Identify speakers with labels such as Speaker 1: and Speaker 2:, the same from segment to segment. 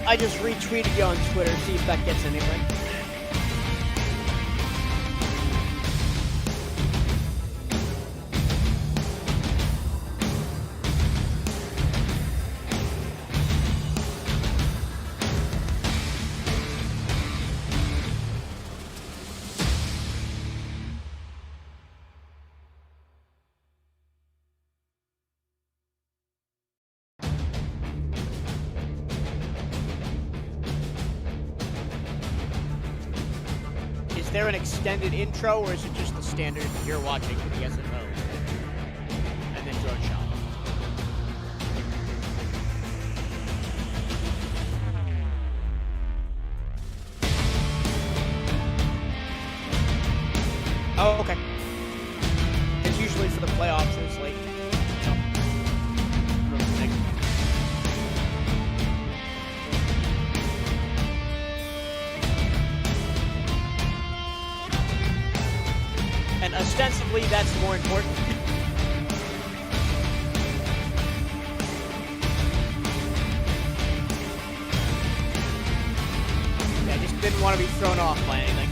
Speaker 1: I just retweeted you on Twitter, see if that gets anything. Is there an extended intro, or is it just the standard you're watching for the SFL? And then drone shot. Oh, okay. It's usually for the playoffs, it's like... And ostensibly, that's more important. Yeah, I just didn't want to be thrown off by anything.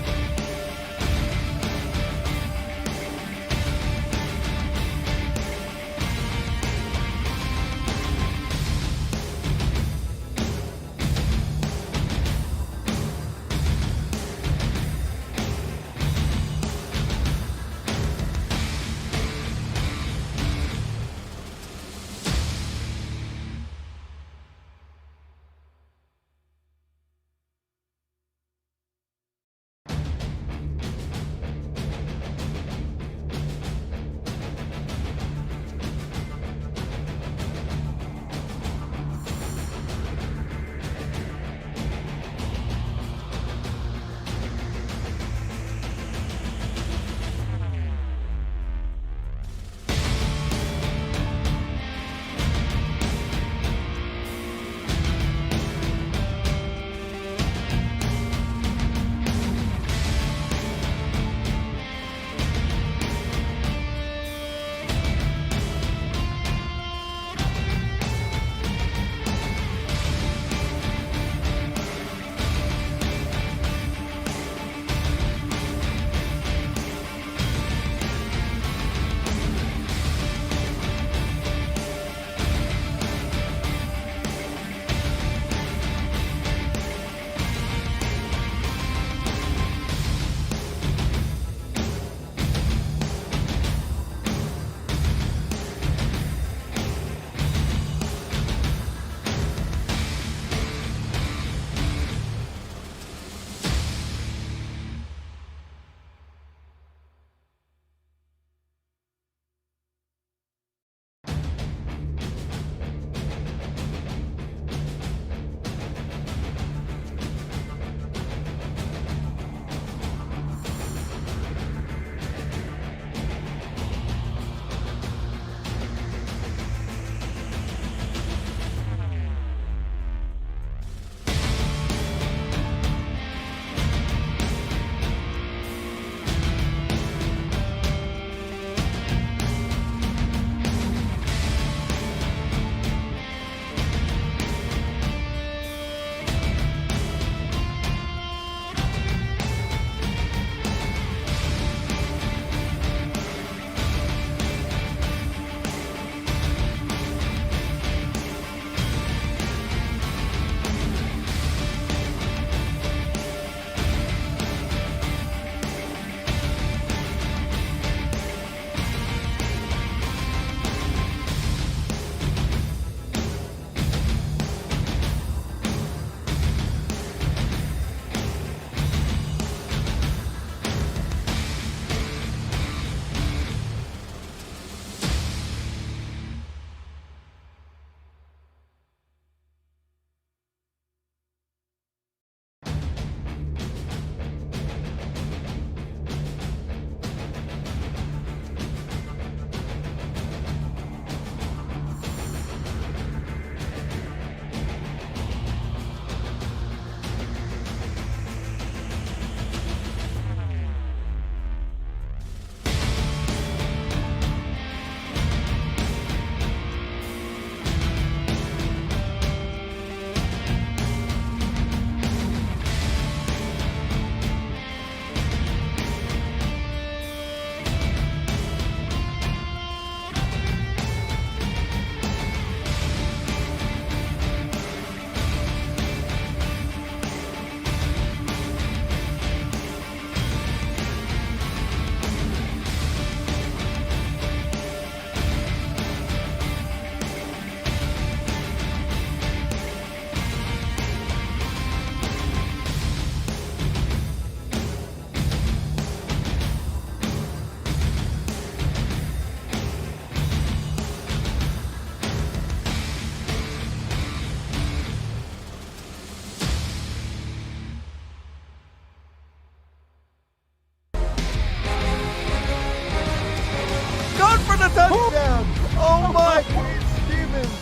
Speaker 2: the touchdown! Oh my, Queen Stevens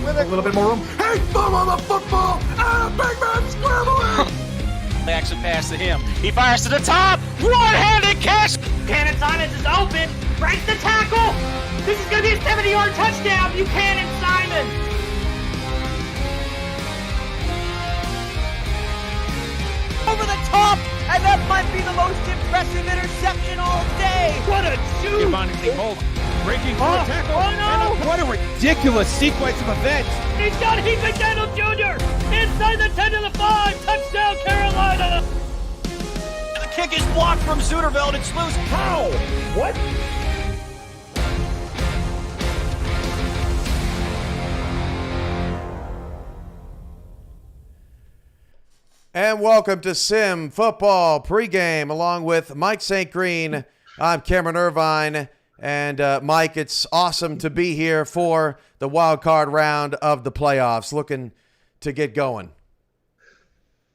Speaker 2: with a
Speaker 3: little bit more room. Hey, thumb on the football! And a big man scrambling!
Speaker 4: Action pass to him. He fires to the top. One-handed catch.
Speaker 5: Buchanan Simons is open. Breaks the tackle. This is going to be a 70-yard touchdown. Buchanan Simons.
Speaker 1: Over the top, and that might be the most impressive interception all day.
Speaker 5: What a shoot.
Speaker 3: Breaking through a tackle.
Speaker 5: Oh, no.
Speaker 2: what a ridiculous sequence of events.
Speaker 5: He's got Heath McDaniel Jr. inside the 10 to the 5. Touchdown, Carolina.
Speaker 4: The kick is blocked from Zuderveld. It's loose.
Speaker 5: How? What?
Speaker 6: And welcome to Sim Football Pregame, along with Mike St. Green. I'm Cameron Irvine, and Mike, it's awesome to be here for the wild card round of the playoffs. Looking to get going.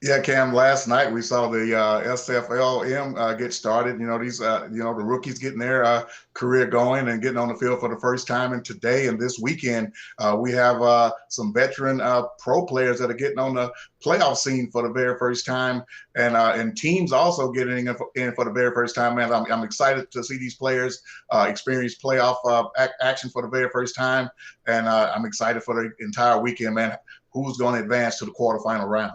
Speaker 7: Yeah, Cam, last night we saw the SFL get started. You know, these, the rookies getting their career going and getting on the field for the first time. And today and this weekend, we have some veteran pro players that are getting on the playoff scene for the very first time. And teams also getting in for the very first time. Man, I'm excited to see these players experience playoff action for the very first time. And I'm excited for the entire weekend, man. Who's going to advance to the quarterfinal round?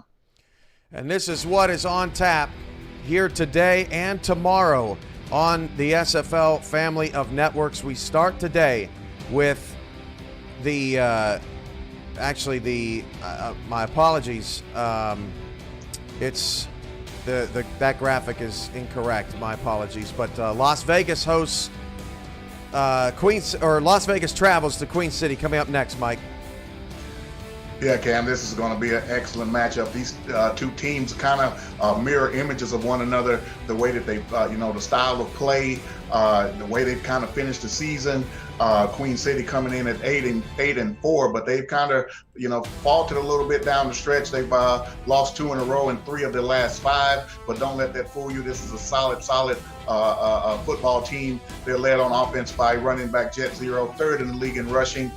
Speaker 6: And this is what is on tap here today and tomorrow on the SFL family of networks. We start today with the, my apologies. It's that graphic is incorrect. My apologies. But Las Vegas hosts Las Vegas travels to Queen City coming up next, Mike.
Speaker 7: Yeah, Cam, this is going to be an excellent matchup. These two teams kind of mirror images of one another, the way that they, the style of play, the way they've kind of finished the season. Queen City coming in at 8-4, but they've kind of, faltered a little bit down the stretch. They've lost 2 in a row in 3 of their last 5, but don't let that fool you. This is a solid football team. They're led on offense by running back Jet Zero, 3rd in the league in rushing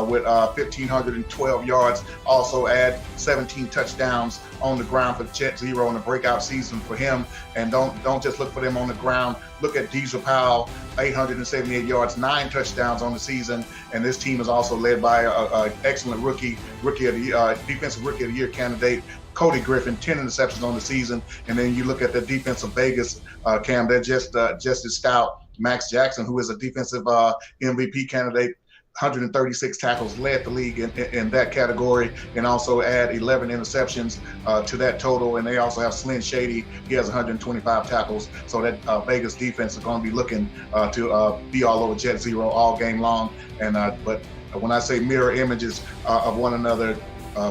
Speaker 7: with 1,512 yards. Also add 17 touchdowns on the ground for Jet Zero in a breakout season for him. And don't just look for them on the ground. Look at Diesel Powell, 878 yards, 9 touchdowns on the season. And this team is also led by an excellent defensive rookie of the year candidate, Cody Griffin, 10 interceptions on the season. And then you look at the defensive Vegas, Cam, they're just as stout. Max Jackson, who is a defensive MVP candidate, 136 tackles, led the league in that category, and also add 11 interceptions to that total. And they also have Slyn Shady. He has 125 tackles. So that Vegas defense is going to be looking to be all over Jet Zero all game long. And but when I say mirror images of one another,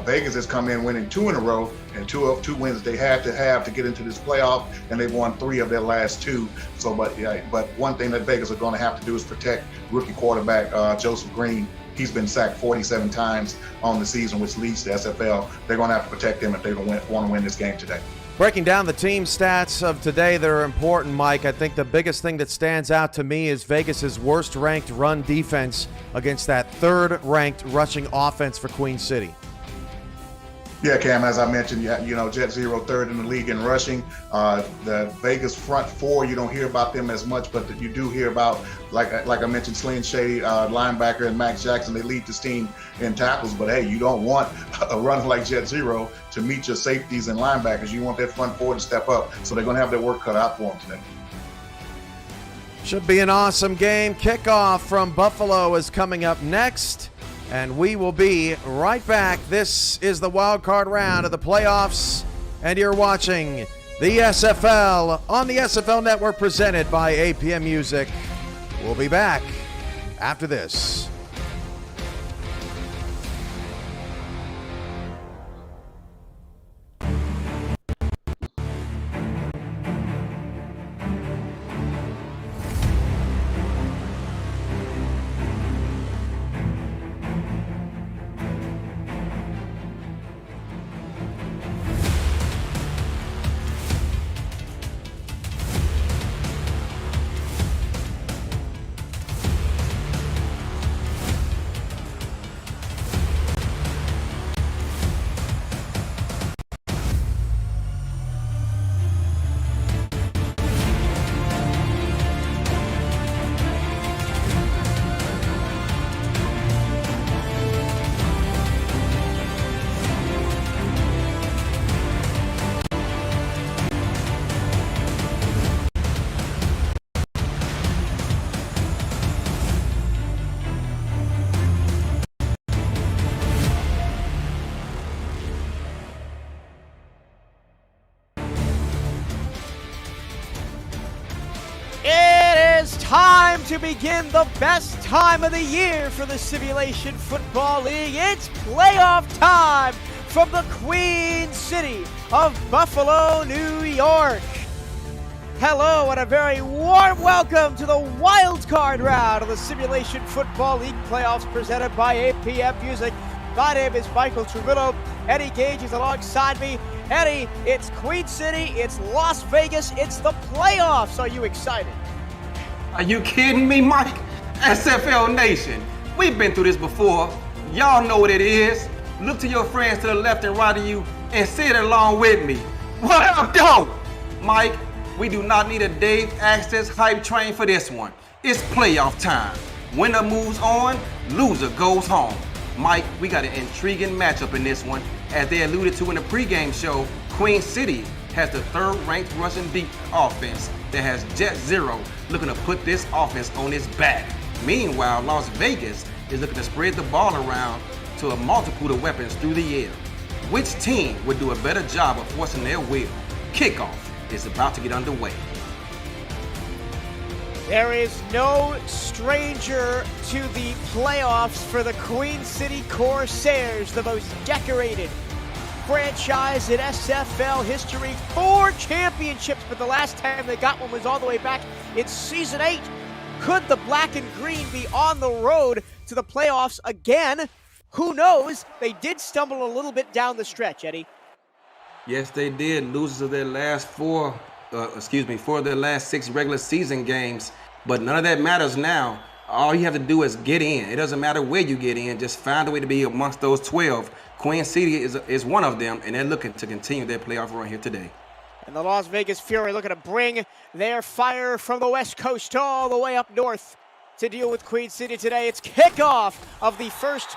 Speaker 7: Vegas has come in winning 2 in a row, and 2 wins they had to have to get into this playoff, and they've won 3 of their last 2. So, but one thing that Vegas are going to have to do is protect rookie quarterback Joseph Green. He's been sacked 47 times on the season, which leads to SFL. They're going to have to protect him if they want to win this game today.
Speaker 6: Breaking down the team stats of today that are important, Mike, I think the biggest thing that stands out to me is Vegas's worst-ranked run defense against that 3rd-ranked rushing offense for Queen City.
Speaker 7: Yeah, Cam, as I mentioned, Jet Zero 3rd in the league in rushing. The Vegas front 4, you don't hear about them as much, but you do hear about, like I mentioned, Slyn Shady, linebacker, and Max Jackson. They lead this team in tackles, but hey, you don't want a runner like Jet Zero to meet your safeties and linebackers. You want that front 4 to step up, so they're going to have their work cut out for them today.
Speaker 6: Should be an awesome game. Kickoff from Buffalo is coming up next. And we will be right back. This is the wild card round of the playoffs, and you're watching the SFL on the SFL Network, presented by APM Music. We'll be back after this.
Speaker 1: time to begin the best time of the year for the Simulation Football League. It's playoff time from the Queen City of Buffalo, New York. Hello and a very warm welcome to the wild card round of the Simulation Football League playoffs presented by APM Music. My name is Michael Truvillo. Eddie Gage is alongside me. Eddie, it's Queen City, it's Las Vegas, it's the playoffs. Are you excited?
Speaker 3: Are you kidding me, Mike? SFL Nation, we've been through this before. Y'all know what it is. Look to your friends to the left and right of you and say it along with me. What up, though? Mike, we do not need a Dave Access hype train for this one. It's playoff time. Winner moves on, loser goes home. Mike, we got an intriguing matchup in this one. As they alluded to in the pregame show, Queen City has the third-ranked rushing deep offense that has Jet Zero looking to put this offense on its back. Meanwhile, Las Vegas is looking to spread the ball around to a multitude of weapons through the air. Which team would do a better job of forcing their will? Kickoff is about to get underway.
Speaker 1: There is no stranger to the playoffs for the Queen City Corsairs, the most decorated franchise in SFL history. 4 championships, but the last time they got one was all the way back in Season 8. Could the black and green be on the road to the playoffs again? Who knows? They did stumble a little bit down the stretch, Eddie.
Speaker 3: Yes, they did. Losers of their last four of their last 6 regular season games. But none of that matters now. All you have to do is get in. It doesn't matter where you get in. Just find a way to be amongst those 12. Queen City is one of them, and they're looking to continue their playoff run here today.
Speaker 1: And the Las Vegas Fury looking to bring their fire from the West Coast all the way up north to deal with Queen City today. It's kickoff of the first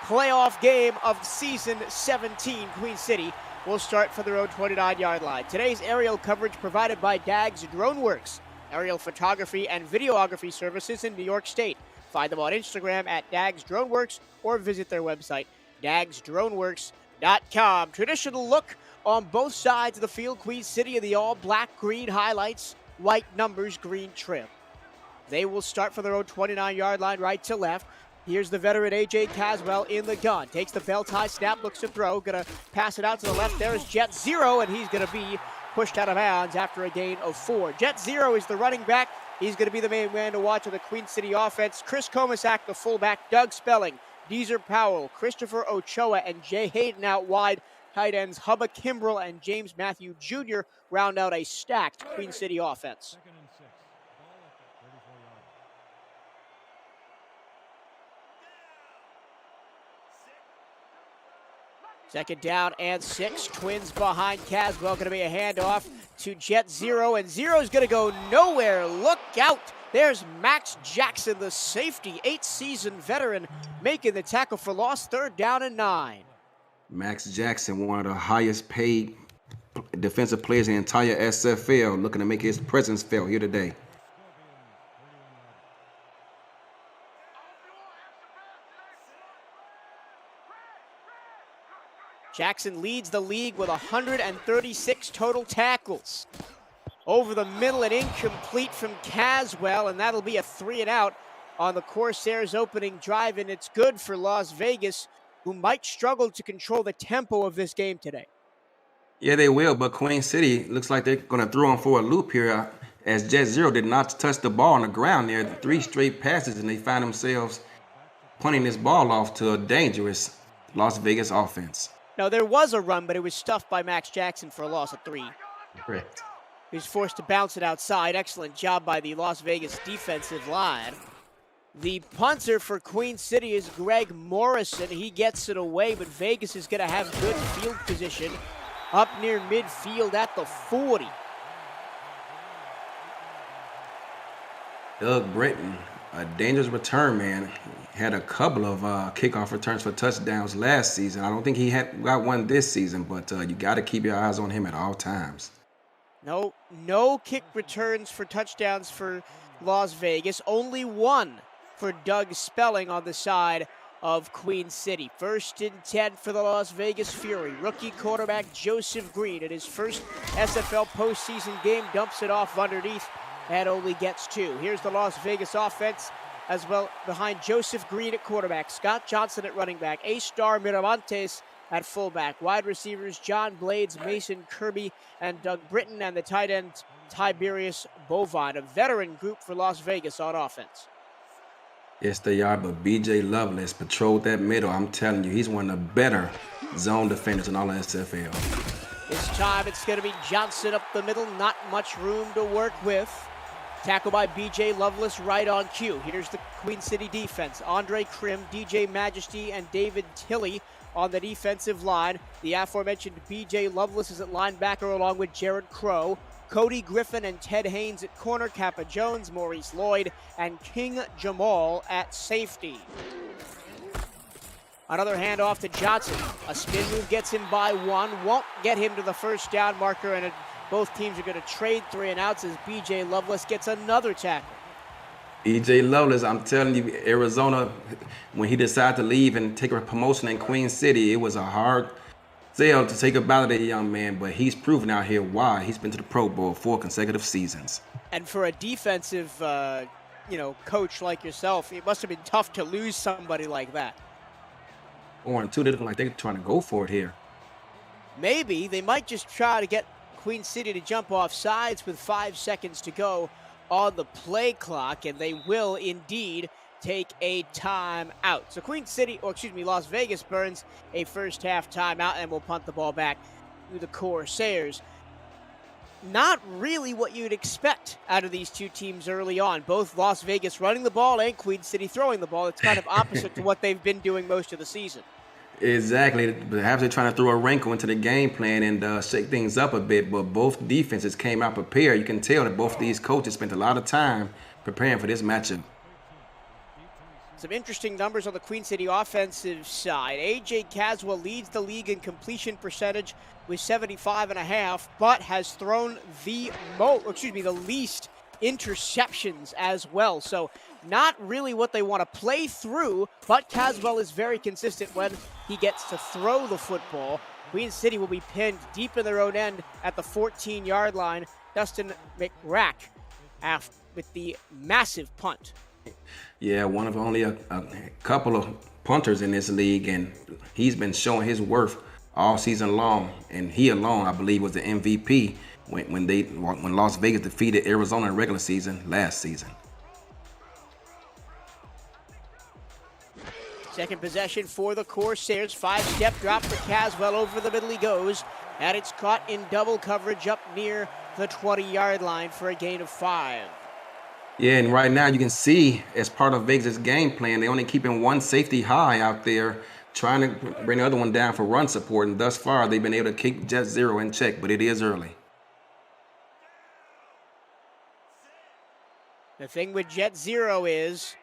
Speaker 1: playoff game of season 17. Queen City will start for their own 29-yard line. Today's aerial coverage provided by Dag's DroneWorks, aerial photography and videography services in New York State. Find them on Instagram at Dag's DroneWorks or visit their website, dagsdroneworks.com. Traditional look on both sides of the field. Queen City in the all-black-green highlights, white numbers, green trim. They will start for their own 29-yard line, right to left. Here's the veteran A.J. Caswell in the gun. Takes the bell tie snap, looks to throw. Going to pass it out to the left. There is Jet Zero, and he's going to be pushed out of bounds after a gain of 4. Jet Zero is the running back. He's going to be the main man to watch of the Queen City offense. Chris Komisak, the fullback. Doug Spelling, Deezer Powell, Christopher Ochoa, and Jay Hayden out wide. Tight ends Hubba Kimbrell and James Matthew Jr. round out a stacked Queen City offense. Second down and 6. Twins behind Caswell. Going to be a handoff to Jet Zero, and Zero's going to go nowhere. Look out. There's Max Jackson, the safety, 8-season veteran, making the tackle for loss. 3rd down and 9.
Speaker 3: Max Jackson, one of the highest paid defensive players in the entire SFL, looking to make his presence felt here today.
Speaker 1: Jackson leads the league with 136 total tackles. Over the middle and incomplete from Caswell, and that'll be a 3-and-out on the Corsairs opening drive, and it's good for Las Vegas, who might struggle to control the tempo of this game today.
Speaker 3: Yeah, they will, but Queen City looks like they're going to throw them for a loop here, as Jet Zero did not touch the ball on the ground there. 3 straight passes, and they find themselves punting this ball off to a dangerous Las Vegas offense.
Speaker 1: Now, there was a run, but it was stuffed by Max Jackson for a loss of 3.
Speaker 3: Correct.
Speaker 1: He was forced to bounce it outside. Excellent job by the Las Vegas defensive line. The punter for Queen City is Greg Morrison. He gets it away, but Vegas is going to have good field position up near midfield at the 40.
Speaker 3: Doug Britton, a dangerous return man, had a couple of kickoff returns for touchdowns last season. I don't think he got one this season, but you got to keep your eyes on him at all times.
Speaker 1: No kick returns for touchdowns for Las Vegas. Only one for Doug Spelling on the side of Queen City. 1st and 10 for the Las Vegas Fury. Rookie quarterback Joseph Green in his first SFL postseason game dumps it off underneath and only gets 2. Here's the Las Vegas offense as well behind Joseph Green at quarterback, Scott Johnson at running back, A-Star Miramontes at fullback, wide receivers John Blades, Mason Kirby, and Doug Britton, and the tight end Tiberius Bovine, a veteran group for Las Vegas on offense.
Speaker 3: Yes, they are, but B.J. Lovelace patrolled that middle. I'm telling you, he's one of the better zone defenders in all of SFL.
Speaker 1: This time it's going to be Johnson up the middle, not much room to work with. Tackle by B.J. Lovelace right on cue. Here's the Queen City defense. Andre Krim, DJ Majesty, and David Tilley on the defensive line. The aforementioned B.J. Lovelace is at linebacker along with Jared Crow. Cody Griffin and Ted Haynes at corner, Kappa Jones, Maurice Lloyd, and King Jamal at safety. Another handoff to Johnson. A spin move gets him by 1, won't get him to the first down marker, and both teams are going to trade 3 and outs as B.J. Lovelace gets another tackle.
Speaker 3: B.J. Lovelace, I'm telling you, Arizona, when he decided to leave and take a promotion in Queen City, it was a hard sell to take about that young man, but he's proven out here why. He's been to the Pro Bowl 4 consecutive seasons.
Speaker 1: And for a defensive, coach like yourself, it must have been tough to lose somebody like that.
Speaker 3: 4-2, they look like they're trying to go for it here.
Speaker 1: Maybe they might just try to get Queen City to jump off sides with 5 seconds to go on the play clock, and they will indeed take a timeout. So Las Vegas burns a first half timeout and will punt the ball back to the Corsairs. Not really what you'd expect out of these two teams early on. Both Las Vegas running the ball and Queen City throwing the ball. It's kind of opposite to what they've been doing most of the season.
Speaker 3: Exactly. Perhaps they're trying to throw a wrinkle into the game plan and shake things up a bit, but both defenses came out prepared. You can tell that both of these coaches spent a lot of time preparing for this matchup.
Speaker 1: Some interesting numbers on the Queen City offensive side. A.J. Caswell leads the league in completion percentage with 75.5, but has thrown the least interceptions as well. So not really what they want to play through, but Caswell is very consistent when he gets to throw the football. Queen City will be pinned deep in their own end at the 14-yard line. Dustin McRack with the massive punt.
Speaker 3: Yeah, one of only a couple of punters in this league, and he's been showing his worth all season long. And he alone, I believe, was the MVP when Las Vegas defeated Arizona in regular season last season.
Speaker 1: Second possession for the Corsairs. 5-step drop for Caswell. Over the middle he goes, and it's caught in double coverage up near the 20-yard line for a gain of 5.
Speaker 3: Yeah, and right now you can see as part of Vegas' game plan, they're only keeping one safety high out there, trying to bring the other one down for run support, and thus far they've been able to keep Jet Zero in check, but it is early.
Speaker 1: The thing with Jet Zero is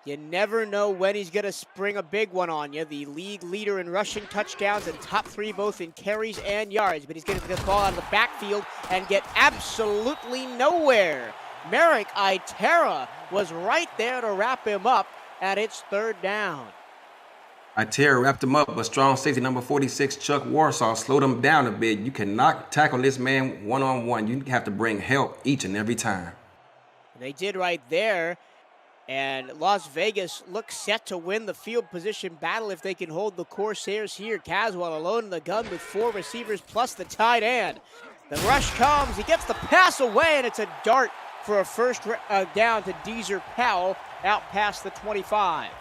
Speaker 1: you never know when he's going to spring a big one on you. The league leader in rushing touchdowns and top 3 both in carries and yards, but he's going to get the ball out of the backfield and get absolutely nowhere. Merrick Itera was right there to wrap him up, and it's 3rd down.
Speaker 3: Itera wrapped him up, but strong safety number 46, Chuck Warsaw, slowed him down a bit. You cannot tackle this man one-on-one. You have to bring help each and every time.
Speaker 1: They did right there, and Las Vegas looks set to win the field position battle if they can hold the Corsairs here. Caswell alone in the gun with 4 receivers plus the tight end. The rush comes, he gets the pass away, and it's a dart for a first down to Deezer Powell out past the 25.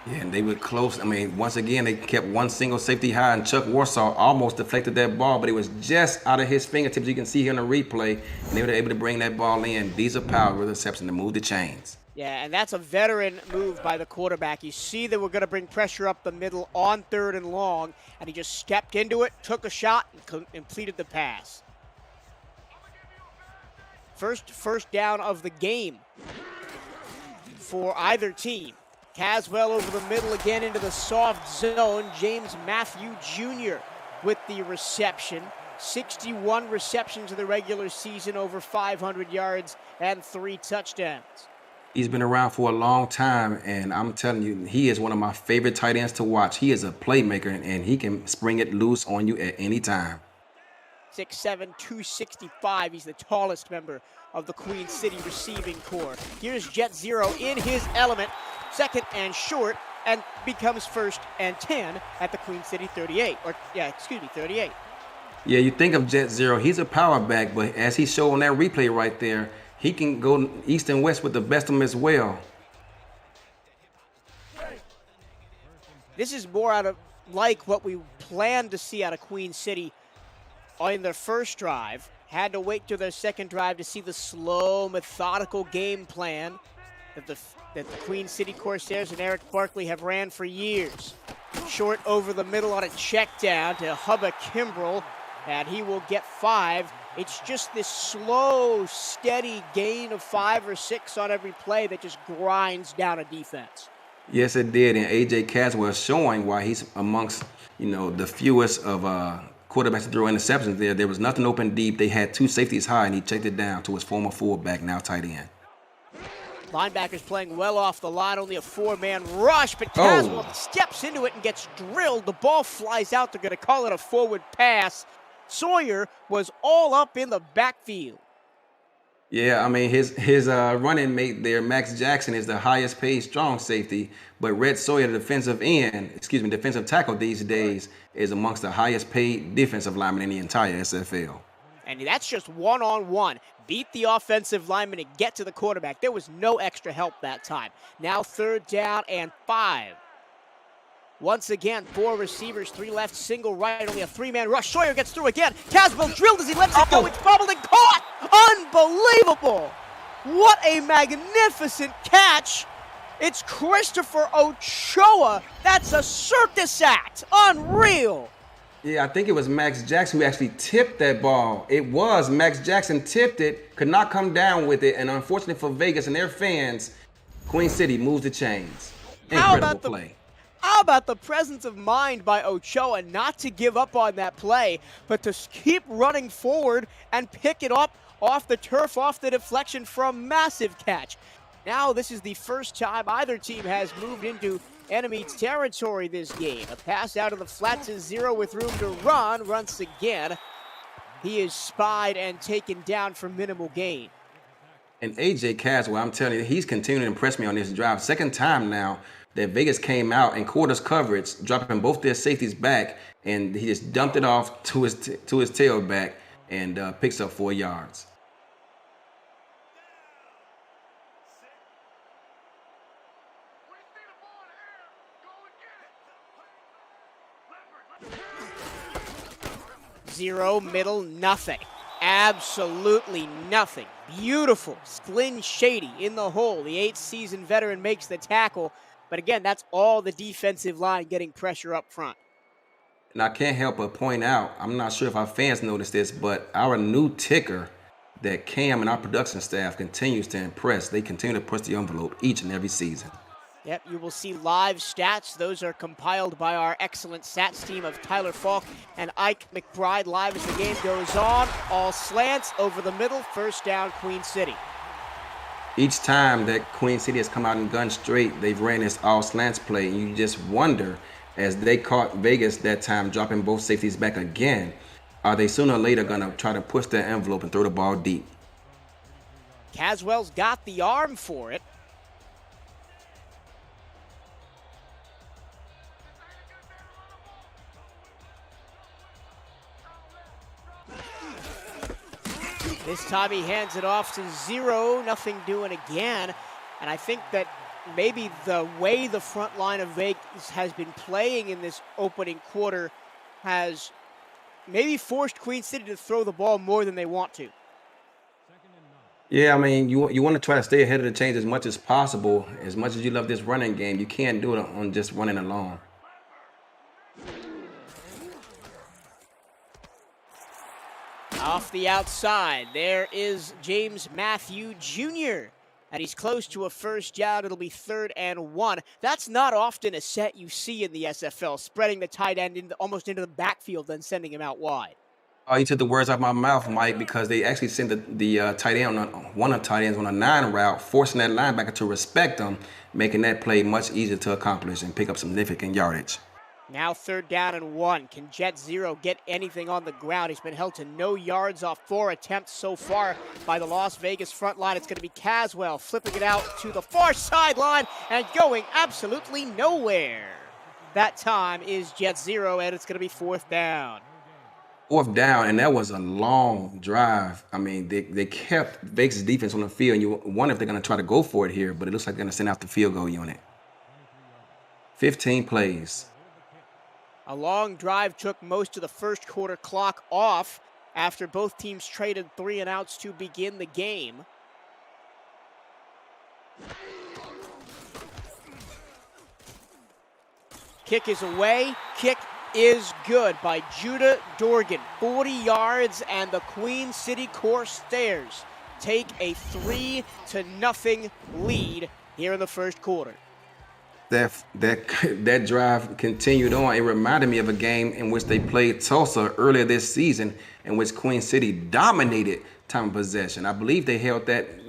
Speaker 3: Yeah, and they were close. I mean, once again, they kept one single safety high, and Chuck Warsaw almost deflected that ball, but it was just out of his fingertips. You can see here in the replay, and they were able to bring that ball in. Deezer Powell with the reception to move the chains.
Speaker 1: Yeah, and that's a veteran move by the quarterback. You see that we're going to bring pressure up the middle on 3rd and long, and he just stepped into it, took a shot, and completed the pass. First down of the game for either team. Caswell over the middle again into the soft zone. James Matthew Jr. with the reception. 61 receptions in the regular season, over 500 yards and 3 touchdowns.
Speaker 3: He's been around for a long time, and I'm telling you, he is one of my favorite tight ends to watch. He is a playmaker, and he can spring it loose on you at any time.
Speaker 1: 6'7", 265. He's the tallest member of the Queen City receiving corps. Here's Jet Zero in his element, second and short, and becomes first and 10 at the Queen City 38. 38.
Speaker 3: Yeah, you think of Jet Zero, he's a power back, but as he showed on that replay right there, he can go east and west with the best of them as well.
Speaker 1: This is more out of like what we planned to see out of Queen City in their first drive. Had to wait till their second drive to see the slow, methodical game plan that the Queen City Corsairs and Eric Barkley have ran for years. Short over the middle on a check down to Hubba Kimbrell, and he will get 5. It's just this slow, steady gain of 5 or 6 on every play that just grinds down a defense.
Speaker 3: Yes, it did, and A.J. Caswell showing why he's amongst, the fewest of quarterbacks to throw interceptions there. There was nothing open deep. They had 2 safeties high, and he checked it down to his former fullback, now tight end.
Speaker 1: Linebackers playing well off the line, only a 4-man rush, but Caswell steps into it and gets drilled. The ball flies out. They're going to call it a forward pass. Sawyer was all up in the backfield.
Speaker 3: Yeah, I mean, his running mate there, Max Jackson, is the highest paid strong safety, but Red Sawyer, the defensive tackle these days, is amongst the highest paid defensive linemen in the entire SFL.
Speaker 1: And that's just one-on-one. Beat the offensive lineman and get to the quarterback. There was no extra help that time. Now 3rd down and 5. Once again, 4 receivers, 3 left, single right, only a 3-man rush. Sawyer gets through again. Caswell drilled as he lets it go. It's bobbled and caught. Unbelievable. What a magnificent catch. It's Christopher Ochoa. That's a circus act. Unreal.
Speaker 3: Yeah, I think it was Max Jackson who actually tipped that ball. It was Max Jackson tipped it, could not come down with it, and unfortunately for Vegas and their fans, Queen City moves the chains. Incredible play.
Speaker 1: How about the presence of mind by Ochoa not to give up on that play, but to keep running forward and pick it up off the turf, off the deflection for a massive catch. Now this is the first time either team has moved into enemy territory this game. A pass out of the flat to Zero with room to run. Once again, he is spied and taken down for minimal gain.
Speaker 3: And A.J. Caswell, I'm telling you, he's continuing to impress me on this drive. Second time now that Vegas came out in quarters coverage, dropping both their safeties back, and he just dumped it off to his tailback and picks up 4 yards.
Speaker 1: Zero, middle, nothing. Absolutely nothing. Beautiful. Glynn Shady in the hole. The 8th season veteran makes the tackle. But again, that's all the defensive line getting pressure up front.
Speaker 3: And I can't help but point out, I'm not sure if our fans noticed this, but our new ticker that Cam and our production staff continues to impress. They continue to push the envelope each and every season.
Speaker 1: Yep, you will see live stats. Those are compiled by our excellent stats team of Tyler Falk and Ike McBride live as the game goes on. All slants over the middle. First down, Queen City.
Speaker 3: Each time that Queen City has come out and gun straight, they've ran this all slants play. And you just wonder, as they caught Vegas that time dropping both safeties back again, are they sooner or later going to try to push their envelope and throw the ball deep?
Speaker 1: Caswell's got the arm for it. This time he hands it off to Zero, nothing doing again. And I think that maybe the way the front line of Vegas has been playing in this opening quarter has maybe forced Queen City to throw the ball more than they want to.
Speaker 3: Yeah, I mean, you want to try to stay ahead of the chains as much as possible. As much as you love this running game, you can't do it on just running alone.
Speaker 1: Off the outside, there is James Matthew Jr. And he's close to a first down. It'll be 3rd and 1. That's not often a set you see in the SFL, spreading the tight end almost into the backfield, then sending him out wide.
Speaker 3: Oh, you took the words out of my mouth, Mike, because they actually sent the tight end on one of the tight ends on a 9 route, forcing that linebacker to respect them, making that play much easier to accomplish and pick up significant yardage.
Speaker 1: Now 3rd down and 1. Can Jet Zero get anything on the ground? He's been held to no yards off 4 attempts so far by the Las Vegas front line. It's going to be Caswell flipping it out to the far sideline and going absolutely nowhere. That time is Jet Zero, and it's going to be 4th down.
Speaker 3: 4th down, and that was a long drive. I mean, they kept Vegas' defense on the field, and you wonder if they're going to try to go for it here, but it looks like they're going to send out the field goal unit. 15 plays.
Speaker 1: A long drive took most of the first quarter clock off after both teams traded 3 and outs to begin the game. Kick is away. Kick is good by Judah Dorgan. 40 yards, and the Queen City Corsairs take a 3-0 lead here in the first quarter.
Speaker 3: That drive continued on. It reminded me of a game in which they played Tulsa earlier this season, in which Queen City dominated time of possession. I believe they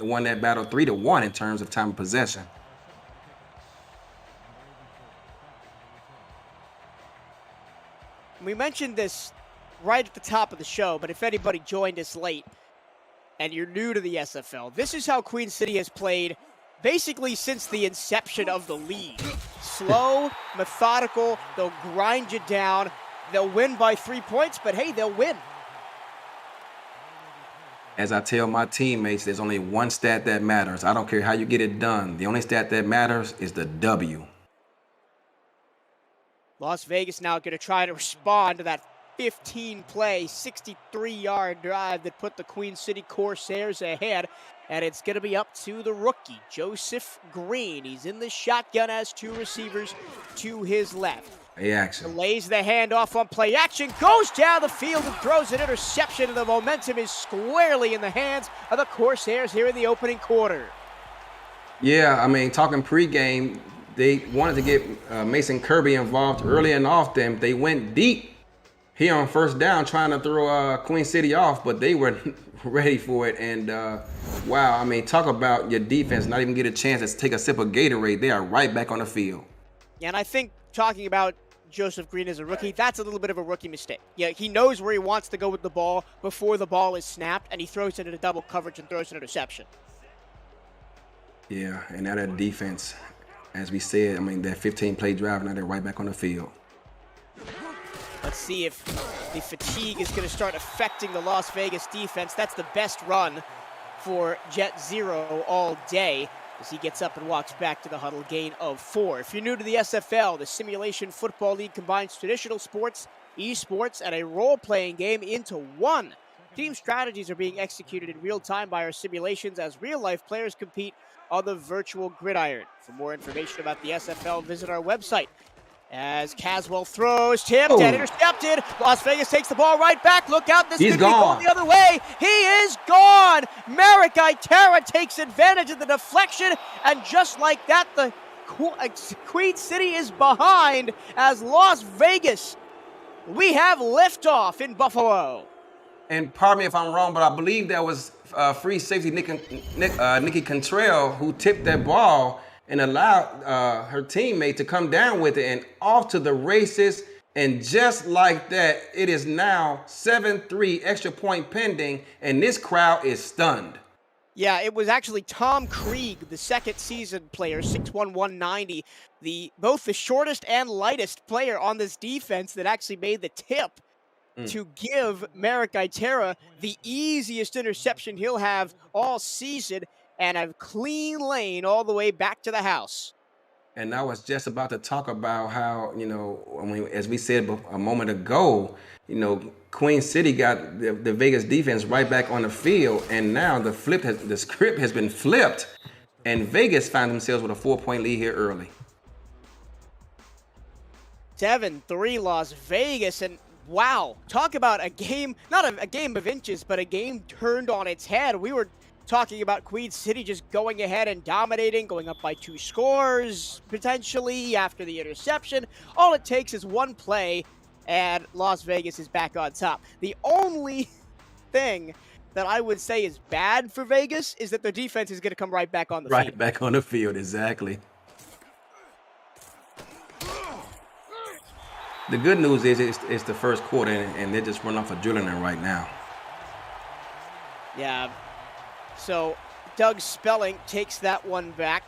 Speaker 3: won that battle 3-1 in terms of time of possession.
Speaker 1: We mentioned this right at the top of the show, but if anybody joined us late and you're new to the SFL, this is how Queen City has played basically since the inception of the league. Slow, methodical, they'll grind you down, they'll win by 3 points, but hey, they'll win.
Speaker 3: As I tell my teammates, there's only one stat that matters. I don't care how you get it done. The only stat that matters is the W.
Speaker 1: Las Vegas now going to try to respond to that 15-play, 63-yard drive that put the Queen City Corsairs ahead. And it's going to be up to the rookie, Joseph Green. He's in the shotgun as 2 receivers to his left.
Speaker 3: Play action.
Speaker 1: Lays the handoff on play action, goes down the field and throws an interception, and the momentum is squarely in the hands of the Corsairs here in the opening quarter.
Speaker 3: Yeah, I mean, talking pregame, they wanted to get Mason Kirby involved early and often. They went deep here on 1st down trying to throw Queen City off, but they were ready for it. And wow, I mean, talk about your defense not even get a chance to take a sip of Gatorade. They are right back on the field.
Speaker 1: Yeah, and I think talking about Joseph Green as a rookie, that's a little bit of a rookie mistake. Yeah, he knows where he wants to go with the ball before the ball is snapped, and he throws it into double coverage and throws an interception.
Speaker 3: Yeah, and now that defense, as we said, I mean, that 15-play drive, now they're right back on the field.
Speaker 1: Let's see if the fatigue is going to start affecting the Las Vegas defense. That's the best run for Jet Zero all day as he gets up and walks back to the huddle, gain of 4. If you're new to the SFL, the Simulation Football League combines traditional sports, esports, and a role-playing game into one. Team strategies are being executed in real time by our simulations as real-life players compete on the virtual gridiron. For more information about the SFL, visit our website. As Caswell throws, tipped and intercepted. Las Vegas takes the ball right back. Look out, this could be going the other way. He is gone. Merrick Itera takes advantage of the deflection, and just like that, the Queen City is behind as Las Vegas. We have liftoff in Buffalo.
Speaker 3: And pardon me if I'm wrong, but I believe that was free safety Nikki Cantrell who tipped that ball and allowed her teammate to come down with it and off to the races. And just like that, it is now 7-3, extra point pending, and this crowd is stunned.
Speaker 1: Yeah, it was actually Tom Krieg, the second season player, 6'1", 190, both the shortest and lightest player on this defense that actually made the tip to give Merrick Itera the easiest interception he'll have all season, and a clean lane all the way back to the house.
Speaker 3: And I was just about to talk about how, as we said a moment ago, Queen City got the Vegas defense right back on the field, and now the script has been flipped, and Vegas found themselves with a 4-point lead here early.
Speaker 1: 7-3 Las Vegas, and wow, talk about a game, not a game of inches, but a game turned on its head. We were talking about Queen City just going ahead and dominating, going up by 2 scores, potentially, after the interception. All it takes is one play, and Las Vegas is back on top. The only thing that I would say is bad for Vegas is that their defense is going to come right back on the field.
Speaker 3: Right back on the field, exactly. The good news is it's the first quarter, and they're just running off adrenaline right now.
Speaker 1: Yeah. So Doug Spelling takes that one back.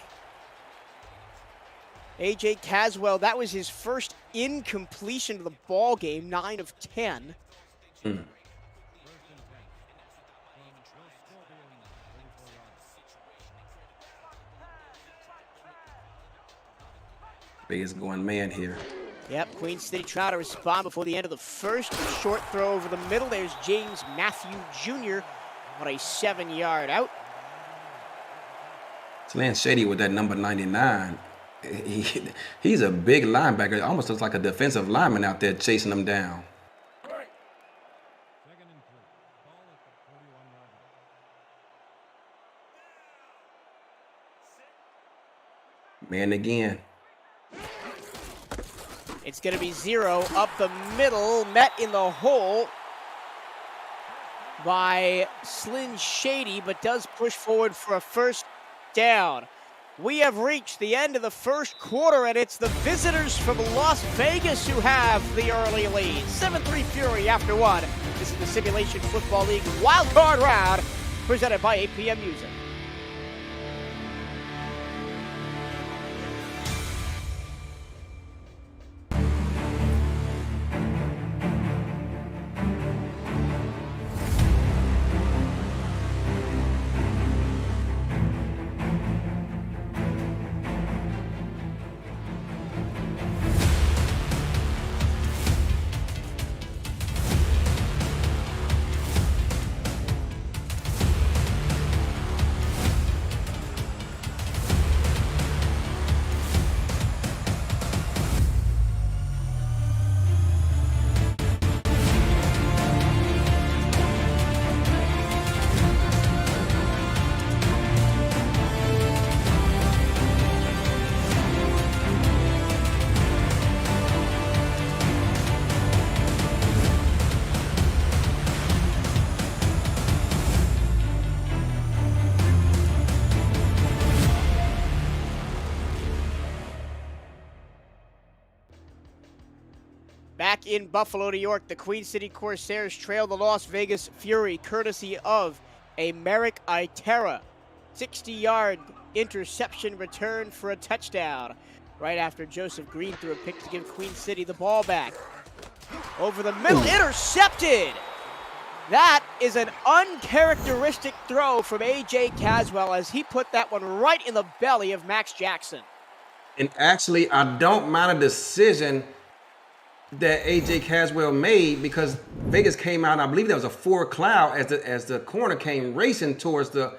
Speaker 1: A.J. Caswell, that was his first incompletion of the ball game, 9 of 10.
Speaker 3: Vegas going man here.
Speaker 1: Yep, Queen City trying to respond before the end of the first. Short throw over the middle. There's James Matthew Jr. on a 7-yard out.
Speaker 3: It's Lance Shady with that number 99. He's a big linebacker. It almost looks like a defensive lineman out there chasing him down. Man again.
Speaker 1: It's going to be 0 up the middle, met in the hole by Slyn Shady, but does push forward for a first down. We have reached the end of the first quarter, and it's the visitors from Las Vegas who have the early lead. 7-3 Fury after 1. This is the Simulation Football League Wild Card Round, presented by APM Music. Back in Buffalo, New York, the Queen City Corsairs trail the Las Vegas Fury courtesy of a Merrick Itera. 60-yard interception return for a touchdown. Right after Joseph Green threw a pick to give Queen City the ball back. Over the middle, intercepted! That is an uncharacteristic throw from A.J. Caswell as he put that one right in the belly of Max Jackson.
Speaker 3: And actually, I don't mind a decision that A.J. Caswell made because Vegas came out, and I believe there was a 4 cloud as the corner came racing towards the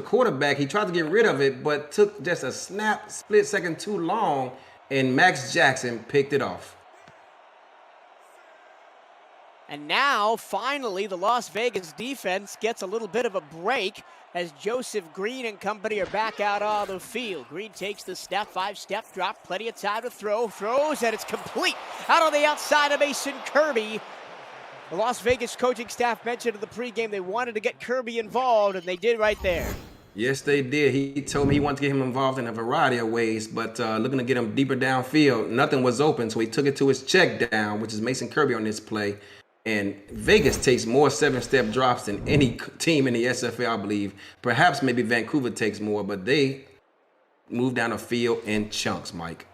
Speaker 3: quarterback. He tried to get rid of it, but took just a split second too long, and Max Jackson picked it off.
Speaker 1: And now, finally, the Las Vegas defense gets a little bit of a break as Joseph Green and company are back out on the field. Green takes the snap, 5-step drop, plenty of time to throw, throws, and it's complete. Out on the outside of Mason Kirby. The Las Vegas coaching staff mentioned in the pregame they wanted to get Kirby involved, and they did right there.
Speaker 3: Yes, they did. He told me he wanted to get him involved in a variety of ways, but looking to get him deeper downfield, nothing was open, so he took it to his check down, which is Mason Kirby on this play. And Vegas takes more 7-step drops than any team in the SFL, I believe. Perhaps maybe Vancouver takes more, but they move down the field in chunks, Mike.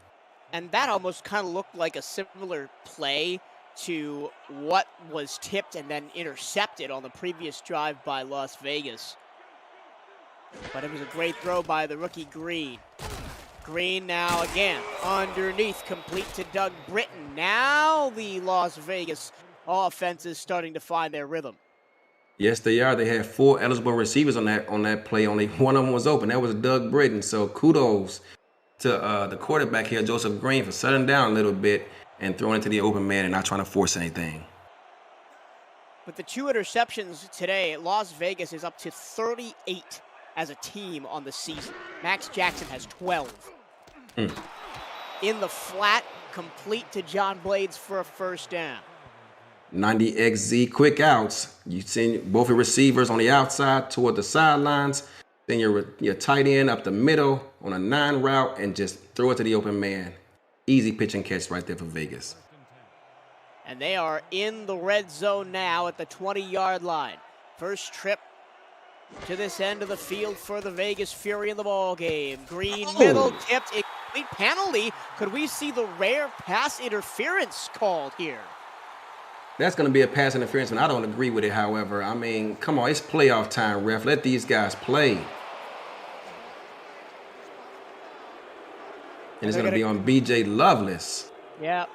Speaker 1: And that almost kind of looked like a similar play to what was tipped and then intercepted on the previous drive by Las Vegas. But it was a great throw by the rookie Green. Green now again underneath, complete to Doug Britton. Now the Las Vegas offense is starting to find their rhythm.
Speaker 3: Yes, they are. They had 4 eligible receivers on that play. Only one of them was open. That was Doug Britton. So kudos to the quarterback here, Joseph Green, for settling down a little bit and throwing it to the open man and not trying to force anything.
Speaker 1: With the 2 interceptions today, Las Vegas is up to 38 as a team on the season. Max Jackson has 12. In the flat, complete to John Blades for a first down.
Speaker 3: 90XZ quick outs. You send both your receivers on the outside toward the sidelines. Then your tight end up the middle on a 9 route and just throw it to the open man. Easy pitch and catch right there for Vegas.
Speaker 1: And they are in the red zone now at the 20-yard line. First trip to this end of the field for the Vegas Fury in the ball game. Green middle tipped, incomplete penalty. Could we see the rare pass interference called here?
Speaker 3: That's going to be a pass interference, and I don't agree with it, however. I mean, come on, it's playoff time, ref. Let these guys play. And it's going to be on B.J. Loveless.
Speaker 1: Yeah.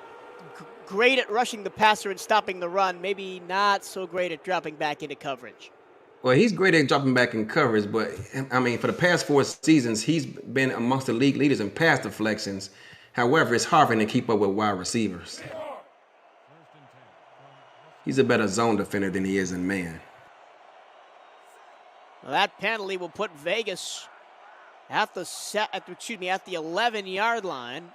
Speaker 1: Great at rushing the passer and stopping the run. Maybe not so great at dropping back into coverage.
Speaker 3: Well, he's great at dropping back in coverage, but, I mean, for the past 4 seasons, he's been amongst the league leaders in pass deflections. However, it's hard for him to keep up with wide receivers. He's a better zone defender than he is in man.
Speaker 1: Well, that penalty will put Vegas at the 11-yard line.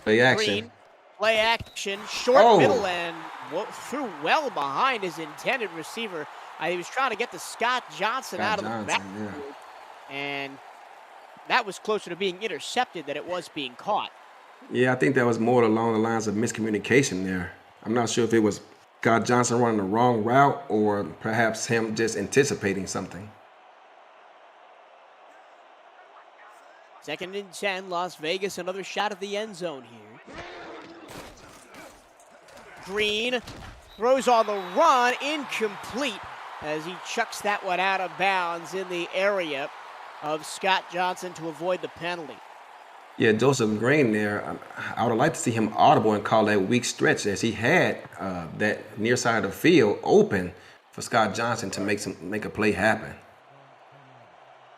Speaker 3: Play action.
Speaker 1: Green, play action, short middle, and threw well behind his intended receiver. He was trying to get to Scott Johnson out of the backfield, and that was closer to being intercepted than it was being caught.
Speaker 3: Yeah, I think that was more along the lines of miscommunication there. I'm not sure if it was Scott Johnson running the wrong route or perhaps him just anticipating something.
Speaker 1: 2nd and 10, Las Vegas, another shot at the end zone here. Green throws on the run, incomplete, as he chucks that one out of bounds in the area of Scott Johnson to avoid the penalty.
Speaker 3: Yeah, Joseph Green there, I would have liked to see him audible and call that weak stretch as he had that near side of the field open for Scott Johnson to make a play happen.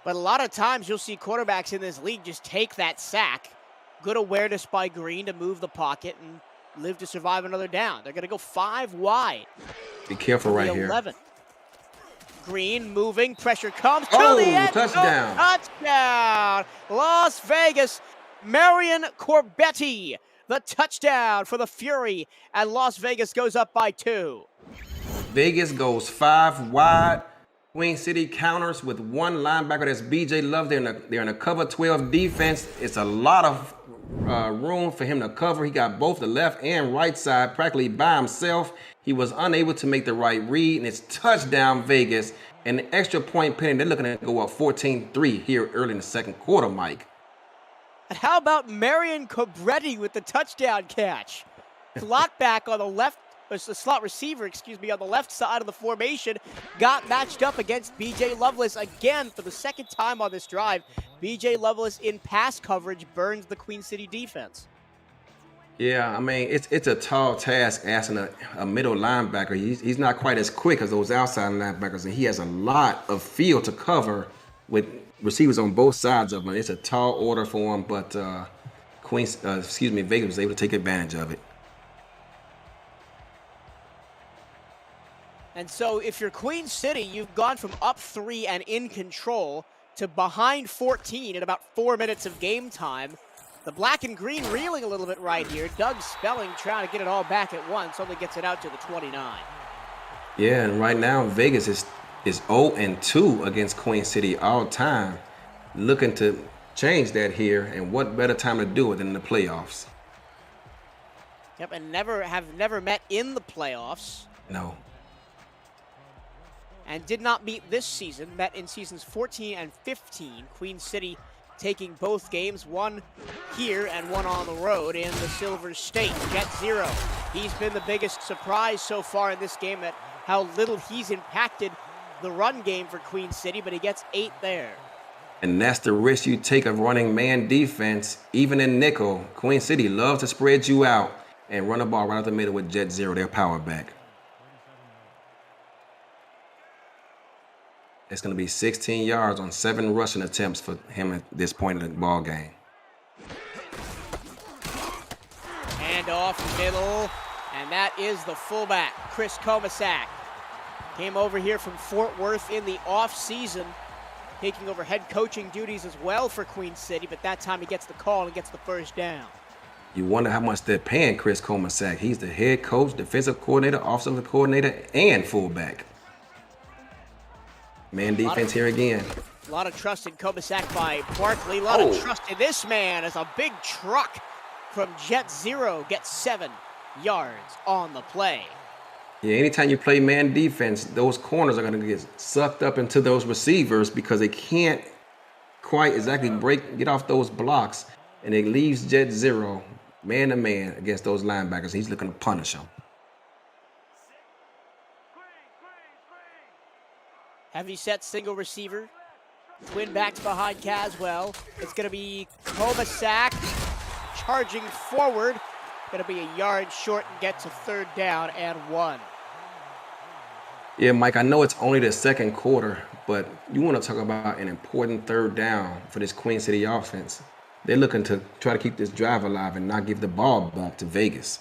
Speaker 1: But a lot of times you'll see quarterbacks in this league just take that sack. Good awareness by Green to move the pocket and live to survive another down. They're going to go 5 wide.
Speaker 3: Be careful right here.
Speaker 1: 11. Green moving, pressure comes to the end.
Speaker 3: Touchdown.
Speaker 1: Touchdown. Las Vegas, Marion Corbetti, the touchdown for the Fury, and Las Vegas goes up by 2.
Speaker 3: Vegas goes 5 wide. Queen City counters with 1 linebacker. That's B.J. Love. They're in a cover 12 defense. It's a lot of room for him to cover. He got both the left and right side practically by himself. He was unable to make the right read, and it's touchdown Vegas. And the extra point penalty, they're looking to go up 14-3 here early in the second quarter, Mike.
Speaker 1: And how about Marion Cobretti with the touchdown catch? Slot back on the left, the slot receiver, on the left side of the formation, got matched up against B.J. Loveless again for the 2nd time on this drive. B.J. Loveless in pass coverage burns the Queen City defense.
Speaker 3: Yeah, I mean, it's a tall task asking a middle linebacker. He's not quite as quick as those outside linebackers, and he has a lot of field to cover with receivers on both sides of him. It's a tall order for him, but Vegas was able to take advantage of it.
Speaker 1: And so if you're Queen City, you've gone from up 3 and in control to behind 14 in about 4 minutes of game time. The black and green reeling a little bit right here. Doug Spelling trying to get it all back at once, only gets it out to the 29.
Speaker 3: Yeah, and right now Vegas is 0-2 against Queen City all time. Looking to change that here, and what better time to do it than the playoffs?
Speaker 1: Yep, and have never met in the playoffs.
Speaker 3: No.
Speaker 1: And did not meet this season, met in seasons 14 and 15. Queen City taking both games, one here and one on the road in the Silver State. Jet Zero, he's been the biggest surprise so far in this game at how little he's impacted the run game for Queen City, but he gets 8 there.
Speaker 3: And that's the risk you take of running man defense, even in nickel. Queen City loves to spread you out and run the ball right out the middle with Jet Zero, their power back. It's going to be 16 yards on 7 rushing attempts for him at this point in the ball game.
Speaker 1: Hand off middle, and that is the fullback, Chris Komasak. Came over here from Fort Worth in the off-season, taking over head coaching duties as well for Queen City, but that time he gets the call and gets the first down.
Speaker 3: You wonder how much they're paying Chris Komasak. He's the head coach, defensive coordinator, offensive coordinator, and fullback. Man defense here again.
Speaker 1: A lot of trust in Komasak by Barkley. A lot of trust in this man as a big truck from Jet Zero gets 7 yards on the play.
Speaker 3: Yeah, anytime you play man defense, those corners are going to get sucked up into those receivers because they can't quite exactly get off those blocks, and it leaves Jet Zero man to man against those linebackers. He's looking to punish them.
Speaker 1: Heavy set single receiver. Twin backs behind Caswell. It's going to be Kovasak charging forward. Going to be a yard short and gets a 3rd down and 1.
Speaker 3: Yeah, Mike, I know it's only the second quarter, but you want to talk about an important 3rd down for this Queen City offense. They're looking to try to keep this drive alive and not give the ball back to Vegas.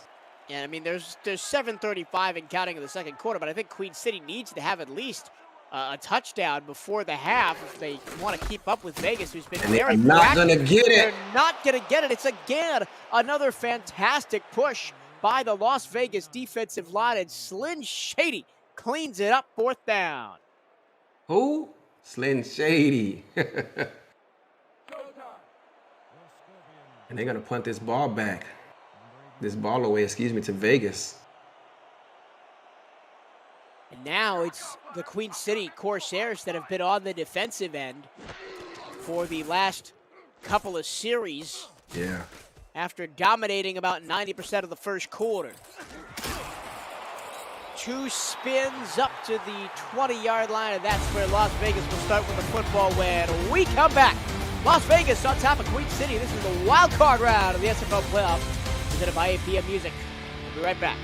Speaker 1: Yeah, I mean, there's 7:35 and counting in the second quarter, but I think Queen City needs to have at least a touchdown before the half if they want to keep up with Vegas, who's been very
Speaker 3: proactive. Not going to get it.
Speaker 1: They're not going to get it. It's again another fantastic push by the Las Vegas defensive line, and Slyn Shady cleans it up, 4th down.
Speaker 3: Who? Slyn Shady. And they're going to punt this ball away, to Vegas.
Speaker 1: And now it's the Queen City Corsairs that have been on the defensive end for the last couple of series.
Speaker 3: Yeah.
Speaker 1: After dominating about 90% of the first quarter. 2 spins up to the 20-yard line, and that's where Las Vegas will start with the football when we come back. Las Vegas on top of Queen City. This is the wild card round of the SFL playoffs presented by APM Music. We'll be right back.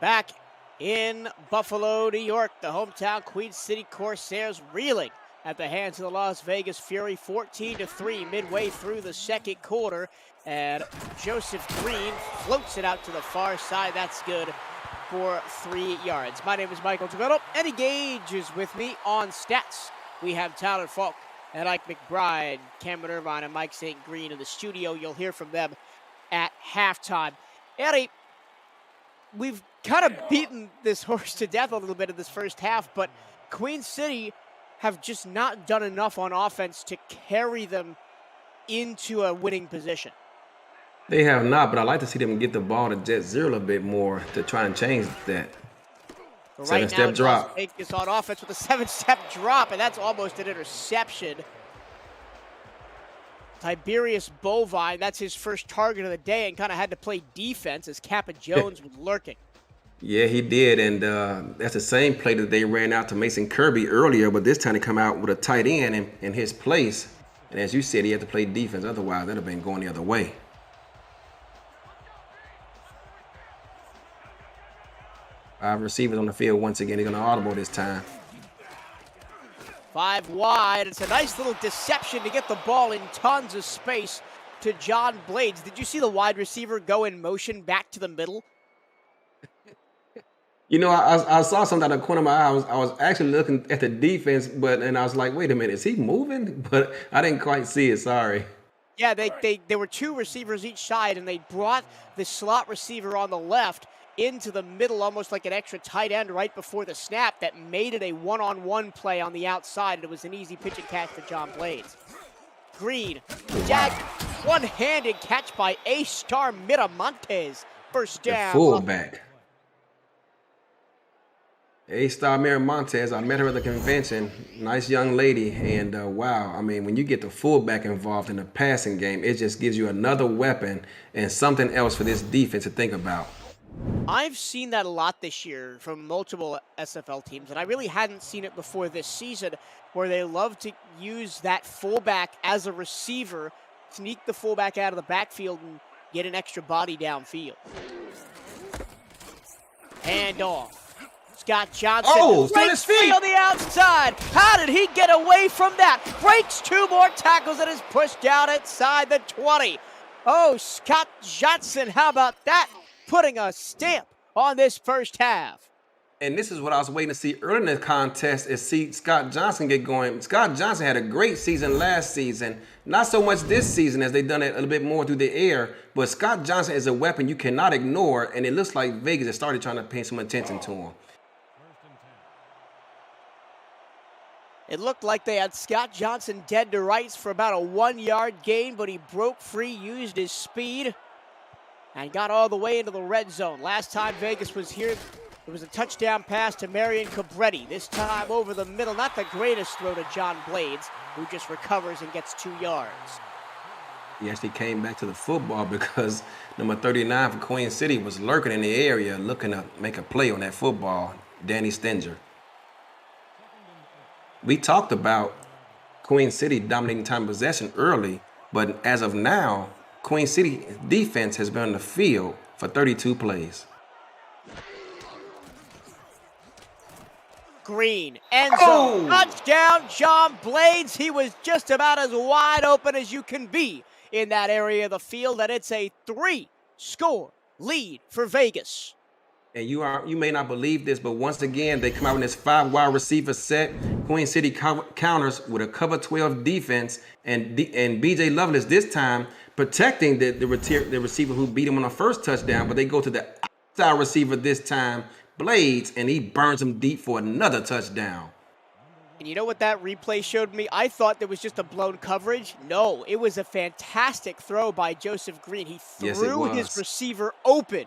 Speaker 1: Back in Buffalo, New York, the hometown Queen City Corsairs reeling at the hands of the Las Vegas Fury, 14-3 midway through the second quarter. And Joseph Green floats it out to the far side. That's good for 3 yards. My name is Michael Tovetto, and Engage is with me on stats. We have Tyler Falk and Ike McBride, Cameron Irvine, and Mike St. Green in the studio. You'll hear from them at halftime. Eddie, we've kind of beaten this horse to death a little bit in this first half, but Queen City have just not done enough on offense to carry them into a winning position.
Speaker 3: They have not, but I like to see them get the ball to Jet Zero a bit more to try and change that.
Speaker 1: So
Speaker 3: Seven
Speaker 1: right
Speaker 3: step
Speaker 1: now,
Speaker 3: drop.
Speaker 1: Vegas on offense with a 7-step drop, and that's almost an interception. Tiberius Bovine, that's his first target of the day, and kind of had to play defense as Kappa Jones was lurking.
Speaker 3: Yeah, he did, and that's the same play that they ran out to Mason Kirby earlier, but this time they come out with a tight end in his place. And as you said, he had to play defense, otherwise that would have been going the other way. Five receivers on the field once again. They're going to audible this time.
Speaker 1: 5 wide. It's a nice little deception to get the ball in tons of space to John Blades. Did you see the wide receiver go in motion back to the middle?
Speaker 3: You know, I saw something out of the corner of my eye. I was actually looking at the defense, and I was like, wait a minute, is he moving? But I didn't quite see it, sorry.
Speaker 1: Yeah, there were 2 receivers each side, and they brought the slot receiver on the left into the middle, almost like an extra tight end right before the snap that made it a one-on-one play on the outside, and it was an easy pitch and catch for John Blades. Green, one-handed catch by A-Star Miramontes. First down.
Speaker 3: The fullback. A-Star Mary Montez, I met her at the convention. Nice young lady, and wow, I mean, when you get the fullback involved in the passing game, it just gives you another weapon and something else for this defense to think about.
Speaker 1: I've seen that a lot this year from multiple SFL teams, and I really hadn't seen it before this season, where they love to use that fullback as a receiver, sneak the fullback out of the backfield, and get an extra body downfield. Hand off. Scott Johnson breaks free on the outside. How did he get away from that? Breaks 2 more tackles and is pushed down inside the 20. Oh, Scott Johnson, how about that? Putting a stamp on this first half.
Speaker 3: And this is what I was waiting to see early in the contest, is see Scott Johnson get going. Scott Johnson had a great season last season. Not so much this season, as they've done it a little bit more through the air, but Scott Johnson is a weapon you cannot ignore, and it looks like Vegas has started trying to pay some attention to him.
Speaker 1: It looked like they had Scott Johnson dead to rights for about a 1-yard gain, but he broke free, used his speed, and got all the way into the red zone. Last time Vegas was here, it was a touchdown pass to Marion Cabretti. This time over the middle, not the greatest throw to John Blades, who just recovers and gets 2 yards.
Speaker 3: He actually came back to the football because number 39 for Queen City was lurking in the area looking to make a play on that football, Danny Stenger. We talked about Queen City dominating time of possession early, but as of now, Queen City defense has been on the field for 32 plays.
Speaker 1: Green, end zone, touchdown, John Blades. He was just about as wide open as you can be in that area of the field, and it's a 3-score lead for Vegas.
Speaker 3: And you may not believe this, but once again, they come out in this 5-wide receiver set. Queen City counters with a cover 12 defense, and B.J. Lovelace this time protecting the receiver who beat him on the first touchdown, but they go to the outside receiver this time, Blades, and he burns him deep for another touchdown.
Speaker 1: And you know what that replay showed me? I thought there was just a blown coverage. No, it was a fantastic throw by Joseph Green. He threw his receiver open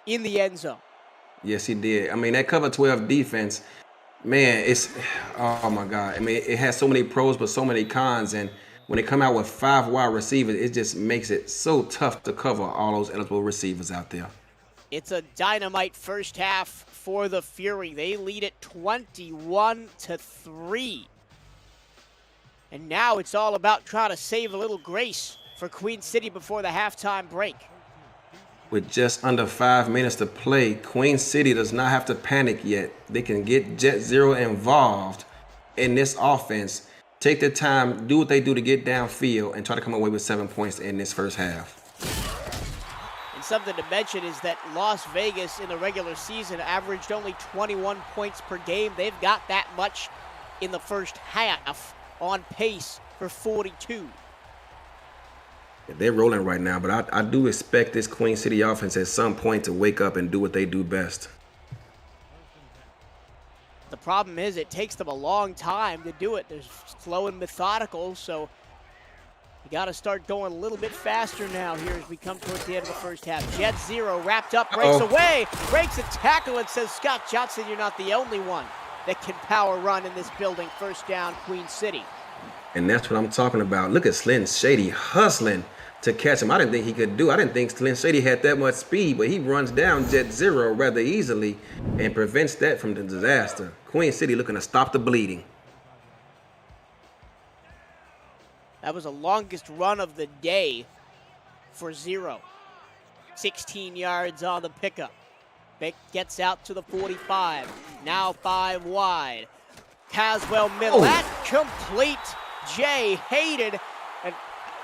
Speaker 1: in the end zone.
Speaker 3: Yes, he did. I mean, that cover 12 defense, man, oh my God. I mean, it has so many pros but so many cons, and when they come out with 5 wide receivers, it just makes it so tough to cover all those eligible receivers out there.
Speaker 1: It's a dynamite first half for the Fury. They lead it 21-3. And now it's all about trying to save a little grace for Queen City before the halftime break.
Speaker 3: With just under 5 minutes to play, Queen City does not have to panic yet. They can get Jet Zero involved in this offense, take their time, do what they do to get downfield, and try to come away with 7 points in this first half.
Speaker 1: And something to mention is that Las Vegas in the regular season averaged only 21 points per game. They've got that much in the first half, on pace for 42.
Speaker 3: They're rolling right now, but I do expect this Queen City offense at some point to wake up and do what they do best.
Speaker 1: The problem is it takes them a long time to do it. They're slow and methodical, so you got to start going a little bit faster now here as we come towards the end of the first half. Jet Zero wrapped up, breaks away, breaks a tackle, and says, Scott Johnson, you're not the only one that can power run in this building. First down, Queen City.
Speaker 3: And that's what I'm talking about. Look at Slim Shady hustling to catch him. I didn't think he could do it. I didn't think Slim Shady had that much speed, but he runs down Jet Zero rather easily and prevents that from the disaster. Queen City looking to stop the bleeding.
Speaker 1: That was the longest run of the day for Zero. 16 yards on the pickup. Vic gets out to the 45. Now 5 wide. Caswell middle. That complete. Jay Hayden. And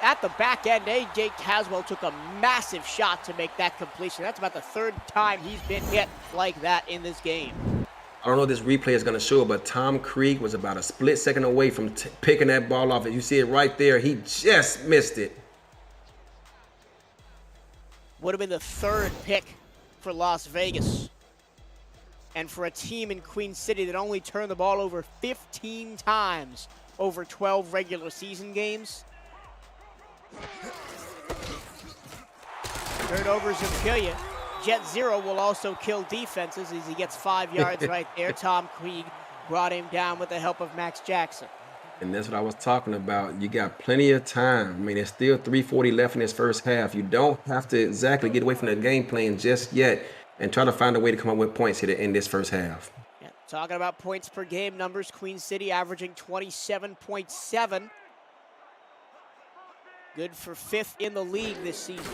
Speaker 1: at the back end, A.J. Caswell took a massive shot to make that completion. That's about the 3rd time he's been hit like that in this game.
Speaker 3: I don't know if this replay is going to show, but Tom Krieg was about a split second away from picking that ball off. As you see it right there, he just missed it.
Speaker 1: Would have been the 3rd pick for Las Vegas. And for a team in Queen City that only turned the ball over 15 times over 12 regular season games. Turnovers will kill you. Jet Zero will also kill defenses as he gets 5 yards right there. Tom Krieg brought him down with the help of Max Jackson.
Speaker 3: And that's what I was talking about. You got plenty of time. I mean, there's still 3:40 left in this first half. You don't have to exactly get away from the game plan just yet and try to find a way to come up with points here to end this first half.
Speaker 1: Yeah, talking about points per game numbers, Queen City averaging 27.7. Good for 5th in the league this season.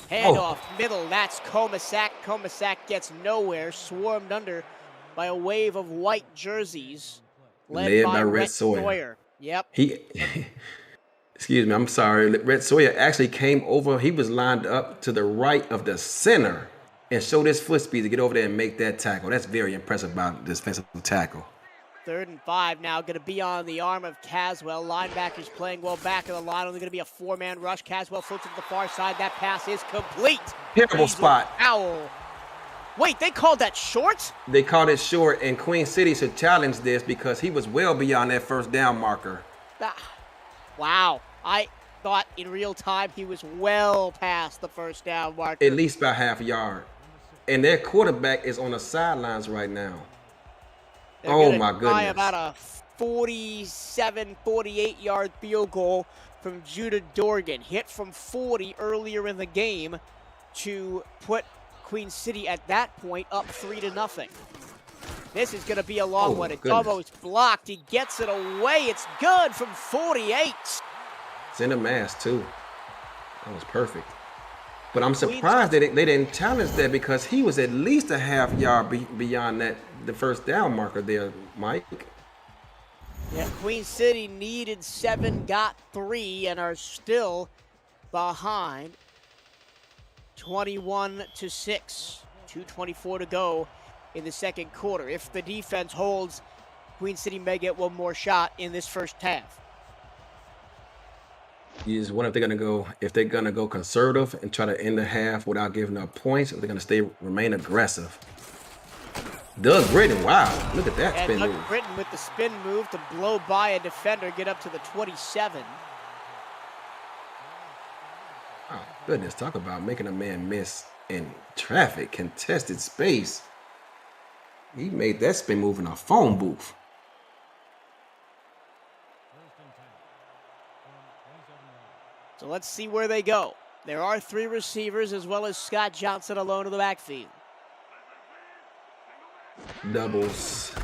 Speaker 1: Handoff, middle, that's Komisak. Komisak gets nowhere, swarmed under by a wave of white jerseys. Led by Rhett Sawyer. Yep.
Speaker 3: Excuse me, I'm sorry. Rhett Sawyer actually came over. He was lined up to the right of the center and showed his foot speed to get over there and make that tackle. That's very impressive about this defensive tackle.
Speaker 1: 3rd and 5 now, going to be on the arm of Caswell. Linebackers playing well back of the line. Only going to be a 4-man rush. Caswell floats to the far side. That pass is complete.
Speaker 3: Terrible spot.
Speaker 1: Owl. Wait, they called that short?
Speaker 3: They called it short, and Queen City should challenge this because he was well beyond that first down marker.
Speaker 1: Wow. I thought in real time he was well past the first down marker.
Speaker 3: At least about half a yard. And their quarterback is on the sidelines right now. Oh, my goodness.
Speaker 1: About a 47, 48-yard field goal from Judah Dorgan. Hit from 40 earlier in the game to put Queen City at that point up 3-0. This is going to be a long one. It's almost blocked. He gets it away. It's good from 48.
Speaker 3: It's in the mass, too. That was perfect. But I'm surprised that they didn't challenge that because he was at least a half yard beyond the first down marker there, Mike.
Speaker 1: Yeah, Queen City needed 7, got 3, and are still behind 21-6. 2:24 to go in the second quarter. If the defense holds, Queen City may get one more shot in this first half.
Speaker 3: You just wonder if they're gonna go conservative and try to end the half without giving up points, or they're gonna remain aggressive. Doug Britton, wow, look at that spin move.
Speaker 1: Doug Britton with the spin move to blow by a defender, get up to the 27.
Speaker 3: Oh, goodness, talk about making a man miss in traffic, contested space. He made that spin move in a phone booth.
Speaker 1: So let's see where they go. There are 3 receivers as well as Scott Johnson alone in the backfield.
Speaker 3: Doubles.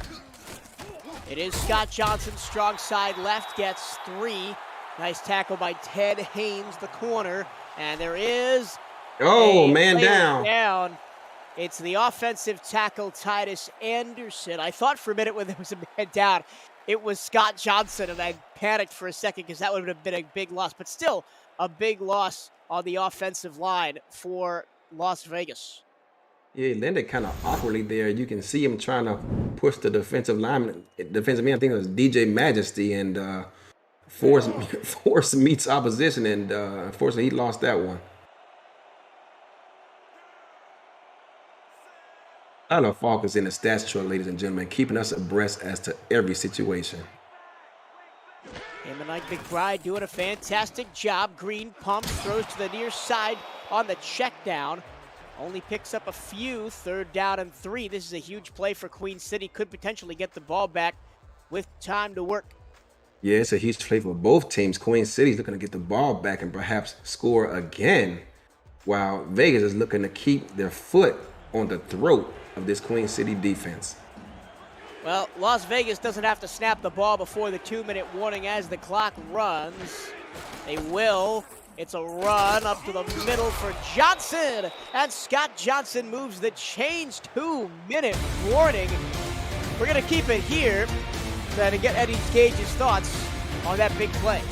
Speaker 1: It is Scott Johnson, strong side left, gets 3. Nice tackle by Ted Haynes, the corner. And there is
Speaker 3: man down.
Speaker 1: It's the offensive tackle, Titus Anderson. I thought for a minute when there was a man down, it was Scott Johnson, and I panicked for a second because that would have been a big loss. But still, a big loss on the offensive line for Las Vegas.
Speaker 3: Yeah, he landed kind of awkwardly there. You can see him trying to push the defensive man. I think it was DJ Majesty, and force meets opposition, and unfortunately, he lost that one. Tyler Falk is in the stats chart, ladies and gentlemen, keeping us abreast as to every situation.
Speaker 1: Him and Mike McBride doing a fantastic job. Green pumps, throws to the near side on the check down. Only picks up a few, 3rd down and 3. This is a huge play for Queen City. Could potentially get the ball back with time to work.
Speaker 3: Yeah, it's a huge play for both teams. Queen City's looking to get the ball back and perhaps score again, while Vegas is looking to keep their foot on the throat of this Queen City defense.
Speaker 1: Well, Las Vegas doesn't have to snap the ball before the 2-minute warning as the clock runs. They will. It's a run up to the middle for Johnson. And Scott Johnson moves the chains. 2-minute warning. We're going to keep it here to get Eddie Gage's thoughts on that big play.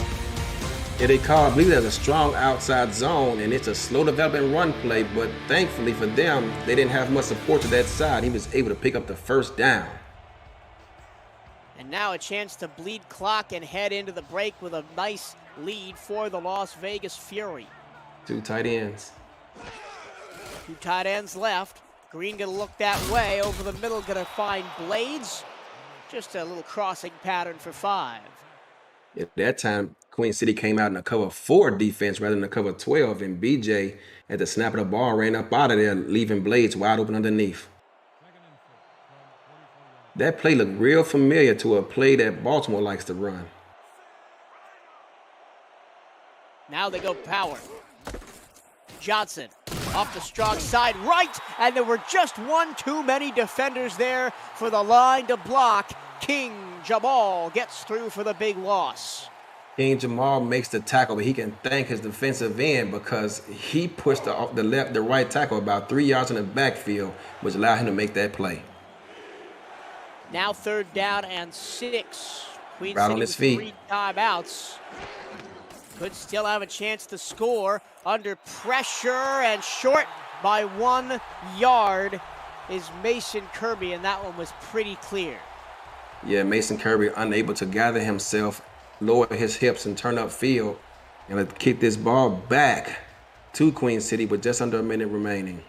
Speaker 3: Yeah, I believe there's a strong outside zone, and it's a slow developing run play, but thankfully for them, they didn't have much support to that side. He was able to pick up the first down.
Speaker 1: And now a chance to bleed clock and head into the break with a nice lead for the Las Vegas Fury.
Speaker 3: 2 tight ends.
Speaker 1: 2 tight ends left. Green gonna look that way. Over the middle, gonna find Blades. Just a little crossing pattern for 5.
Speaker 3: At that time, Queen City came out in a cover 4 defense rather than a cover 12, and BJ at the snap of the ball ran up out of there, leaving Blades wide open underneath. That play looked real familiar to a play that Baltimore likes to run.
Speaker 1: Now they go power. Johnson off the strong side right, and there were just one too many defenders there for the line to block. King Jamal gets through for the big loss.
Speaker 3: King Jamal makes the tackle, but he can thank his defensive end because he pushed the right tackle about 3 yards in the backfield, which allowed him to make that play.
Speaker 1: Now 3rd down and 6. Queen
Speaker 3: Right
Speaker 1: City
Speaker 3: on his
Speaker 1: with
Speaker 3: feet.
Speaker 1: 3 timeouts. Could still have a chance to score under pressure, and short by 1 yard is Mason Kirby, and that one was pretty clear.
Speaker 3: Yeah, Mason Kirby unable to gather himself, lower his hips, and turn up field, and kick this ball back to Queen City with just under a minute remaining.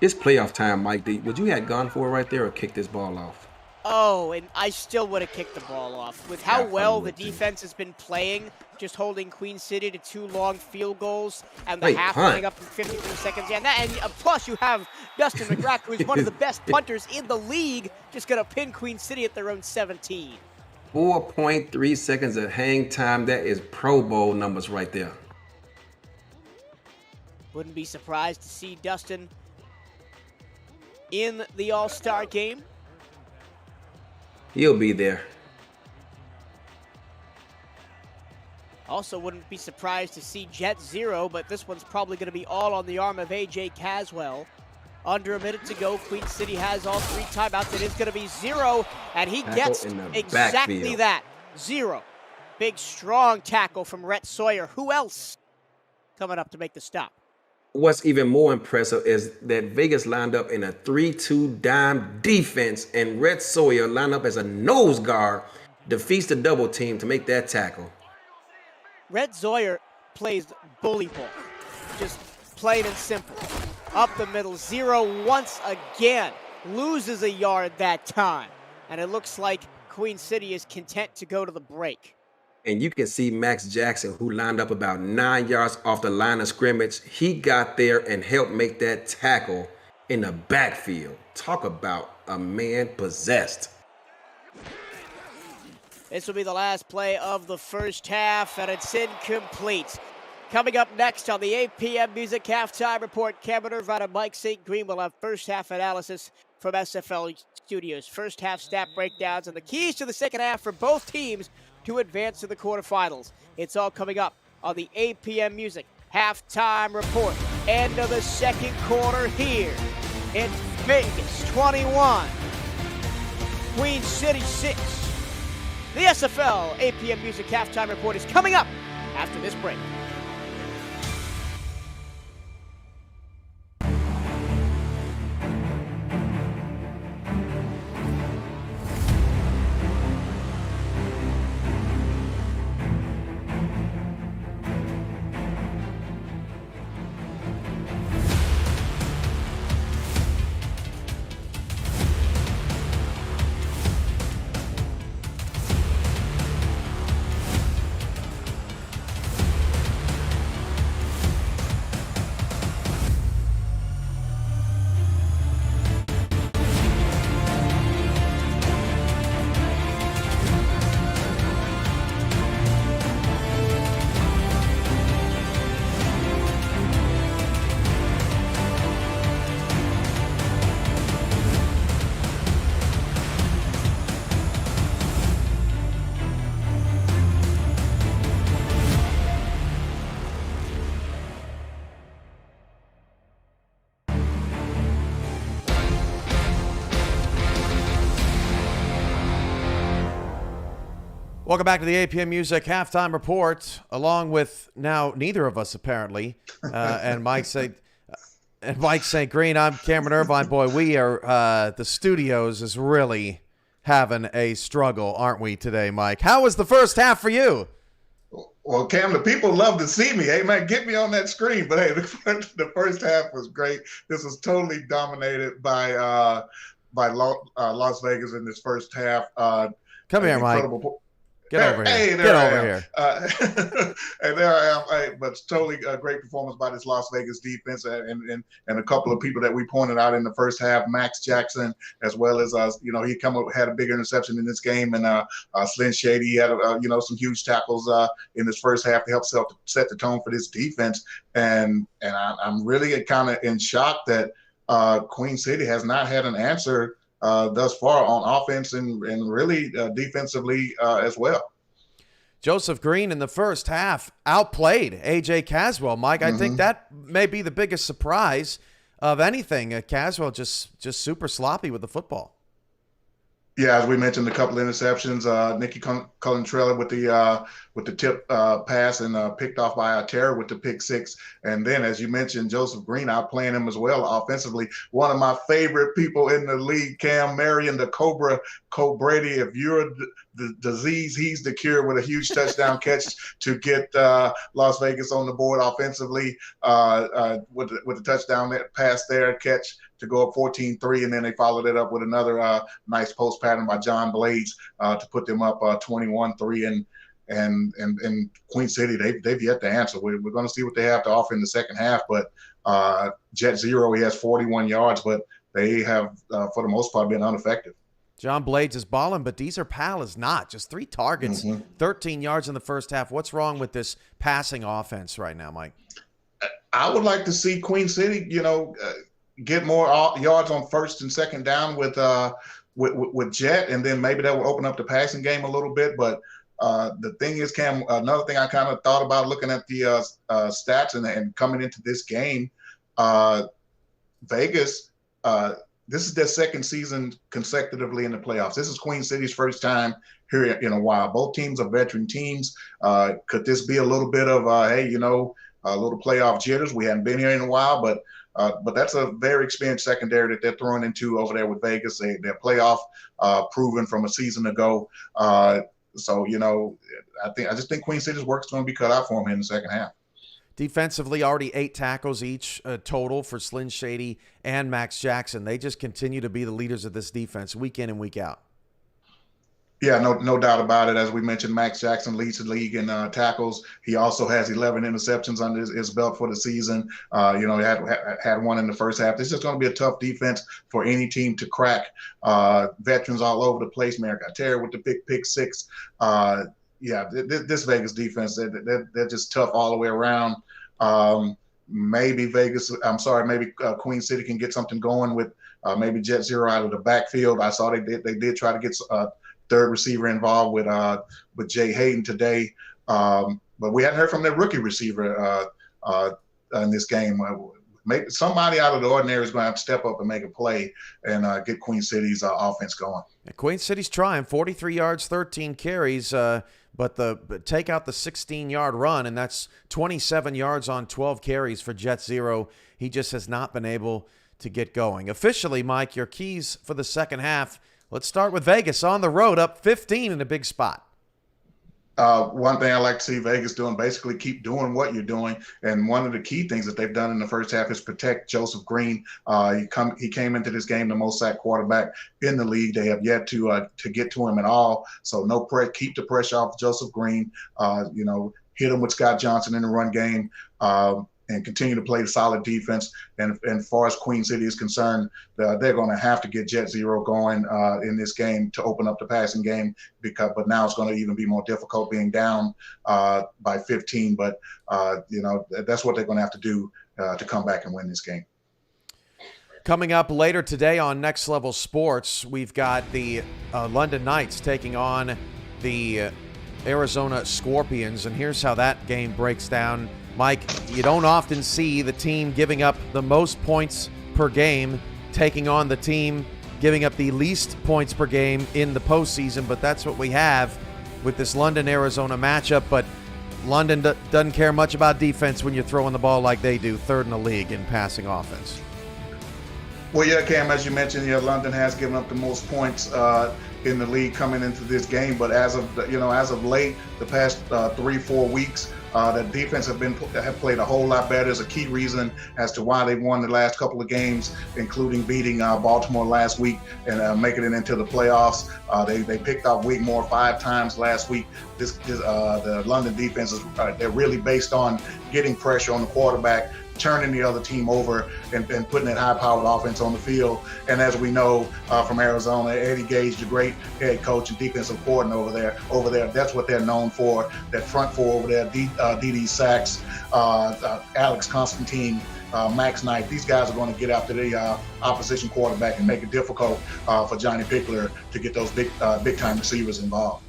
Speaker 3: It's playoff time, Mike D. Would you have gone for it right there or kick this ball off?
Speaker 1: Oh, and I still would have kicked the ball off. With how
Speaker 3: Yeah, I
Speaker 1: well the
Speaker 3: would too.
Speaker 1: defense has been playing, just holding Queen City to 2 long field goals, and the
Speaker 3: Wait,
Speaker 1: half
Speaker 3: punt.
Speaker 1: running up in 53 seconds. Yeah, and plus you have Dustin McGrath, who is one of the best punters in the league, just going to pin Queen City at their own 17.
Speaker 3: 4.3 seconds of hang time. That is Pro Bowl numbers right there.
Speaker 1: Wouldn't be surprised to see Dustin in the All-Star game.
Speaker 3: He'll be there.
Speaker 1: Also wouldn't be surprised to see Jet 0, but this one's probably going to be all on the arm of A.J. Caswell. Under a minute to go, Queen City has all 3 timeouts. It is going to be 0, and he
Speaker 3: Tackle
Speaker 1: gets
Speaker 3: in the
Speaker 1: exactly
Speaker 3: backfield.
Speaker 1: that. 0. Big, strong tackle from Rhett Sawyer. Who else coming up to make the stop?
Speaker 3: What's even more impressive is that Vegas lined up in a 3-2 dime defense, and Rhett Sawyer lined up as a nose guard, defeats the double team to make that tackle.
Speaker 1: Rhett Sawyer plays bully ball. Just plain and simple. Up the middle, 0 once again. Loses a yard that time. And it looks like Queen City is content to go to the break.
Speaker 3: And you can see Max Jackson, who lined up about 9 yards off the line of scrimmage. He got there and helped make that tackle in the backfield. Talk about a man possessed.
Speaker 1: This will be the last play of the first half, and it's incomplete. Coming up next on the 8 p.m. Music Halftime Report, Cameron Irvine and Mike St. Green will have first half analysis from SFL Studios. First half stat breakdowns and the keys to the second half for both teams to advance to the quarterfinals. It's all coming up on the 8 p.m. Music Halftime Report. End of the second quarter here. It's Vegas 21, Queen City 6. The SFL 8 p.m. Music Halftime Report is coming up after this break.
Speaker 6: Welcome back to the 8 p.m. Music Halftime Report, along with now neither of us apparently, and Mike St. Green. I'm Cameron Irvine. Boy, we are the studios is really having a struggle, aren't we today, Mike? How was the first half for you?
Speaker 7: Well, Cam, the people love to see me. Hey, man, get me on that screen. But hey, the first half was great. This was totally dominated by Las Vegas in this first half.
Speaker 6: Come here, Mike. Get over here.
Speaker 7: Hey,
Speaker 6: Get over here.
Speaker 7: And there I am. But totally a great performance by this Las Vegas defense and a couple of people that we pointed out in the first half, Max Jackson, as well as, he had a big interception in this game. And Slim Shady had, some huge tackles in this first half to help set the tone for this defense. And I'm really kind of in shock that Queen City has not had an answer thus far on offense and really defensively as well.
Speaker 6: Joseph Green in the first half outplayed A.J. Caswell. Mike, I think that may be the biggest surprise of anything. Caswell just super sloppy with the football.
Speaker 7: Yeah, as we mentioned, a couple of interceptions. Nicky Controlerless with the tip pass and picked off by Terry with the pick six. And then, as you mentioned, Joseph Green outplaying him as well offensively. One of my favorite people in the league, Cam Marion, the Cobra Brady. If you're the disease, he's the cure, with a huge touchdown catch to get Las Vegas on the board offensively with the touchdown pass there, catch to go up 14-3, and then they followed it up with another nice post pattern by John Blades to put them up 21-3. And Queen City, they've yet to answer. We're going to see what they have to offer in the second half. But Jet Zero, he has 41 yards, but they have, for the most part, been ineffective.
Speaker 6: John Blades is balling, but Deezer Powell is not. Just 3 targets, 13 yards in the first half. What's wrong with this passing offense right now, Mike?
Speaker 7: I would like to see Queen City, get more yards on first and second down with Jet, and then maybe that will open up the passing game a little bit. But the thing is, Cam, another thing I kind of thought about looking at the stats and coming into this game, Vegas, this is their second season consecutively in the playoffs. This is Queen City's first time here in a while. Both teams are veteran teams. Could this be a little bit of, a little playoff jitters? We haven't been here in a while, but that's a very experienced secondary that they're throwing into over there with Vegas. They're playoff proven from a season ago. So, I just think Queen City's work's going to be cut out for them in the second half.
Speaker 6: Defensively, already 8 tackles each total for Slim Shady and Max Jackson. They just continue to be the leaders of this defense week in and week out.
Speaker 7: Yeah, no doubt about it. As we mentioned, Max Jackson leads the league in tackles. He also has 11 interceptions under his belt for the season. He had one in the first half. This is going to be a tough defense for any team to crack. Veterans all over the place. Merrick Terry with the pick six. This Vegas defense, they're just tough all the way around. Maybe Queen City can get something going with maybe Jet Zero out of the backfield. I saw they did try to get third receiver involved with Jay Hayden today, but we hadn't heard from their rookie receiver in this game. Maybe somebody out of the ordinary is going to have to step up and make a play and get Queen City's offense going.
Speaker 6: Queen City's trying 43 yards, 13 carries, but take out the 16-yard run, and that's 27 yards on 12 carries for Jet Zero. He just has not been able to get going. Officially, Mike, your keys for the second half. Let's start with Vegas on the road, up 15 in a big spot.
Speaker 7: One thing I like to see Vegas doing, basically keep doing what you're doing. And one of the key things that they've done in the first half is protect Joseph Green. He came into this game the most sacked quarterback in the league. They have yet to get to him at all. So keep the pressure off Joseph Green. Hit him with Scott Johnson in the run game. And continue to play the solid defense. And as far as Queen City is concerned, they're going to have to get Jet Zero going in this game to open up the passing game. But now it's going to even be more difficult being down by 15. But that's what they're going to have to do to come back and win this game.
Speaker 6: Coming up later today on Next Level Sports, we've got the London Knights taking on the Arizona Scorpions, and here's how that game breaks down. Mike, you don't often see the team giving up the most points per game taking on the team giving up the least points per game in the postseason, but that's what we have with this London-Arizona matchup. But London doesn't care much about defense when you're throwing the ball like they do, third in the league in passing offense.
Speaker 7: Well, yeah, Cam, as you mentioned, London has given up the most points in the league coming into this game. But as of late, the past 3-4 weeks, The defense have played a whole lot better. Is a key reason as to why they've won the last couple of games, including beating Baltimore last week and making it into the playoffs. They picked off Wigmore 5 times last week. The London defense is they're really based on getting pressure on the quarterback, turning the other team over, and putting that high-powered offense on the field. And as we know from Arizona, Eddie Gage, the great head coach and defensive coordinator over there, that's what they're known for. That front four over there, D.D. Sachs, Alex Constantine, Max Knight. These guys are going to get after the opposition quarterback and make it difficult for Johnny Pickler to get those big-time receivers involved.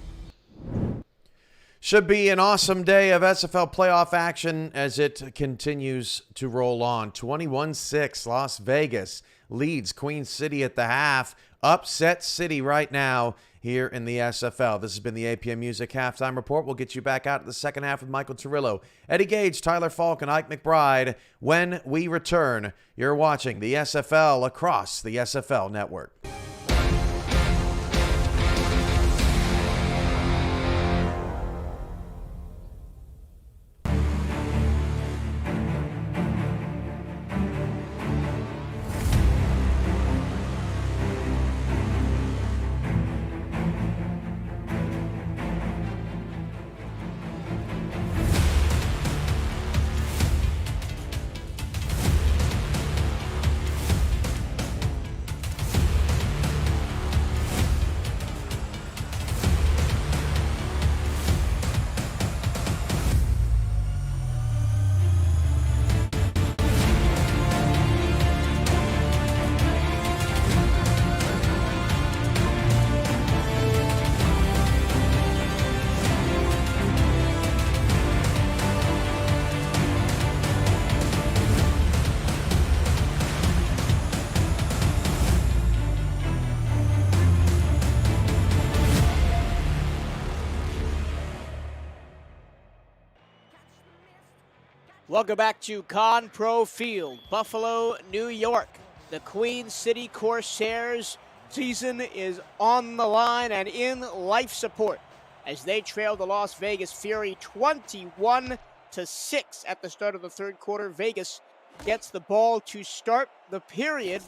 Speaker 6: Should be an awesome day of SFL playoff action as it continues to roll on. 21-6, Las Vegas leads Queen City at the half. Upset City right now here in the SFL. This has been the APM Music Halftime Report. We'll get you back out to the second half with Michael Turillo, Eddie Gage, Tyler Falk, and Ike McBride. When we return, you're watching the SFL across the SFL network.
Speaker 1: Welcome back to Con Pro Field, Buffalo, New York. The Queen City Corsairs season is on the line and in life support as they trail the Las Vegas Fury 21-6 at the start of the third quarter. Vegas gets the ball to start the period.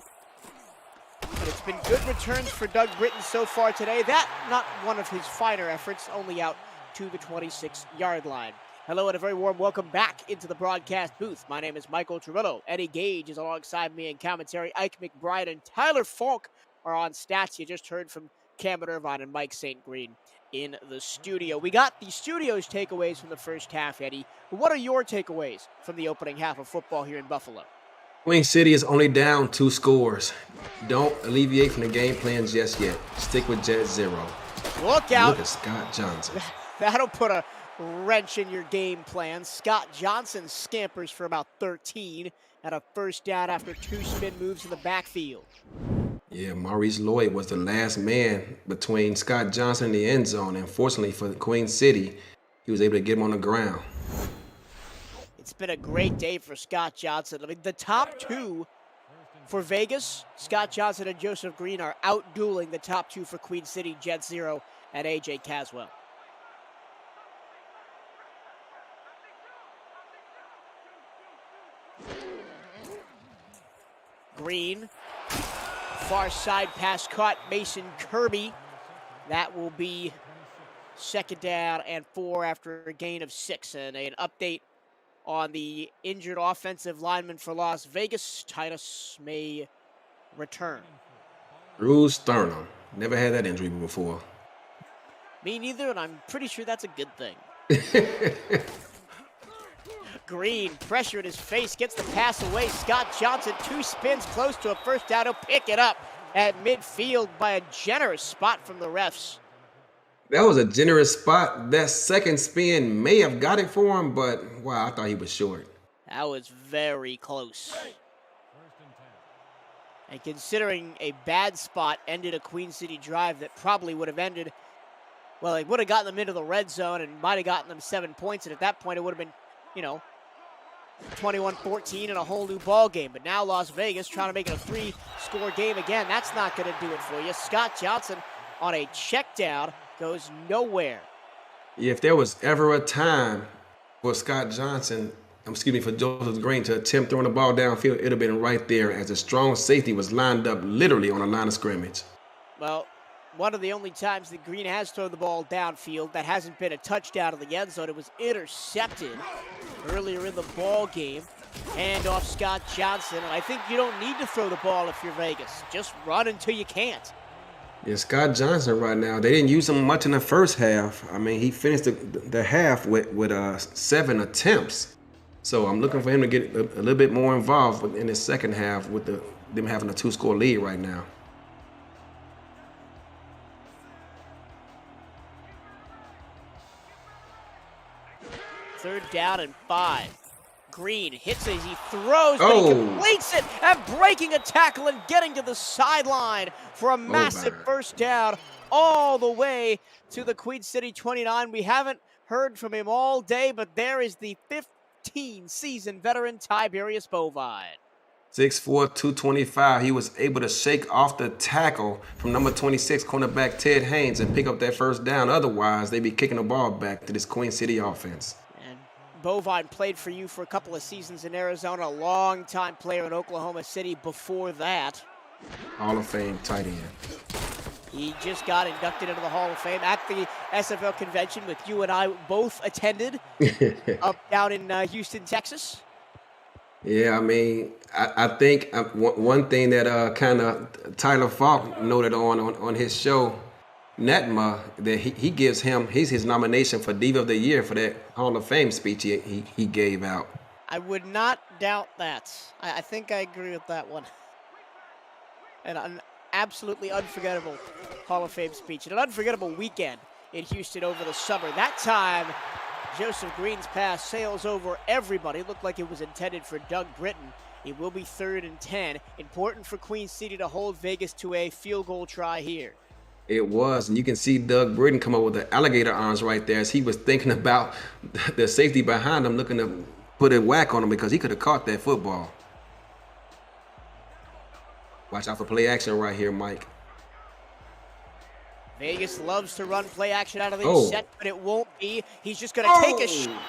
Speaker 1: But it's been good returns for Doug Britton so far today. That not one of his finer efforts, only out to the 26-yard line. Hello and a very warm welcome back into the broadcast booth. My name is Michael Turillo. Eddie Gage is alongside me in commentary. Ike McBride and Tyler Falk are on stats. You just heard from Cameron Irvine and Mike St. Green in the studio. We got the studio's takeaways from the first half, Eddie. What are your takeaways from the opening half of football here in Buffalo?
Speaker 3: Queen City is only down 2 scores. Don't alleviate from the game plan just yet. Stick with Jet Zero.
Speaker 1: Look out.
Speaker 3: Look at Scott Johnson.
Speaker 1: That'll put a wrench in your game plan. Scott Johnson scampers for about 13 at a first down after 2 spin moves in the backfield.
Speaker 3: Yeah, Maurice Lloyd was the last man between Scott Johnson and the end zone. And fortunately for Queen City, he was able to get him on the ground.
Speaker 1: It's been a great day for Scott Johnson. I mean, the top 2 for Vegas, Scott Johnson and Joseph Green, are out-dueling the top 2 for Queen City, Jet Zero and A.J. Caswell. Green, far side pass caught, Mason Kirby. That will be second down and 4 after a gain of 6. And an update on the injured offensive lineman for Las Vegas, Titus may return.
Speaker 3: Bruce Sternum. Never had that injury before.
Speaker 1: Me neither, and I'm pretty sure that's a good thing. Green, pressure in his face, gets the pass away. Scott Johnson, 2 spins close to a first down. He'll pick it up at midfield by a generous spot from the refs.
Speaker 3: That was a generous spot. That second spin may have got it for him, but wow, I thought he was short.
Speaker 1: That was very close. And considering a bad spot ended a Queen City drive that probably would have ended, well, it would have gotten them into the red zone and might have gotten them 7 points. And at that point, it would have been, 21-14 and a whole new ball game. But now Las Vegas trying to make it a 3-score game again. That's not going to do it for you. Scott Johnson on a check down goes nowhere.
Speaker 3: Yeah, if there was ever a time For Scott Johnson, for Joseph Green to attempt throwing the ball downfield, it would have been right there as a strong safety was lined up literally on the line of scrimmage.
Speaker 1: Well, one of the only times that Green has thrown the ball downfield that hasn't been a touchdown in the end zone. It was intercepted earlier in the ball game. Hand off Scott Johnson, and I think you don't need to throw the ball if you're Vegas. Just run until you can't.
Speaker 3: Yeah, Scott Johnson right now, they didn't use him much in the first half. I mean, he finished the half with 7 attempts. So I'm looking for him to get a little bit more involved in the second half with them having a 2-score lead right now.
Speaker 1: Third down and 5. Green hits as he throws, but he completes it, and breaking a tackle and getting to the sideline for a massive first down all the way to the Queen City 29. We haven't heard from him all day, but there is the 15-season veteran Tiberius Bovine.
Speaker 3: 6'4", 225. He was able to shake off the tackle from number 26 cornerback Ted Haynes and pick up that first down. Otherwise, they'd be kicking the ball back to this Queen City offense.
Speaker 1: Bovine played for you for a couple of seasons in Arizona, a long-time player in Oklahoma City before that.
Speaker 3: Hall of Fame tight end.
Speaker 1: He just got inducted into the Hall of Fame at the SFL convention, with you and I both attended up down in Houston, Texas.
Speaker 3: Yeah, I mean, I think one thing that kind of Tyler Falk noted on his show, Netma, that he gives he's his nomination for Diva of the Year for that Hall of Fame speech he gave out.
Speaker 1: I would not doubt that. I think I agree with that one. And an absolutely unforgettable Hall of Fame speech. And an unforgettable weekend in Houston over the summer. That time, Joseph Green's pass sails over everybody. It looked like it was intended for Doug Britton. It will be 3rd and 10. Important for Queen City to hold Vegas to a field goal try here.
Speaker 3: It was, and you can see Doug Britton come up with the alligator arms right there as he was thinking about the safety behind him, looking to put a whack on him because he could have caught that football. Watch out for play action right here, Mike.
Speaker 1: Vegas loves to run play action out of these sets, but it won't be. He's just going to take a shot.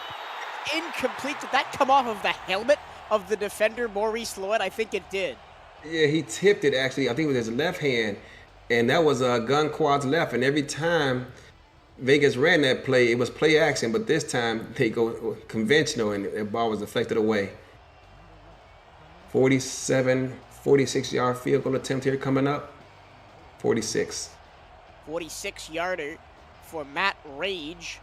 Speaker 1: Incomplete. Did that come off of the helmet of the defender, Maurice Lloyd? I think it did.
Speaker 3: Yeah, he tipped it, actually. I think with his left hand. And that was gun quads left. And every time Vegas ran that play, it was play action. But this time, they go conventional, and the ball was deflected away. 46-yard field goal attempt here coming up. 46.
Speaker 1: 46-yarder for Matt Rage,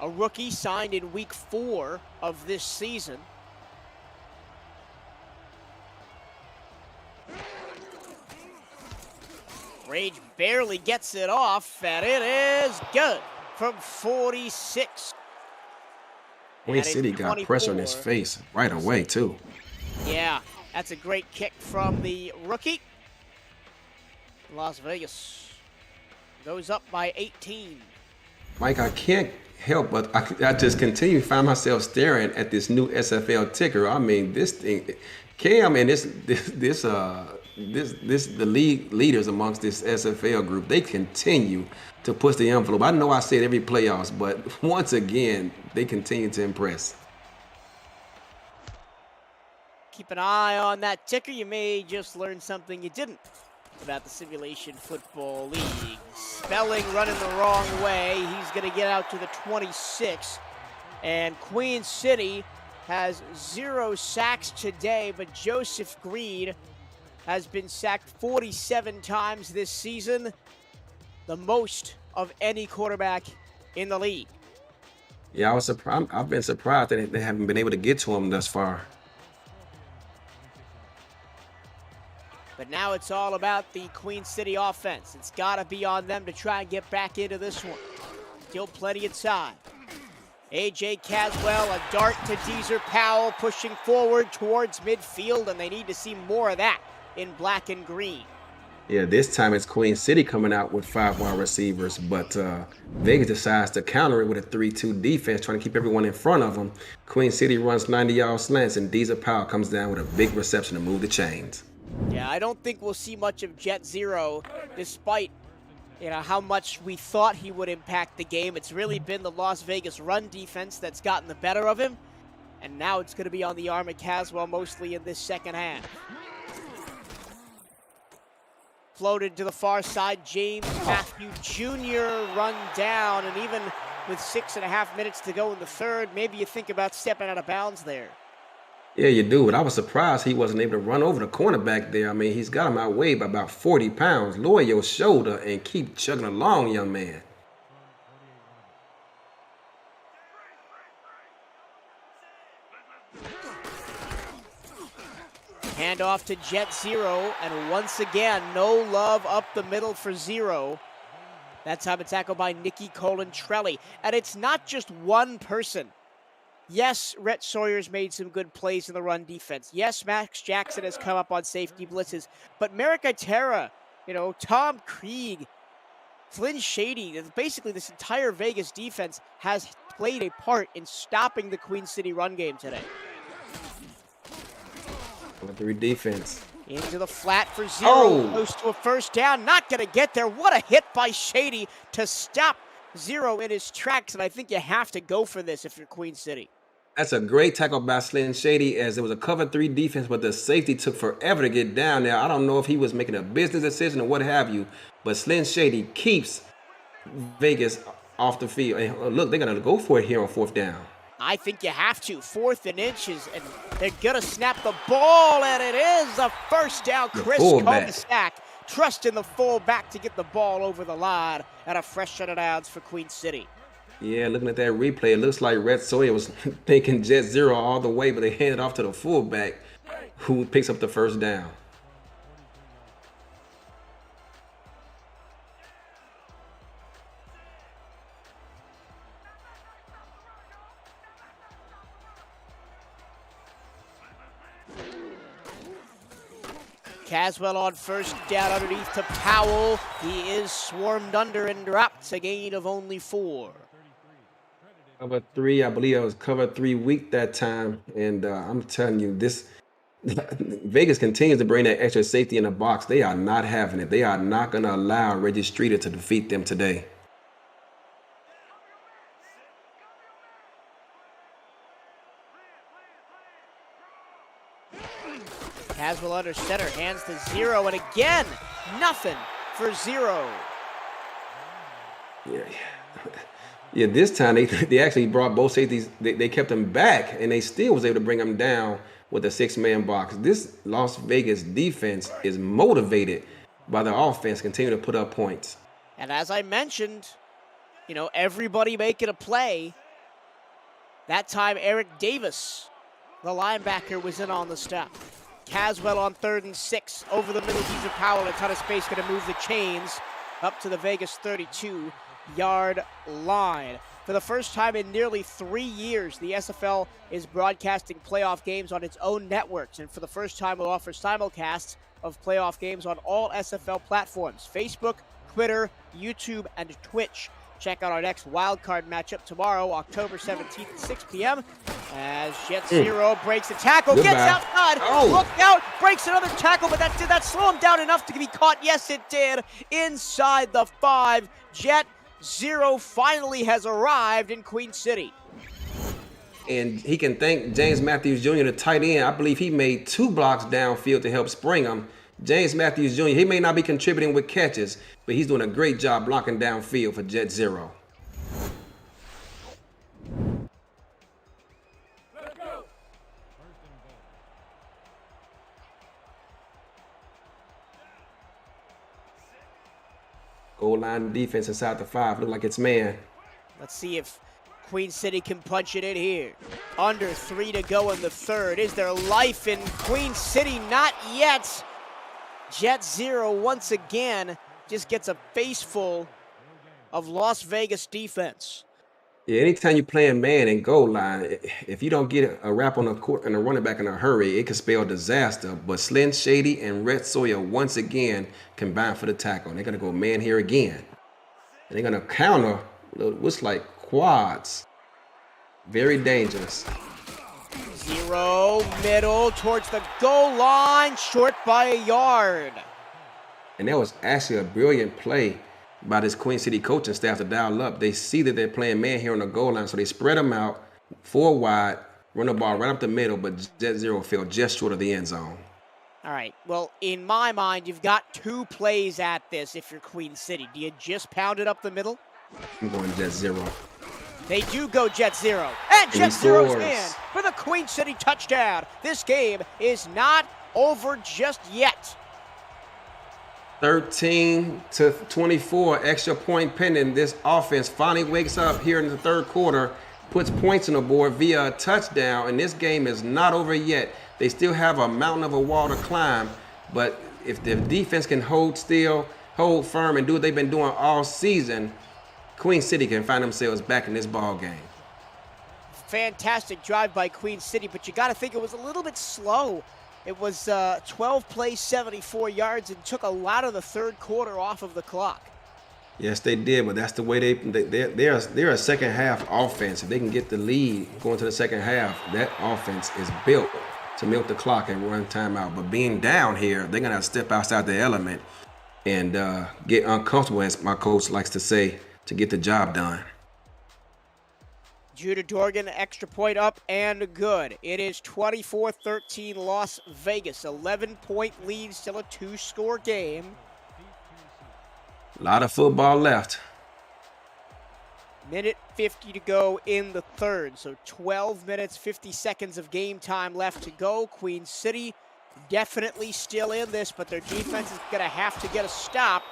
Speaker 1: a rookie signed in week 4 of this season. Rage barely gets it off, and it is good from 46.
Speaker 3: Queen City got pressure on his face right away, too.
Speaker 1: Yeah, that's a great kick from the rookie. Las Vegas goes up by 18.
Speaker 3: Mike, I can't help but I just continue to find myself staring at this new SFL ticker. I mean, this thing, Cam and the league leaders amongst this SFL group, they continue to push the envelope. I know I say it every playoffs, but once again, they continue to impress.
Speaker 1: Keep an eye on that ticker. You may just learn something you didn't about the Simulation Football League. Spelling running the wrong way. He's going to get out to the 26. And Queen City has 0 sacks today, but Joseph Green has been sacked 47 times this season, the most of any quarterback in the league.
Speaker 3: Yeah, I was surprised. I've been surprised that they haven't been able to get to him thus far.
Speaker 1: But now it's all about the Queen City offense. It's got to be on them to try and get back into this one. Still plenty inside. A.J. Caswell, a dart to Deezer Powell, pushing forward towards midfield, and they need to see more of that in black and green.
Speaker 3: Yeah, this time it's Queen City coming out with 5 wide receivers, but Vegas decides to counter it with a 3-2 defense, trying to keep everyone in front of them. Queen City runs 90-yard slants, and Deezer Powell comes down with a big reception to move the chains.
Speaker 1: Yeah, I don't think we'll see much of Jet Zero, despite how much we thought he would impact the game. It's really been the Las Vegas run defense that's gotten the better of him. And now it's going to be on the arm of Caswell mostly in this second half. Floated to the far side, James Matthew Jr. run down, and even with 6.5 minutes to go in the third, maybe you think about stepping out of bounds there.
Speaker 3: Yeah, you do, but I was surprised he wasn't able to run over the cornerback there. I mean, he's got him outweighed by about 40 pounds. Lower your shoulder and keep chugging along, young man.
Speaker 1: Handoff to Jet Zero, and once again, no love up the middle for Zero. That time a tackle by Nicky Colantrelli. And it's not just one person. Yes, Rhett Sawyer's made some good plays in the run defense. Yes, Max Jackson has come up on safety blitzes. But Merrick Itera, Tom Krieg, Flynn Shady, basically this entire Vegas defense has played a part in stopping the Queen City run game today.
Speaker 3: 3 defense.
Speaker 1: Into the flat for Zero, close to a first down, not going to get there. What a hit by Shady to stop Zero in his tracks, and I think you have to go for this if you're Queen City.
Speaker 3: That's a great tackle by Flynn Shady, as it was a cover 3 defense, but the safety took forever to get down there. I don't know if he was making a business decision or what have you, but Flynn Shady keeps Vegas off the field. And look, they're going to go for it here on 4th down.
Speaker 1: I think you have to. 4th and inches, and they're going to snap the ball, and it is a first down. Chris Kovasak trusting the fullback to get the ball over the line, and a fresh set of downs for Queen City.
Speaker 3: Yeah, looking at that replay, it looks like Rhett Sawyer was thinking Jet Zero all the way, but they handed it off to the fullback who picks up the first down.
Speaker 1: Caswell on first down underneath to Powell. He is swarmed under and dropped, a gain of only 4.
Speaker 3: Cover 3, I believe I was cover 3 weak that time, and I'm telling you, this Vegas continues to bring that extra safety in the box. They are not having it. They are not going to allow Reggie Streeter to defeat them today.
Speaker 1: Caswell under center, hands to Zero, and again, nothing for Zero.
Speaker 3: Yeah, this time they actually brought both safeties. They kept them back, and they still was able to bring them down with a 6-man box. This Las Vegas defense is motivated by the offense, continue to put up points.
Speaker 1: And as I mentioned, everybody making a play. That time, Eric Davis, the linebacker, was in on the stop. Caswell on 3rd and 6. Over the middle, Deezer Powell, a ton of space, going to move the chains up to the Vegas 32-yard line. For the first time in nearly 3 years, the SFL is broadcasting playoff games on its own networks. And for the first time, will offer simulcasts of playoff games on all SFL platforms: Facebook, Twitter, YouTube, and Twitch. Check out our next wildcard matchup tomorrow, October 17th at 6 p.m. as Jet Zero breaks the tackle, gets outside, look out, breaks another tackle, but did that slow him down enough to be caught? Yes, it did. Inside the 5, Jet Zero finally has arrived in Queen City.
Speaker 3: And he can thank James Matthews Jr., the tight end. I believe he made 2 blocks downfield to help spring him. James Matthews Jr., he may not be contributing with catches, but he's doing a great job blocking downfield for Jet Zero. Goal line defense inside the 5. Look like it's man.
Speaker 1: Let's see if Queen City can punch it in here. Under 3 to go in the third. Is there life in Queen City? Not yet. Jet Zero once again just gets a face full of Las Vegas defense.
Speaker 3: Yeah, anytime you're playing man and goal line, if you don't get a wrap on the court and a running back in a hurry, it could spell disaster. But Flynn Shady and Rhett Sawyer once again combine for the tackle. And they're going to go man here again. And they're going to counter what's like quads. Very dangerous.
Speaker 1: Zero, middle, towards the goal line, short by a yard.
Speaker 3: And that was actually a brilliant play by this Queen City coaching staff to dial up. They see that they're playing man here on the goal line, so they spread them out, 4 wide, run the ball right up the middle, but Jet Zero fell just short of the end zone.
Speaker 1: All right, well, in my mind, you've got 2 plays at this if you're Queen City. Do you just pound it up the middle?
Speaker 3: I'm going Jet Zero.
Speaker 1: They do go Jet Zero. And Jet Zero's in for the Queen City touchdown. This game is not over just yet.
Speaker 3: 13-24, extra point pending. This offense finally wakes up here in the third quarter, puts points on the board via a touchdown, and this game is not over yet. They still have a mountain of a wall to climb, but if the defense can hold still, hold firm, and do what they've been doing all season, Queen City can find themselves back in this ball game.
Speaker 1: Fantastic drive by Queen City, but you got to think it was a little bit slow. It was 12 plays, 74 yards, and took a lot of the third quarter off of the clock.
Speaker 3: Yes, they did, but that's the way they're a second half offense. If they can get the lead going to the second half, that offense is built to milk the clock and run timeout. But being down here, they're going to step outside the element and get uncomfortable, as my coach likes to say, to get the job done.
Speaker 1: Judah Dorgan, extra point up and good. It is 24-13 Las Vegas. 11-point lead, still a 2-score game.
Speaker 3: A lot of football left.
Speaker 1: Minute 50 to go in the third. So 12 minutes, 50 seconds of game time left to go. Queen City definitely still in this, but their defense is going to have to get a stop.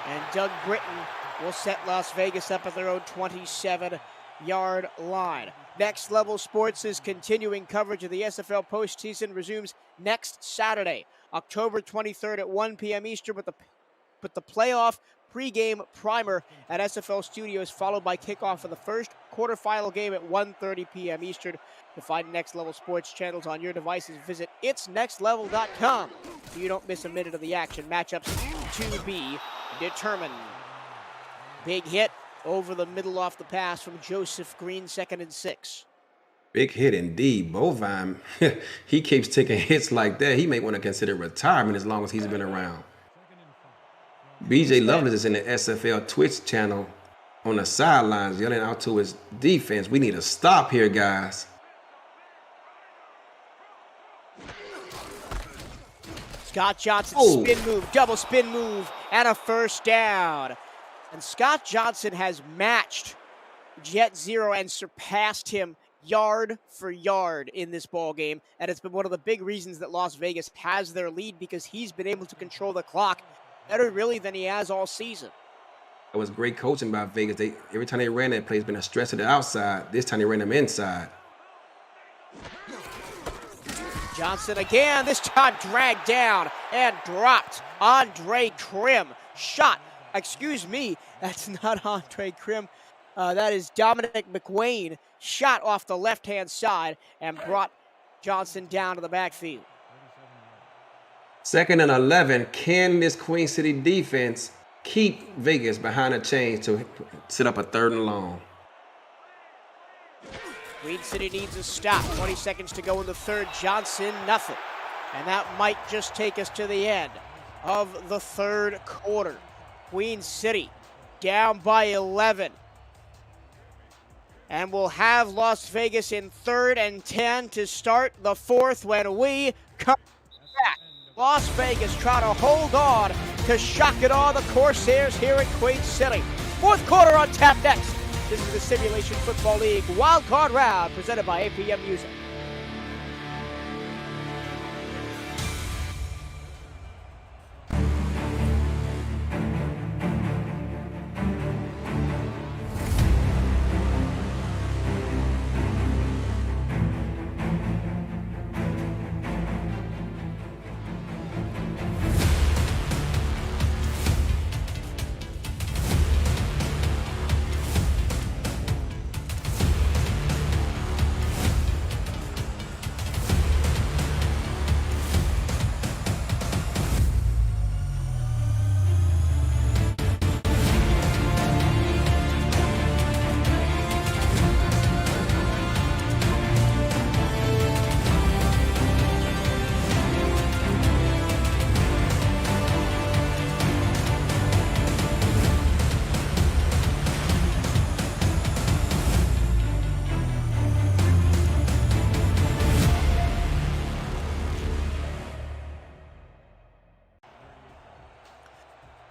Speaker 1: And Doug Britton will set Las Vegas up at their own 27-yard line. Next Level Sports is continuing coverage of the SFL postseason. Resumes next Saturday, October 23rd at 1 p.m. Eastern, with the playoff pregame primer at SFL Studios, followed by kickoff of the first quarterfinal game at 1:30 p.m. Eastern. To find Next Level Sports channels on your devices, visit itsnextlevel.com so you don't miss a minute of the action. Matchups to be determined. Big hit over the middle off the pass from Joseph Green, 2nd and 6.
Speaker 3: Big hit indeed. Bovine, he keeps taking hits like that. He may want to consider retirement as long as he's been around. BJ Lovelace is in the SFL Twitch channel on the sidelines yelling out to his defense, "We need to stop here, guys."
Speaker 1: Scott Johnson, spin move, double spin move, and a first down. And Scott Johnson has matched Jet Zero and surpassed him yard for yard in this ball game. And it's been one of the big reasons that Las Vegas has their lead, because he's been able to control the clock better really than he has all season.
Speaker 3: It was great coaching by Vegas. Every time they ran that play, it's been a stress to the outside. This time they ran them inside.
Speaker 1: Johnson again, this time dragged down and dropped. Andre Krim shot. Excuse me, that's not Andre Krim. That is Dominic McWayne. Shot off the left-hand side and brought Johnson down to the backfield.
Speaker 3: 2nd and 11. Can this Queen City defense keep Vegas behind the chains to set up a 3rd and long?
Speaker 1: Queen City needs a stop. 20 seconds to go in the third. Johnson, nothing. And that might just take us to the end of the third quarter. Queen City down by 11. And we'll have Las Vegas in 3rd and 10 to start the fourth when we come back. Las Vegas trying to hold on to shock it all the Corsairs here at Queen City. Fourth quarter on tap next. This is the Simulation Football League Wildcard Round presented by APM Music.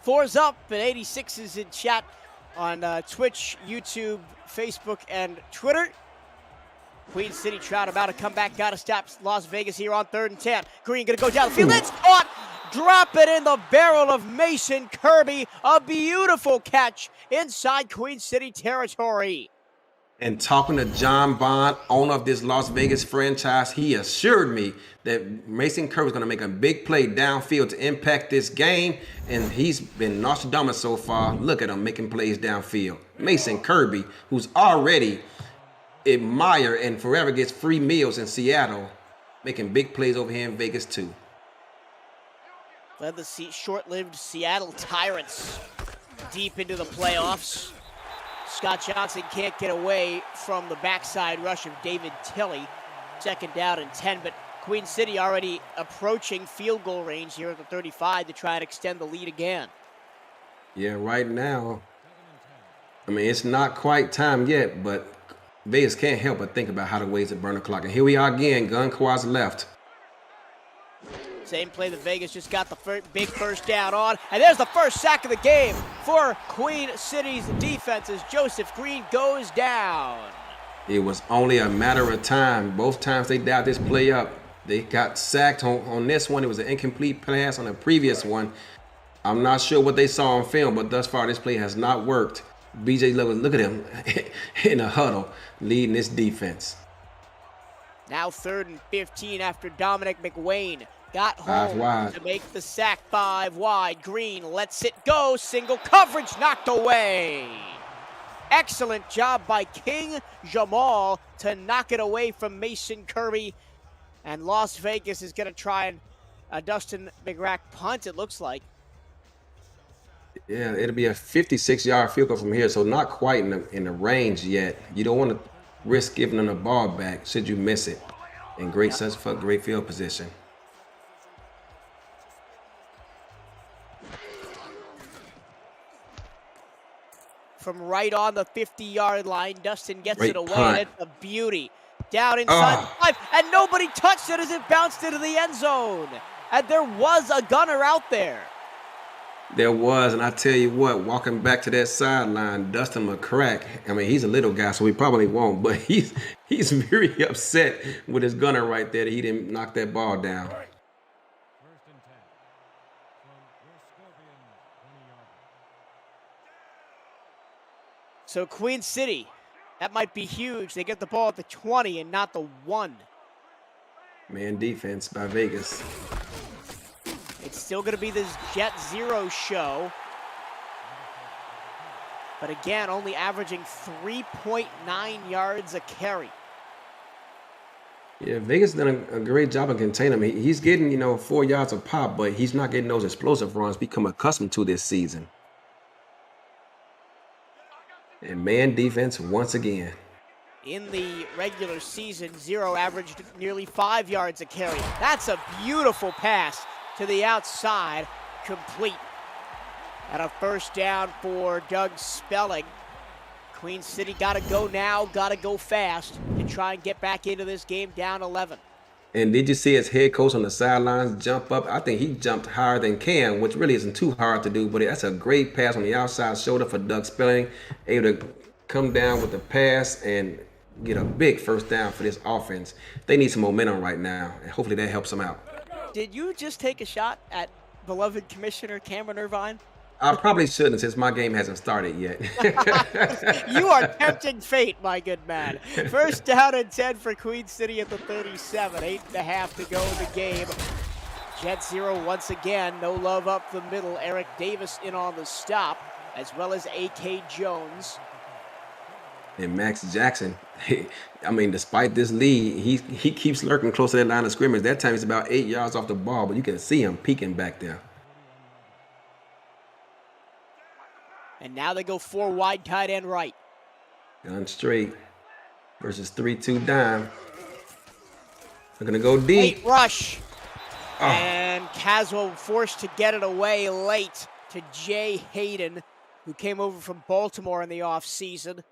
Speaker 1: Four's up, and 86 is in chat on Twitch, YouTube, Facebook, and Twitter. Queen City Trout about to come back. Got to stop Las Vegas here on 3rd and 10. Green going to go down the field. It's caught. Drop it in the barrel of Mason Kirby. A beautiful catch inside Queen City territory.
Speaker 3: And talking to John Bond, owner of this Las Vegas franchise, he assured me that Mason Kirby is going to make a big play downfield to impact this game. And he's been Nostradamus so far. Look at him making plays downfield. Mason Kirby, who's already admired and forever gets free meals in Seattle, making big plays over here in Vegas too.
Speaker 1: Led the short-lived Seattle Tyrants deep into the playoffs. Scott Johnson can't get away from the backside rush of David Tilley. 2nd down and 10, but Queen City already approaching field goal range here at the 35 to try and extend the lead again.
Speaker 3: Yeah, right now, I mean, it's not quite time yet, but Vegas can't help but think about how to ways to burn the clock. And here we are again, gun quads left.
Speaker 1: Same play that Vegas just got the big first down on. And there's the first sack of the game for Queen City's defense as Joseph Green goes down.
Speaker 3: It was only a matter of time. Both times they dialed this play up, they got sacked. On this one, it was an incomplete pass. On the previous one, I'm not sure what they saw on film, but thus far this play has not worked. BJ Lovell, look at him in a huddle leading this defense.
Speaker 1: Now 3rd and 15 after Dominic McWayne got home to make the sack. 5 wide. Green lets it go. Single coverage knocked away. Excellent job by King Jamal to knock it away from Mason Kirby. And Las Vegas is going to try and Dustin McGrack punt, it looks like.
Speaker 3: Yeah, it'll be a 56-yard field goal from here, so not quite in the range yet. You don't want to risk giving them the ball back should you miss it. And great field position.
Speaker 1: From right on the 50-yard line, Dustin gets
Speaker 3: Great
Speaker 1: it away,
Speaker 3: punt.
Speaker 1: and it's a beauty. Down inside the 5, and nobody touched it as it bounced into the end zone. And there was a gunner out there.
Speaker 3: There was, and I tell you what, walking back to that sideline, Dustin McCrack, I mean, he's a little guy, so he probably won't, but he's very upset with his gunner right there that he didn't knock that ball down.
Speaker 1: So Queen City, that might be huge. They get the ball at the 20 and not the 1.
Speaker 3: Man defense by Vegas.
Speaker 1: It's still going to be this Jet Zero show. But again, only averaging 3.9 yards a carry.
Speaker 3: Yeah, Vegas done a great job of containing him. He's getting, 4 yards of pop, but he's not getting those explosive runs become accustomed to this season. And man defense once again.
Speaker 1: In the regular season, Zero averaged nearly 5 yards a carry. That's a beautiful pass to the outside, complete. And a first down for Doug Spelling. Queen City got to go now, got to go fast to try and get back into this game down 11.
Speaker 3: And did you see his head coach on the sidelines jump up? I think he jumped higher than Cam, which really isn't too hard to do, but that's a great pass on the outside shoulder for Doug Spelling. Able to come down with the pass and get a big first down for this offense. They need some momentum right now, and hopefully that helps them out.
Speaker 1: Did you just take a shot at beloved Commissioner Cameron Irvine?
Speaker 3: I probably shouldn't since my game hasn't started yet.
Speaker 1: You are tempting fate, my good man. First down and 10 for Queen City at the 37. 8.5 to go in the game. Jet Zero once again. No love up the middle. Eric Davis in on the stop, as well as A.K. Jones.
Speaker 3: And Max Jackson, I mean, despite this lead, he keeps lurking close to that line of scrimmage. That time he's about 8 yards off the ball, but you can see him peeking back there.
Speaker 1: And now they go 4 wide, tight end right.
Speaker 3: Gun straight versus 3-2 dime. They're going to go deep.
Speaker 1: Late rush. Oh. And Caswell forced to get it away late to Jay Hayden, who came over from Baltimore in the offseason.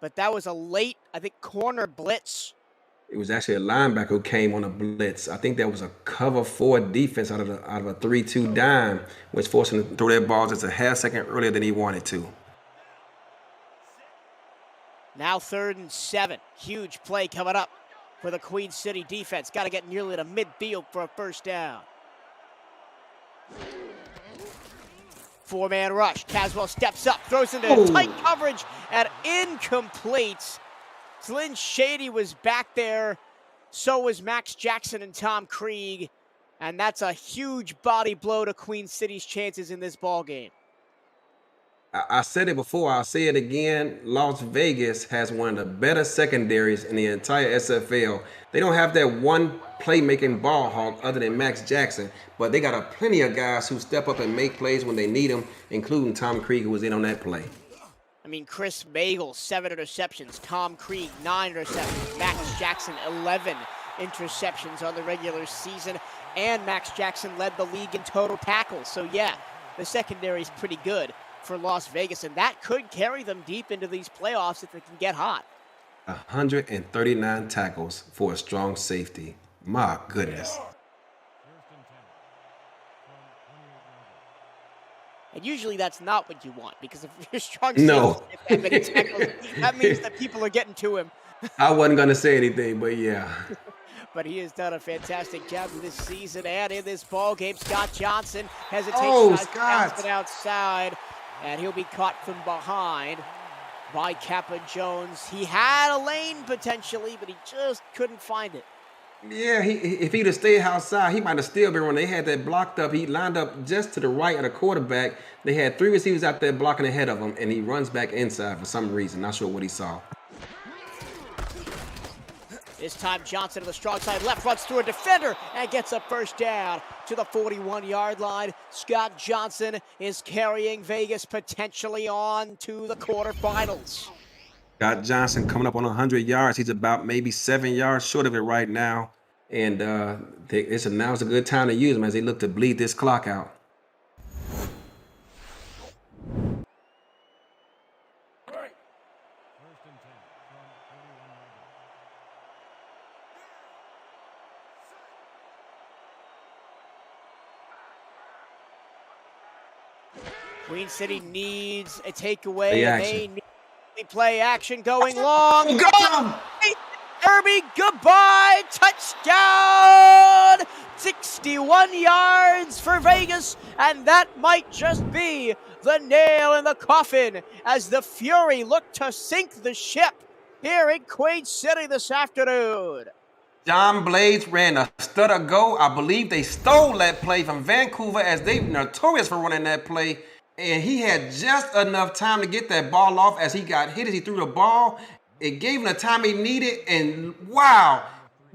Speaker 1: But that was a late, I think, corner blitz
Speaker 3: It was actually a linebacker who came on a blitz. I think that was a cover 4 defense out of a 3-2 dime, which forced him to throw that ball just a half second earlier than he wanted to.
Speaker 1: Now 3rd and 7. Huge play coming up for the Queen City defense. Got to get nearly to midfield for a first down. 4-man rush. Caswell steps up, throws into tight coverage, and incomplete. Lynn Shady was back there. So was Max Jackson and Tom Krieg. And that's a huge body blow to Queen City's chances in this ball game.
Speaker 3: I said it before, I'll say it again. Las Vegas has one of the better secondaries in the entire SFL. They don't have that one playmaking ball hawk other than Max Jackson, but they got plenty of guys who step up and make plays when they need them, including Tom Krieg, who was in on that play.
Speaker 1: I mean, Chris Magel, 7 interceptions. Tom Krieg, 9 interceptions. Max Jackson, 11 interceptions on the regular season. And Max Jackson led the league in total tackles. So, yeah, the secondary is pretty good for Las Vegas, and that could carry them deep into these playoffs if they can get hot.
Speaker 3: 139 tackles for a strong safety. My goodness.
Speaker 1: And usually that's not what you want, because if you're strong
Speaker 3: No.
Speaker 1: that many tackles, that means that people are getting to him.
Speaker 3: I wasn't going to say anything, but yeah.
Speaker 1: But he has done a fantastic job this season and in this ball game. Scott Johnson hesitates,
Speaker 3: Scott
Speaker 1: outside, and he'll be caught from behind by Kappa Jones. He had a lane potentially, but he just couldn't find it.
Speaker 3: Yeah, if he'd have stayed outside, he might have still been running. They had that blocked up. He lined up just to the right of the quarterback. They had 3 receivers out there blocking ahead of him, and he runs back inside for some reason. Not sure what he saw.
Speaker 1: This time Johnson to the strong side left, runs through a defender and gets a first down to the 41-yard line. Scott Johnson is carrying Vegas potentially on to the quarterfinals.
Speaker 3: Scott Johnson coming up on 100 yards. He's about maybe 7 yards short of it right now. And now's a good time to use him as they look to bleed this clock out.
Speaker 1: Queen City needs a takeaway.
Speaker 3: Play
Speaker 1: And
Speaker 3: action.
Speaker 1: they need play action going long.
Speaker 3: Got him!
Speaker 1: Kirby, goodbye, touchdown! 61 yards for Vegas, and that might just be the nail in the coffin as the Fury look to sink the ship here in Queen City this afternoon.
Speaker 3: John Blades ran a stutter go. I believe they stole that play from Vancouver, as they're notorious for running that play. And he had just enough time to get that ball off as he got hit as he threw the ball. It gave him the time he needed, and wow,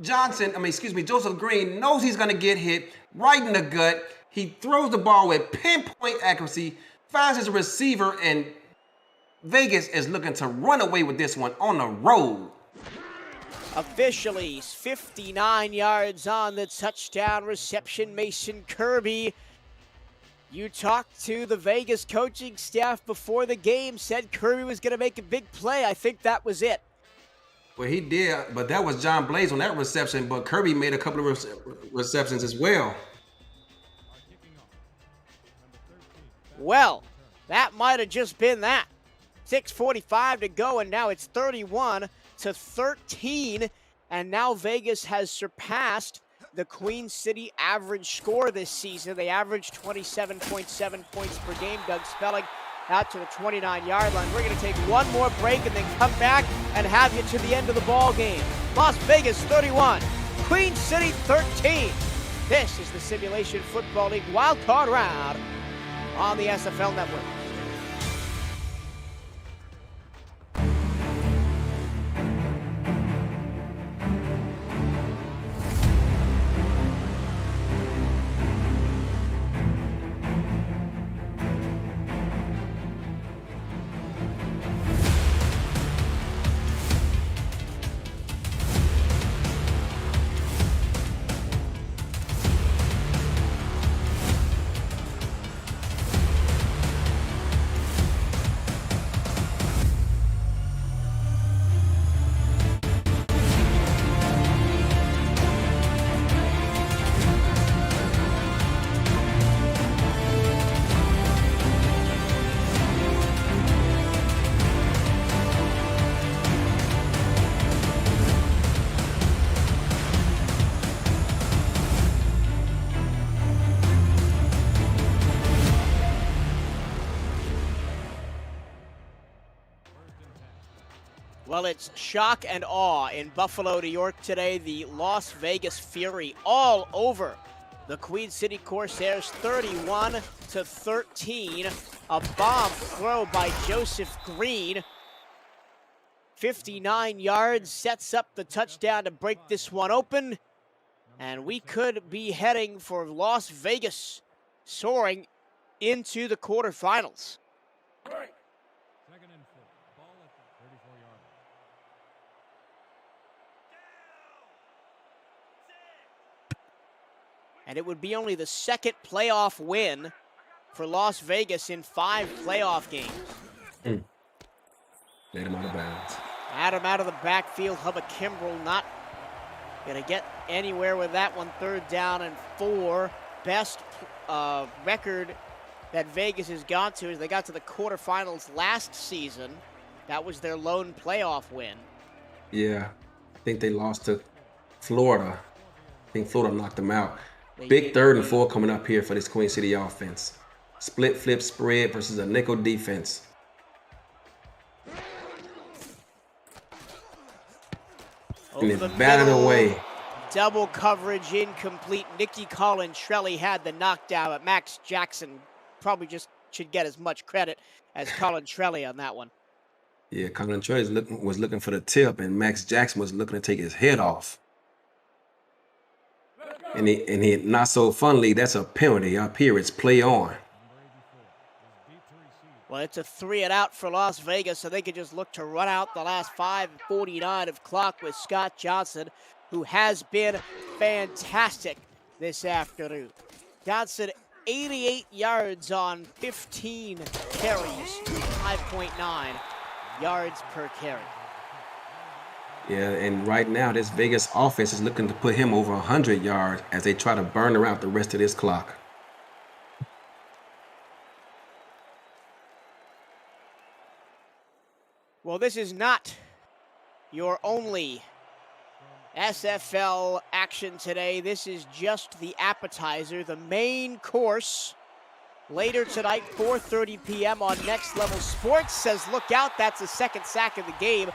Speaker 3: Joseph Green knows he's gonna get hit right in the gut. He throws the ball with pinpoint accuracy, finds his receiver, and Vegas is looking to run away with this one on the road.
Speaker 1: Officially, 59 yards on the touchdown reception, Mason Kirby. You talked to the Vegas coaching staff before the game, said Kirby was going to make a big play. I think that was it.
Speaker 3: Well, he did, but that was John Blades on that reception, but Kirby made a couple of receptions as well.
Speaker 1: Well, that might have just been that. 6:45 to go, and now it's 31-13, and now Vegas has surpassed the Queen City average score this season. They averaged 27.7 points per game. Doug Spelling out to the 29-yard line. We're going to take one more break and then come back and have you to the end of the ball game. Las Vegas 31, Queen City 13. This is the Simulation Football League Wild Card Round on the SFL Network. Well, it's shock and awe in Buffalo, New York today. The Las Vegas Fury all over the Queen City Corsairs, 31-13. A bomb throw by Joseph Green. 59 yards, sets up the touchdown to break this one open. And we could be heading for Las Vegas, soaring into the quarterfinals. And it would be only the second playoff win for Las Vegas in 5 playoff games.
Speaker 3: Let him out of bounds.
Speaker 1: Adam out of the backfield. Hubba Kimbrell not going to get anywhere with that one. 3rd down and 4. Best record that Vegas has gone to is they got to the quarterfinals last season. That was their lone playoff win.
Speaker 3: Yeah, I think they lost to Florida. I think Florida knocked them out.
Speaker 1: They
Speaker 3: Big
Speaker 1: did.
Speaker 3: 3rd and 4 coming up here for this Queen City offense. Split, flip, spread versus a nickel defense. And
Speaker 1: Over
Speaker 3: it's
Speaker 1: the
Speaker 3: batted
Speaker 1: middle,
Speaker 3: away.
Speaker 1: Double coverage, incomplete. Nicky Colin-Trelli had the knockdown, but Max Jackson probably just should get as much credit as Colin-Trelli on that one.
Speaker 3: Yeah, Colin Trey was looking for the tip, and Max Jackson was looking to take his head off. And he not so funnily, that's a penalty. Up here, it's play on.
Speaker 1: Well, it's a 3 and out for Las Vegas, so they could just look to run out the last 5:49 of clock with Scott Johnson, who has been fantastic this afternoon. Johnson, 88 yards on 15 carries, 5.9 yards per carry.
Speaker 3: Yeah, and right now, this Vegas offense is looking to put him over 100 yards as they try to burn around the rest of this clock.
Speaker 1: Well, this is not your only SFL action today. This is just the appetizer, the main course. Later tonight, 4:30 p.m. on Next Level Sports. Says, look out, that's the 2nd sack of the game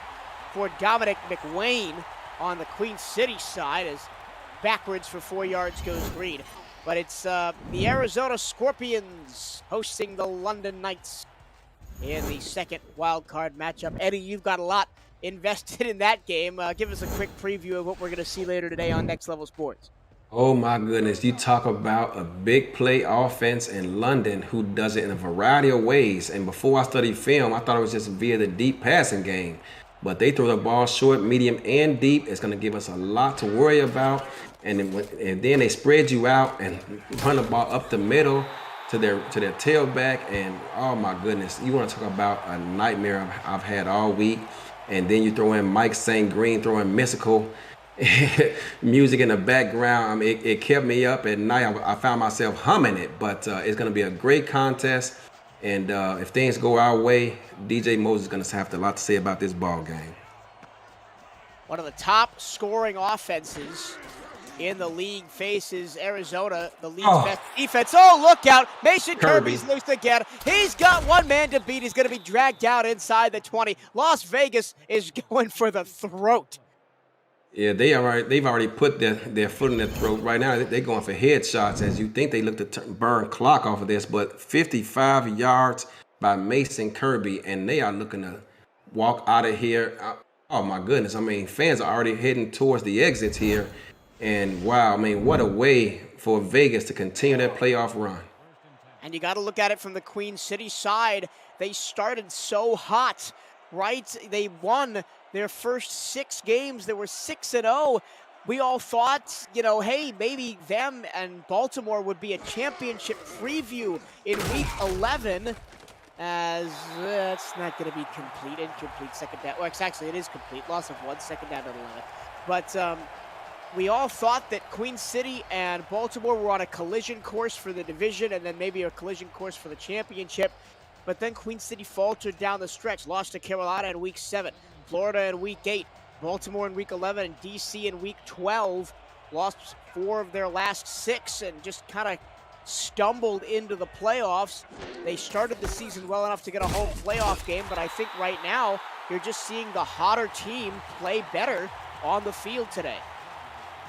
Speaker 1: for Dominic McWayne on the Queen City side as backwards for 4 yards goes Green. But it's the Arizona Scorpions hosting the London Knights in the second wild card matchup. Eddie, you've got a lot invested in that game. Give us a quick preview of what we're going to see later today on Next Level Sports.
Speaker 3: Oh my goodness, you talk about a big play offense in London who does it in a variety of ways. And before I studied film, I thought it was just via the deep passing game. But they throw the ball short, medium, and deep. It's going to give us a lot to worry about. And then they spread you out and run the ball up the middle to their tailback. And oh my goodness, you want to talk about a nightmare I've had all week. And then you throw in Mike St. Green throwing mystical music in the background. I mean, it kept me up at night. I found myself humming it, but it's going to be a great contest. And if things go our way, DJ Moses is going to have a lot to say about this ball game.
Speaker 1: One of the top scoring offenses in the league faces Arizona, the league's best defense. Oh, look out. Mason Kirby's loose again. He's got one man to beat. He's going to be dragged out inside the 20. Las Vegas is going for the throat.
Speaker 3: Yeah, they've already put their foot in their throat right now. They're going for headshots as you think they look to burn clock off of this, but 55 yards by Mason Kirby, and they are looking to walk out of here. Oh my goodness. I mean, fans are already heading towards the exits here. And wow, I mean, what a way for Vegas to continue their playoff run.
Speaker 1: And you got to look at it from the Queen City side. They started so hot, right? They won their first 6 games. They were 6-0. We all thought, hey, maybe them and Baltimore would be a championship preview in week 11. As that's not going to be complete. Incomplete second down. Well, actually, it is complete. Loss of 1, second down at 11. But we all thought that Queen City and Baltimore were on a collision course for the division and then maybe a collision course for the championship. But then Queen City faltered down the stretch, lost to Carolina in week 7, Florida in week 8, Baltimore in week 11, and DC in week 12. Lost 4 of their last 6 and just kind of stumbled into the playoffs. They started the season well enough to get a home playoff game, but I think right now you're just seeing the hotter team play better on the field today.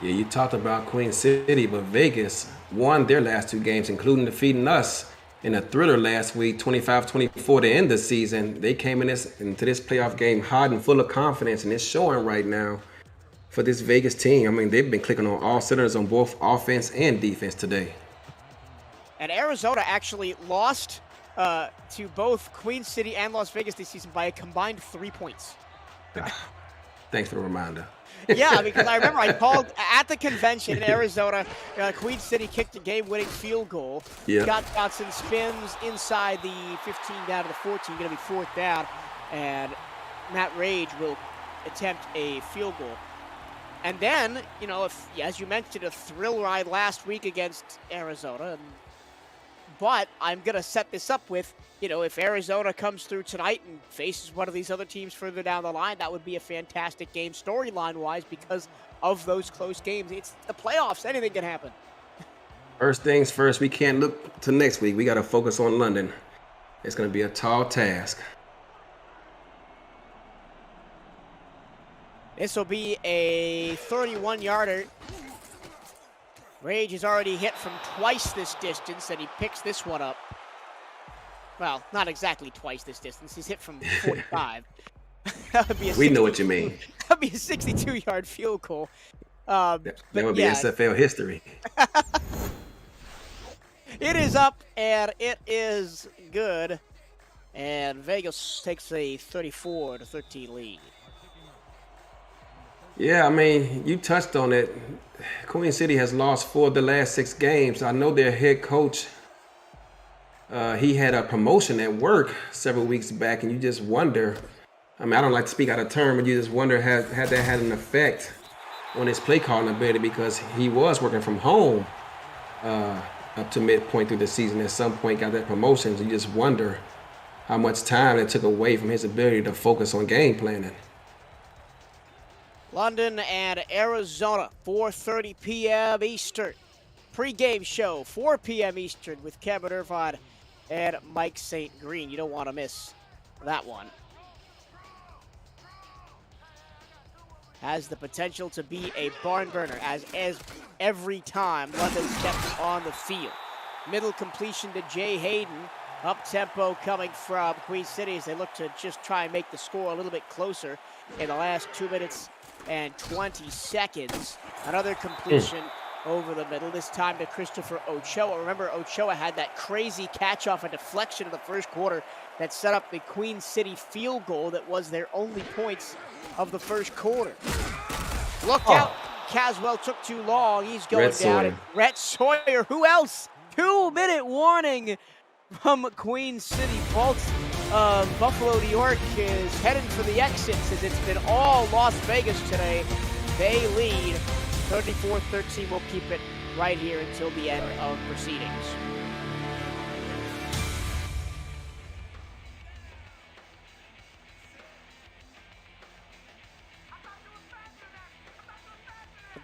Speaker 3: Yeah, you talked about Queen City, but Vegas won their last 2 games, including defeating us in a thriller last week, 25-24 to end the season. They came into this playoff game hot and full of confidence, and it's showing right now for this Vegas team. I mean, they've been clicking on all cylinders on both offense and defense today.
Speaker 1: And Arizona actually lost to both Queen City and Las Vegas this season by a combined 3 points.
Speaker 3: Thanks for the reminder.
Speaker 1: Yeah, because I remember I called at the convention in Arizona. Queen City kicked a game-winning field goal.
Speaker 3: Yeah.
Speaker 1: Got some spins inside the 15 down to the 14, going to be 4th down. And Matt Rage will attempt a field goal. And then, if, as you mentioned, a thrill ride last week against Arizona. But I'm going to set this up with, if Arizona comes through tonight and faces one of these other teams further down the line, that would be a fantastic game storyline-wise because of those close games. It's the playoffs. Anything can happen.
Speaker 3: First things first, we can't look to next week. We got to focus on London. It's going to be a tall task.
Speaker 1: This will be a 31-yarder. Rage has already hit from twice this distance, and he picks this one up. Well, not exactly twice this distance. He's hit from 45. That would be
Speaker 3: We know what you mean.
Speaker 1: That would be a 62-yard field goal.
Speaker 3: That would be SFL history.
Speaker 1: It is up, and it is good. And Vegas takes a 34-13 lead.
Speaker 3: Yeah, I mean, you touched on it. Queen City has lost 4 of the last 6 games. I know their head coach, he had a promotion at work several weeks back, and you just wonder, I mean, I don't like to speak out of turn, but you just wonder had that had an effect on his play calling ability, because he was working from home up to midpoint through the season. At some point got that promotion, so you just wonder how much time it took away from his ability to focus on game planning.
Speaker 1: London and Arizona, 4:30 p.m. Eastern. Pre-game show, 4 p.m. Eastern with Kevin Irvine and Mike St. Green. You don't want to miss that one. Has the potential to be a barn burner as every time London steps on the field. Middle completion to Jay Hayden. Up-tempo coming from Queen City as they look to just try and make the score a little bit closer in the last 2 minutes and 20 seconds. Another completion over the middle, this time to Christopher Ochoa. Remember, Ochoa had that crazy catch-off and deflection in the first quarter that set up the Queen City field goal that was their only points of the first quarter. Look out. Caswell took too long. He's going down. And Rhett Sawyer, who else? 2-minute warning from Queen City. Buffalo, New York is headed for the exits as it's been all Las Vegas today. They lead 34-13. We'll keep it right here until the end of proceedings.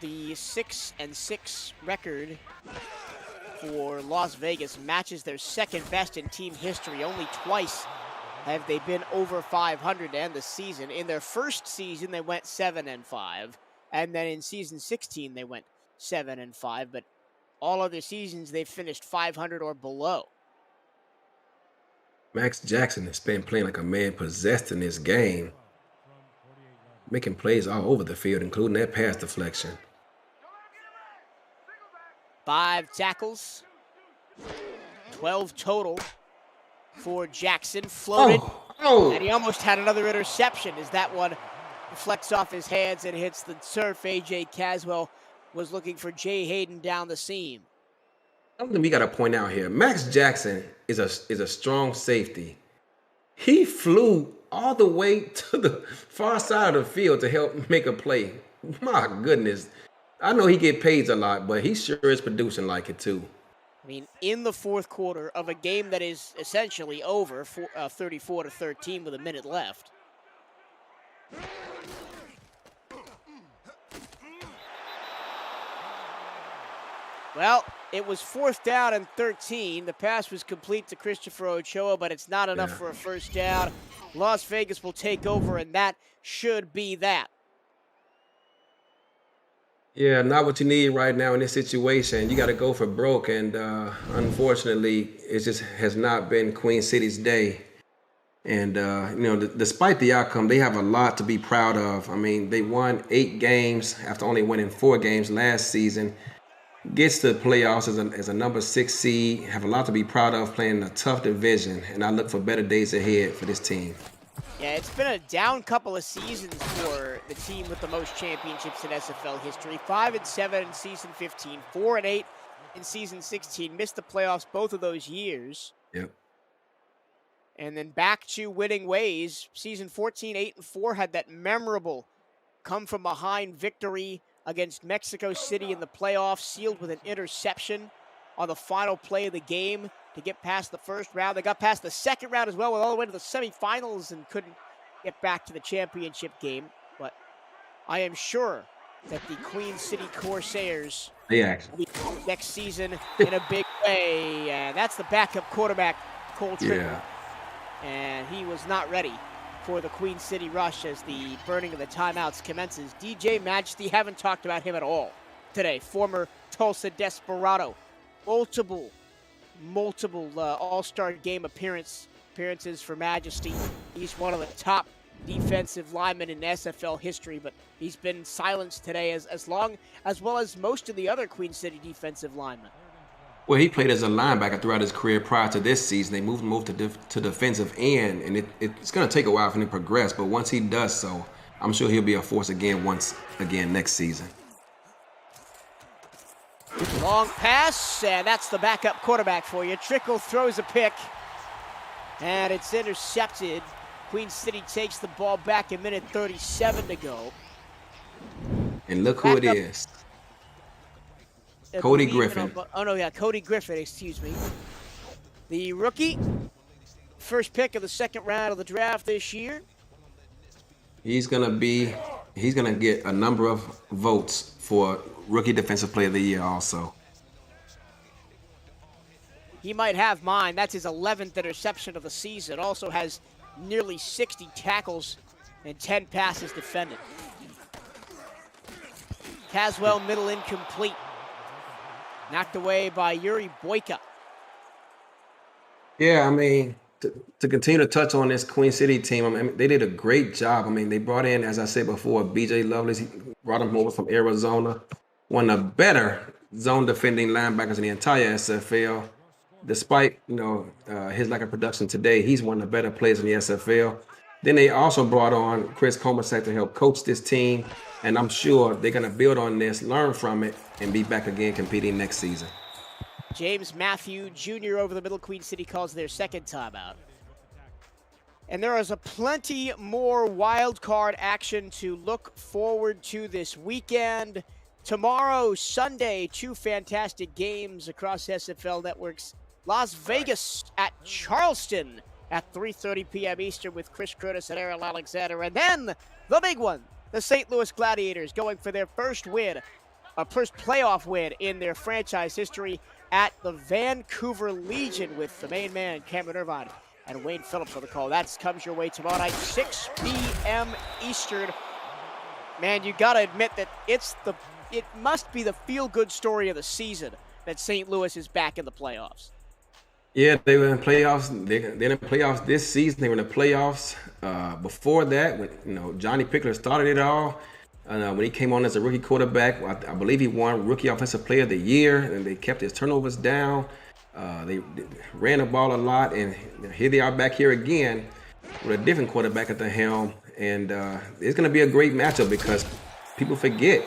Speaker 1: The 6-6 record for Las Vegas matches their second best in team history. Only twice have they been over 500 to end the season. In their first season, they went 7-5, and then in season 16, they went 7-5. But all other seasons, they've finished 500 or below.
Speaker 3: Max Jackson has been playing like a man possessed in this game, making plays all over the field, including that pass deflection.
Speaker 1: 5 tackles, 12 total for Jackson. Floated, and he almost had another interception as that one deflects off his hands and hits the turf. A.J. Caswell was looking for Jay Hayden down the seam.
Speaker 3: Something we got to point out here. Max Jackson is a strong safety. He flew all the way to the far side of the field to help make a play. My goodness. I know he get paid a lot, but he sure is producing like it too.
Speaker 1: I mean, in the fourth quarter of a game that is essentially over, 34-13 with a minute left. Well, it was 4th down and 13. The pass was complete to Christopher Ochoa, but it's not enough for a first down. Las Vegas will take over, and that should be that.
Speaker 3: Yeah, not what you need right now in this situation. You got to go for broke, and unfortunately, it just has not been Queen City's day. And despite the outcome, they have a lot to be proud of. I mean, they won 8 games after only winning 4 games last season. Gets to the playoffs as a number 6 seed. Have a lot to be proud of, playing a tough division, and I look for better days ahead for this team.
Speaker 1: Yeah, it's been a down couple of seasons for the team with the most championships in SFL history. 5-7 in season 15, 4-8 in season 16. Missed the playoffs both of those years.
Speaker 3: Yep.
Speaker 1: And then back to winning ways. Season 14, 8-4 had that memorable come from behind victory against Mexico City in the playoffs, sealed with an interception on the final play of the game to get past the first round. They got past the second round as well, went all the way to the semifinals and couldn't get back to the championship game. But I am sure that the Queen City Corsairs will be next season in a big way. And that's the backup quarterback, Cole Trickle.
Speaker 3: Yeah.
Speaker 1: And he was not ready for the Queen City rush as the burning of the timeouts commences. DJ Majesty, haven't talked about him at all today. Former Tulsa Desperado. Multiple All-Star game appearances for Majesty. He's one of the top defensive linemen in SFL history, but he's been silenced today as well as most of the other Queen City defensive linemen.
Speaker 3: Well, he played as a linebacker throughout his career prior to this season. They moved him to defensive end, and it's going to take a while for him to progress, but once he does so, I'm sure he'll be a force once again next season.
Speaker 1: Long pass, and that's the backup quarterback for you. Trickle throws a pick, and it's intercepted. Queen City takes the ball back, 1:37 to go.
Speaker 3: And look who it is. Cody Griffin.
Speaker 1: Cody Griffin, excuse me. The rookie, first pick of the second round of the draft this year.
Speaker 3: He's gonna get a number of votes for Rookie Defensive Player of the Year also.
Speaker 1: He might have mine. That's his 11th interception of the season. Also has nearly 60 tackles and 10 passes defended. Caswell, middle incomplete. Knocked away by Yuri Boyka.
Speaker 3: Yeah, I mean, to continue to touch on this Queen City team, I mean, they did a great job. I mean, they brought in, as I said before, B.J. Lovelace. He brought him over from Arizona. One of the better zone defending linebackers in the entire SFL. Despite, his lack of production today, he's one of the better players in the SFL. Then they also brought on Chris Comersack to help coach this team. And I'm sure they're going to build on this, learn from it, and be back again competing next season.
Speaker 1: James Matthew Jr. over the middle. Queen City calls their second timeout. And there is a plenty more wild card action to look forward to this weekend. Tomorrow, Sunday, 2 fantastic games across SFL networks. Las Vegas at Charleston at 3:30 p.m. Eastern with Chris Curtis and Aaron Alexander. And then the big one, the St. Louis Gladiators going for their first playoff win in their franchise history at the Vancouver Legion with the main man, Cameron Irvine, and Wayne Phillips on the call. That comes your way tomorrow night, 6 p.m. Eastern. Man, you got to admit that it must be the feel-good story of the season that St. Louis is back in the playoffs.
Speaker 3: Yeah, they were in playoffs. They're in the playoffs this season. They were in the playoffs before that. When Johnny Pickler started it all. When he came on as a rookie quarterback, I believe he won Rookie Offensive Player of the Year, and they kept his turnovers down. They ran the ball a lot, and here they are back here again with a different quarterback at the helm. And it's going to be a great matchup because people forget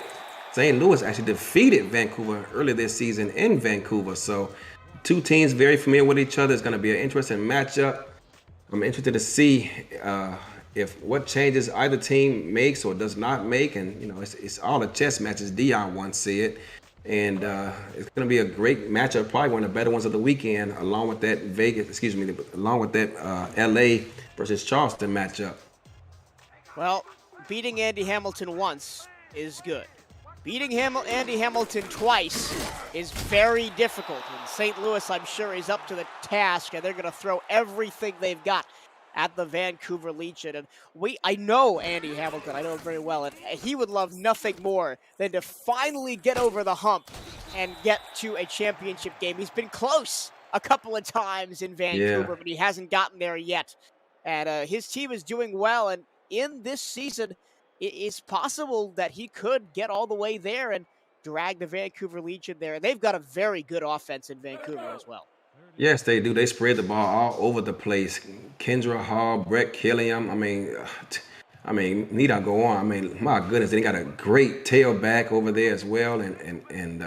Speaker 3: St. Louis actually defeated Vancouver earlier this season in Vancouver. So two teams very familiar with each other. It's going to be an interesting matchup. I'm interested to see if what changes either team makes or does not make. And, it's all a chess match, as Dion once said. And it's going to be a great matchup, probably one of the better ones of the weekend, along with that LA versus Charleston matchup.
Speaker 1: Well, beating Andy Hamilton once is good. Beating Andy Hamilton twice is very difficult. And St. Louis, I'm sure, is up to the task, and they're going to throw everything they've got at the Vancouver Legion. And I know Andy Hamilton, I know him very well, and he would love nothing more than to finally get over the hump and get to a championship game. He's been close a couple of times in Vancouver, but he hasn't gotten there yet. And his team is doing well, and in this season, it's possible that he could get all the way there and drag the Vancouver Legion there. And they've got a very good offense in Vancouver as well.
Speaker 3: Yes, they do. They spread the ball all over the place. Kendra Hall, Brett Killiam. I mean, need I go on? I mean, my goodness, they got a great tailback over there as well, and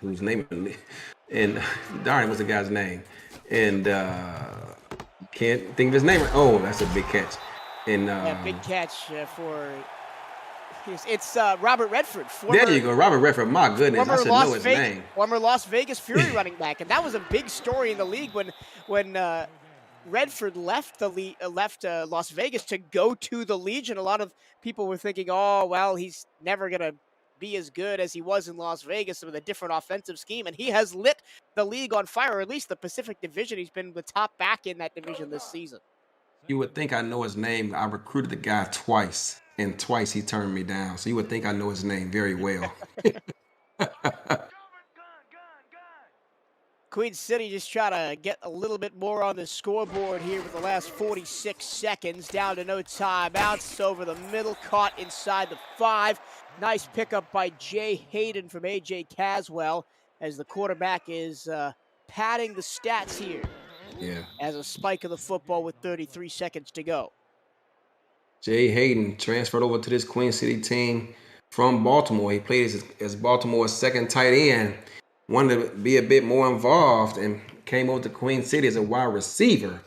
Speaker 3: whose name? And darn, what's the guy's name? And can't think of his name. Oh, that's a big catch. And
Speaker 1: big catch for. It's Robert Redford.
Speaker 3: There you go, Robert Redford. My goodness, I should know his name.
Speaker 1: Former Las Vegas Fury running back, and that was a big story in the league when Redford left Las Vegas to go to the Legion. A lot of people were thinking, oh well, he's never gonna be as good as he was in Las Vegas with a different offensive scheme, and he has lit the league on fire, or at least the Pacific Division. He's been the top back in that division this season.
Speaker 3: You would think I know his name. I recruited the guy twice, and twice he turned me down. So you would think I know his name very well.
Speaker 1: Queen City just trying to get a little bit more on the scoreboard here with the last 46 seconds. Down to no timeouts. Over the middle, caught inside the 5. Nice pickup by Jay Hayden from AJ Caswell as the quarterback is padding the stats here.
Speaker 3: Yeah.
Speaker 1: As a spike of the football with 33 seconds to go.
Speaker 3: Jay Hayden transferred over to this Queen City team from Baltimore. He played as Baltimore's second tight end. Wanted to be a bit more involved and came over to Queen City as a wide receiver.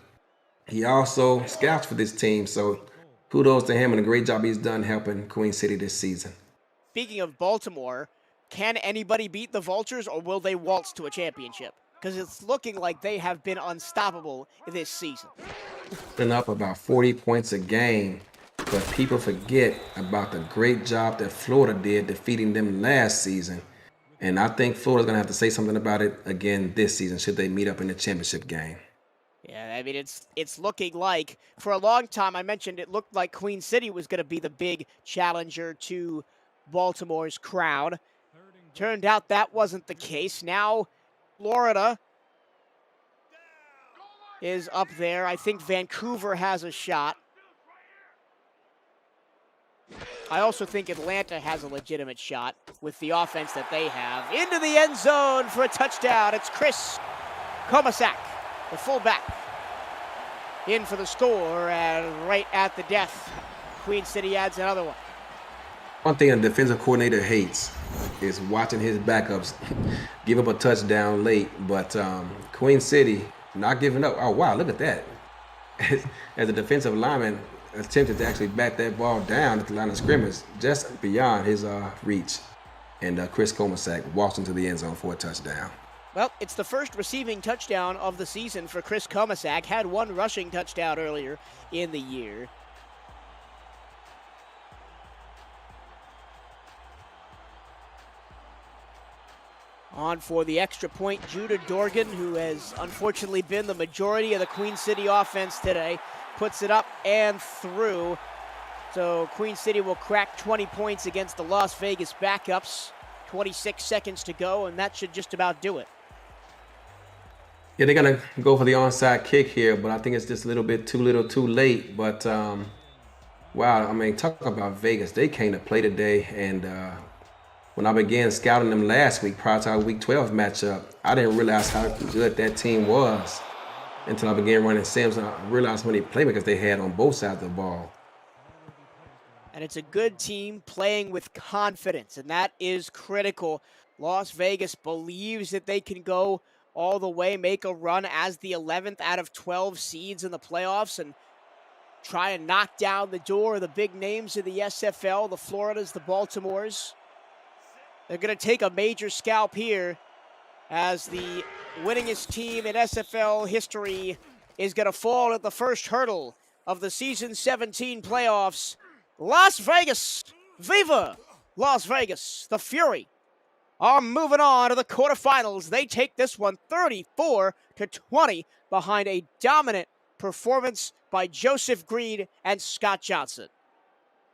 Speaker 3: He also scouts for this team, so kudos to him and a great job he's done helping Queen City this season.
Speaker 1: Speaking of Baltimore, can anybody beat the Vultures, or will they waltz to a championship? Because it's looking like they have been unstoppable this season.
Speaker 3: Been up about 40 points a game, but people forget about the great job that Florida did defeating them last season. And I think Florida's going to have to say something about it again this season, should they meet up in the championship game.
Speaker 1: Yeah, I mean, it's looking like, for a long time, I mentioned it looked like Queen City was going to be the big challenger to Baltimore's crown. Turned out that wasn't the case. Now, Florida is up there. I think Vancouver has a shot. I also think Atlanta has a legitimate shot with the offense that they have. Into the end zone for a touchdown. It's Chris Komasak, the fullback, in for the score, and right at the death, Queen City adds another one.
Speaker 3: One thing a defensive coordinator hates is watching his backups give up a touchdown late, but Queen City not giving up. Oh, wow, look at that. As a defensive lineman attempted to actually back that ball down at the line of scrimmage, just beyond his reach. And Chris Komasak walks into the end zone for a touchdown.
Speaker 1: Well, it's the first receiving touchdown of the season for Chris Komasak. Had one rushing touchdown earlier in the year. On for the extra point, Judah Dorgan, who has unfortunately been the majority of the Queen City offense today, puts it up and through. So Queen City will crack 20 points against the Las Vegas backups. 26 seconds to go, and that should just about do it.
Speaker 3: Yeah, they're going to go for the onside kick here, but I think it's just a little bit too little too late. But, wow, I mean, talk about Vegas. They came to play today, and when I began scouting them last week prior to our Week 12 matchup, I didn't realize how good that team was until I began running Sims, and I realized how many playmakers they had on both sides of the ball.
Speaker 1: And it's a good team playing with confidence, and that is critical. Las Vegas believes that they can go all the way, make a run as the 11th out of 12 seeds in the playoffs, and try and knock down the door of the big names of the SFL, the Floridas, the Baltimores. They're going to take a major scalp here as the winningest team in SFL history is going to fall at the first hurdle of the Season 17 playoffs. Las Vegas, Viva Las Vegas. The Fury are moving on to the quarterfinals. They take this one 34-20 behind a dominant performance by Joseph Green and Scott Johnson.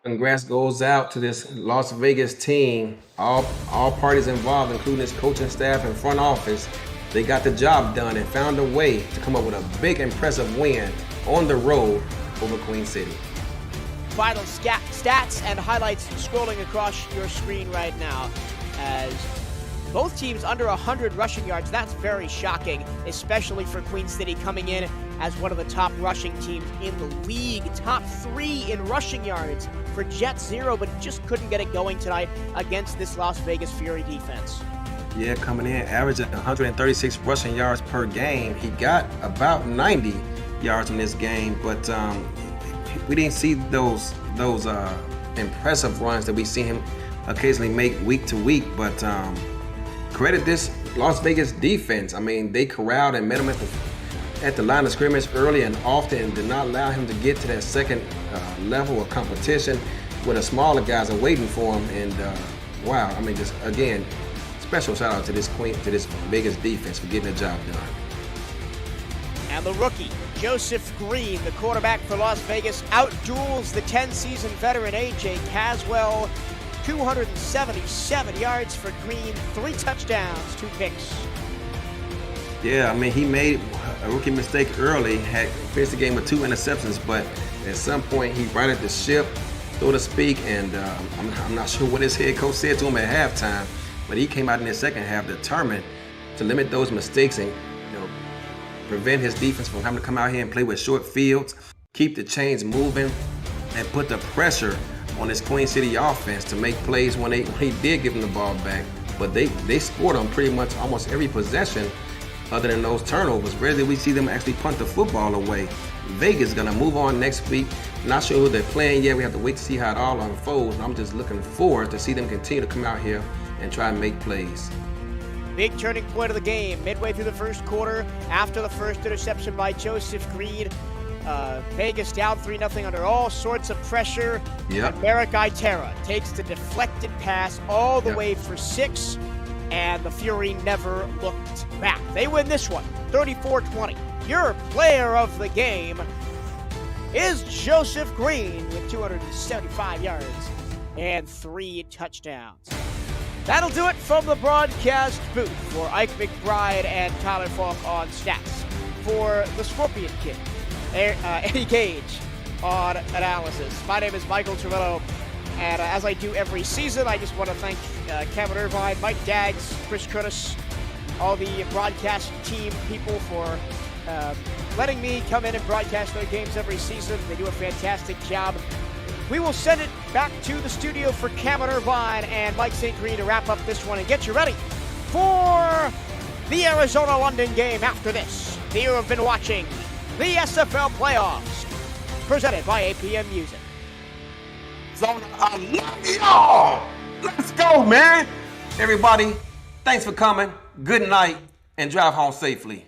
Speaker 3: Congrats goes out to this Las Vegas team. All parties involved, including his coaching staff and front office. They got the job done and found a way to come up with a big, impressive win on the road over Queen City.
Speaker 1: Final stats and highlights scrolling across your screen right now as both teams under 100 rushing yards. That's very shocking, especially for Queen City coming in as one of the top rushing teams in the league. Top 3 in rushing yards for Jet 0, but just couldn't get it going tonight against this Las Vegas Fury defense.
Speaker 3: Yeah, coming in, averaging 136 rushing yards per game. He got about 90 yards in this game, but we didn't see those impressive runs that we see him occasionally make week to week. But credit this Las Vegas defense. I mean, they corralled and met him at the line of scrimmage early and often, and did not allow him to get to that second level of competition where the smaller guys are waiting for him. And wow, I mean, just again, special shout out to this Vegas defense for getting the job done.
Speaker 1: And the rookie, Joseph Green, the quarterback for Las Vegas, outduels the 10-season veteran A.J. Caswell. 277 yards for Green, 3 touchdowns, 2 picks.
Speaker 3: Yeah, I mean, he made a rookie mistake early, had finished the game with 2 interceptions, but at some point he righted the ship, so to speak, and I'm not sure what his head coach said to him at halftime, but he came out in the second half determined to limit those mistakes and prevent his defense from having to come out here and play with short fields, keep the chains moving, and put the pressure on this Queen City offense to make plays when he did give them the ball back. But they scored on pretty much almost every possession other than those turnovers. Rarely we see them actually punt the football away. Vegas is going to move on next week. Not sure who they're playing yet. We have to wait to see how it all unfolds. I'm just looking forward to see them continue to come out here and try and make plays.
Speaker 1: Big turning point of the game, midway through the first quarter, after the first interception by Joseph Green. Vegas down 3-0 under all sorts of pressure.
Speaker 3: Yep.
Speaker 1: And Merrick Itera takes the deflected pass all the way for 6, and the Fury never looked back. They win this one, 34-20. Your player of the game is Joseph Green with 275 yards and 3 touchdowns. That'll do it from the broadcast booth for Ike McBride and Tyler Falk on stats. For the Scorpion Kid, Eddie Gage on analysis. My name is Michael Trevello, and as I do every season, I just want to thank Cameron Irvine, Mike Daggs, Chris Curtis, all the broadcast team people for letting me come in and broadcast their games every season. They do a fantastic job. We will send it back to the studio for Cameron Irvine and Mike St. Green to wrap up this one and get you ready for the Arizona-London game after this. You have been watching the SFL playoffs, presented by APM Music.
Speaker 3: So I love y'all. Let's go, man. Everybody, thanks for coming. Good night, and drive home safely.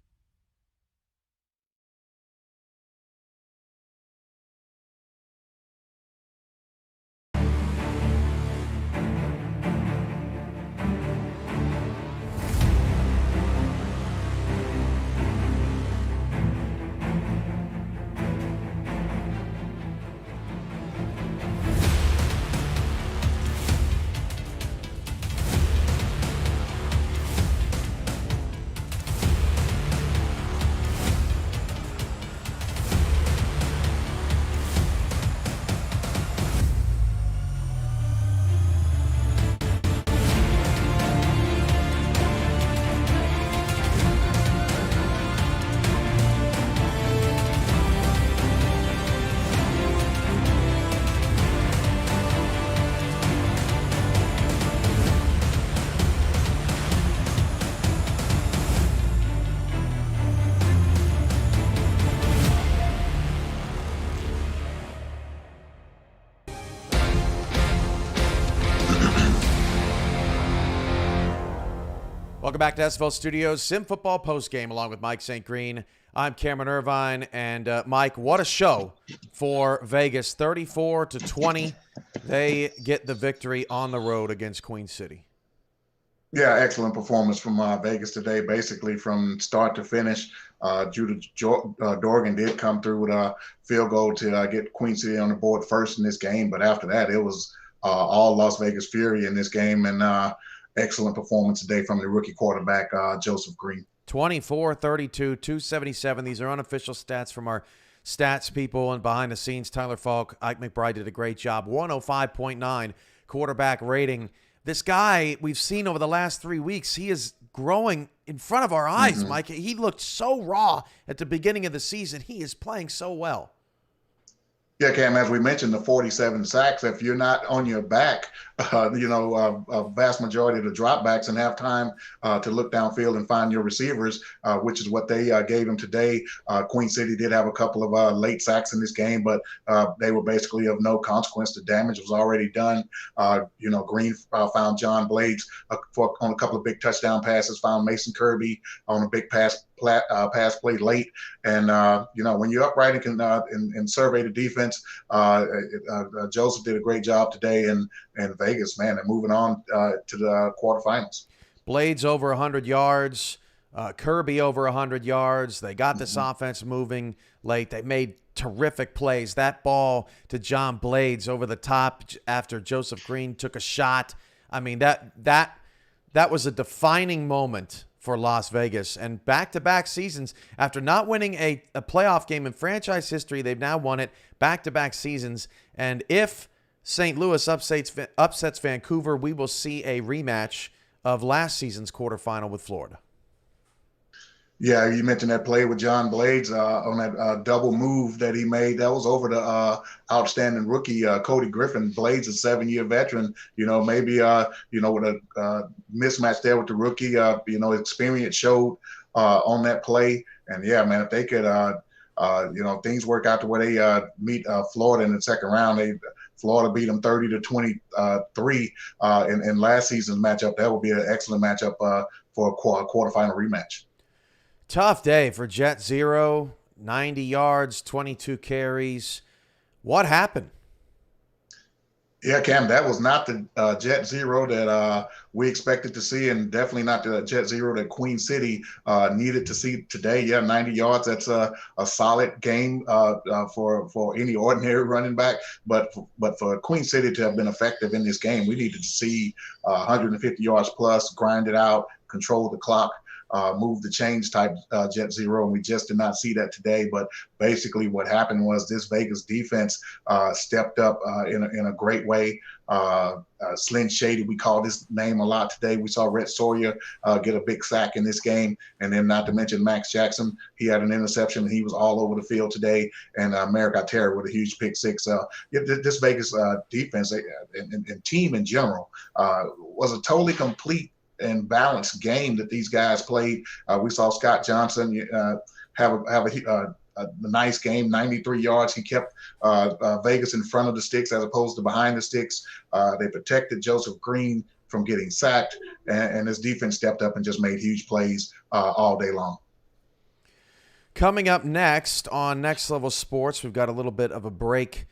Speaker 6: Welcome back to SFL Studios, Sim Football Postgame, along with Mike St. Green. I'm Cameron Irvine, and Mike, what a show for Vegas, 34-20. They get the victory on the road against Queen City.
Speaker 7: Yeah, excellent performance from Vegas today, basically from start to finish. Judah Dorgan did come through with a field goal to get Queen City on the board first in this game, but after that, it was all Las Vegas Fury in this game, and excellent performance today from the rookie quarterback, Joseph Green.
Speaker 6: 24, 32, 277. These are unofficial stats from our stats people and behind the scenes. Tyler Falk, Ike McBride did a great job. 105.9 quarterback rating. This guy we've seen over the last 3 weeks, he is growing in front of our eyes, Mike. He looked so raw at the beginning of the season. He is playing so well.
Speaker 7: Yeah, Cam, as we mentioned, the 47 sacks, if you're not on your back, a vast majority of the dropbacks and have time to look downfield and find your receivers, which is what they gave him today. Queen City did have a couple of late sacks in this game, but they were basically of no consequence. The damage was already done. Green found John Blades on a couple of big touchdown passes, found Mason Kirby on a big pass play late. And, when you're upright and can survey the defense, Joseph did a great job today, and Vegas, man, they're moving on to the quarterfinals.
Speaker 6: Blades over 100 yards, Kirby over 100 yards. They got this offense moving late. They made terrific plays. That ball to John Blades over the top after Joseph Green took a shot. I mean, that was a defining moment for Las Vegas. And back-to-back seasons, after not winning a playoff game in franchise history, they've now won it back-to-back seasons. And if St. Louis upsets Vancouver, we will see a rematch of last season's quarterfinal with Florida.
Speaker 7: Yeah, you mentioned that play with John Blades on that double move that he made. That was over the outstanding rookie, Cody Griffin. Blades, a 7-year veteran. Maybe with a mismatch there with the rookie, experience showed on that play. And yeah, man, if they could, things work out to where they meet Florida in the second round. Florida beat them 30-23 in last season's matchup. That would be an excellent matchup for a quarterfinal rematch.
Speaker 6: Tough day for Jet Zero, 90 yards, 22 carries. What happened?
Speaker 7: Yeah, Cam, that was not the Jet Zero that we expected to see, and definitely not the Jet Zero that Queen City needed to see today. Yeah, 90 yards, that's a solid game for any ordinary running back. But for Queen City to have been effective in this game, we needed to see 150 yards plus, grind it out, control the clock. Move the change type Jet Zero, and we just did not see that today. But basically what happened was this Vegas defense stepped up in a great way. Slim Shady, we call this name a lot today. We saw Rhett Sawyer get a big sack in this game, and then not to mention Max Jackson. He had an interception, and he was all over the field today, and Merrick Terry with a huge pick six. This Vegas defense and team in general was a totally complete and balanced game that these guys played. We saw Scott Johnson have a nice game, 93 yards. He kept Vegas in front of the sticks as opposed to behind the sticks. They protected Joseph Green from getting sacked, and his defense stepped up and just made huge plays all day long.
Speaker 6: Coming up next on Next Level Sports, we've got a little bit of a break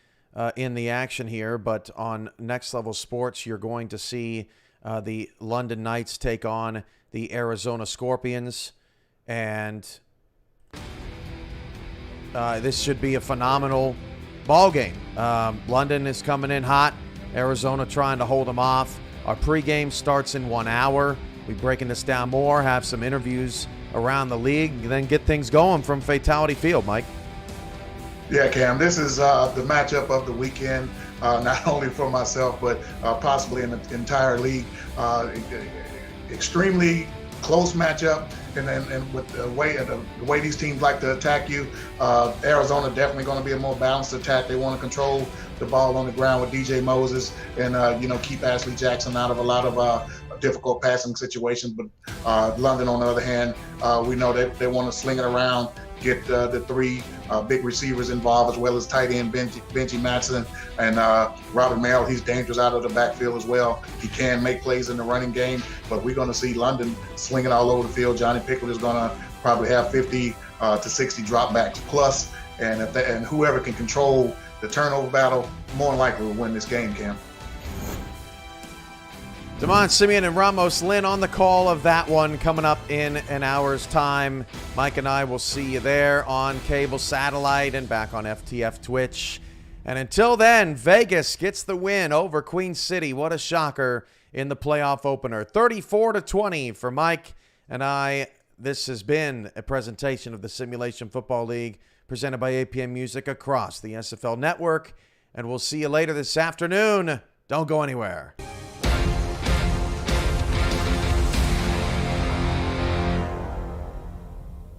Speaker 6: in the action here, but on Next Level Sports, you're going to see the London Knights take on the Arizona Scorpions, and this should be a phenomenal ball game. London is coming in hot. Arizona trying to hold them off. Our pregame starts in 1 hour. We're breaking this down more, have some interviews around the league, and then get things going from Fatality Field, Mike.
Speaker 7: Yeah, Cam, this is the matchup of the weekend, not only for myself, but possibly in the entire league. Extremely close matchup, and with the way these teams like to attack you, Arizona definitely going to be a more balanced attack. They want to control the ball on the ground with DJ Moses and keep Ashley Jackson out of a lot of difficult passing situations. But London, on the other hand, we know that they want to sling it around, get the three big receivers involved, as well as tight end Benji Matson and Robert Merrill. He's dangerous out of the backfield as well. He can make plays in the running game, but we're going to see London slinging all over the field. Johnny Pickett is going to probably have 50 to 60 dropbacks plus, and whoever can control the turnover battle more than likely will win this game, Cam.
Speaker 6: Damon, Simeon, and Ramos Lynn on the call of that one coming up in an hour's time. Mike and I will see you there on cable satellite and back on FTF Twitch. And until then, Vegas gets the win over Queen City. What a shocker in the playoff opener. 34-20 for Mike and I. This has been a presentation of the Simulation Football League presented by APM Music across the SFL network. And we'll see you later this afternoon. Don't go anywhere.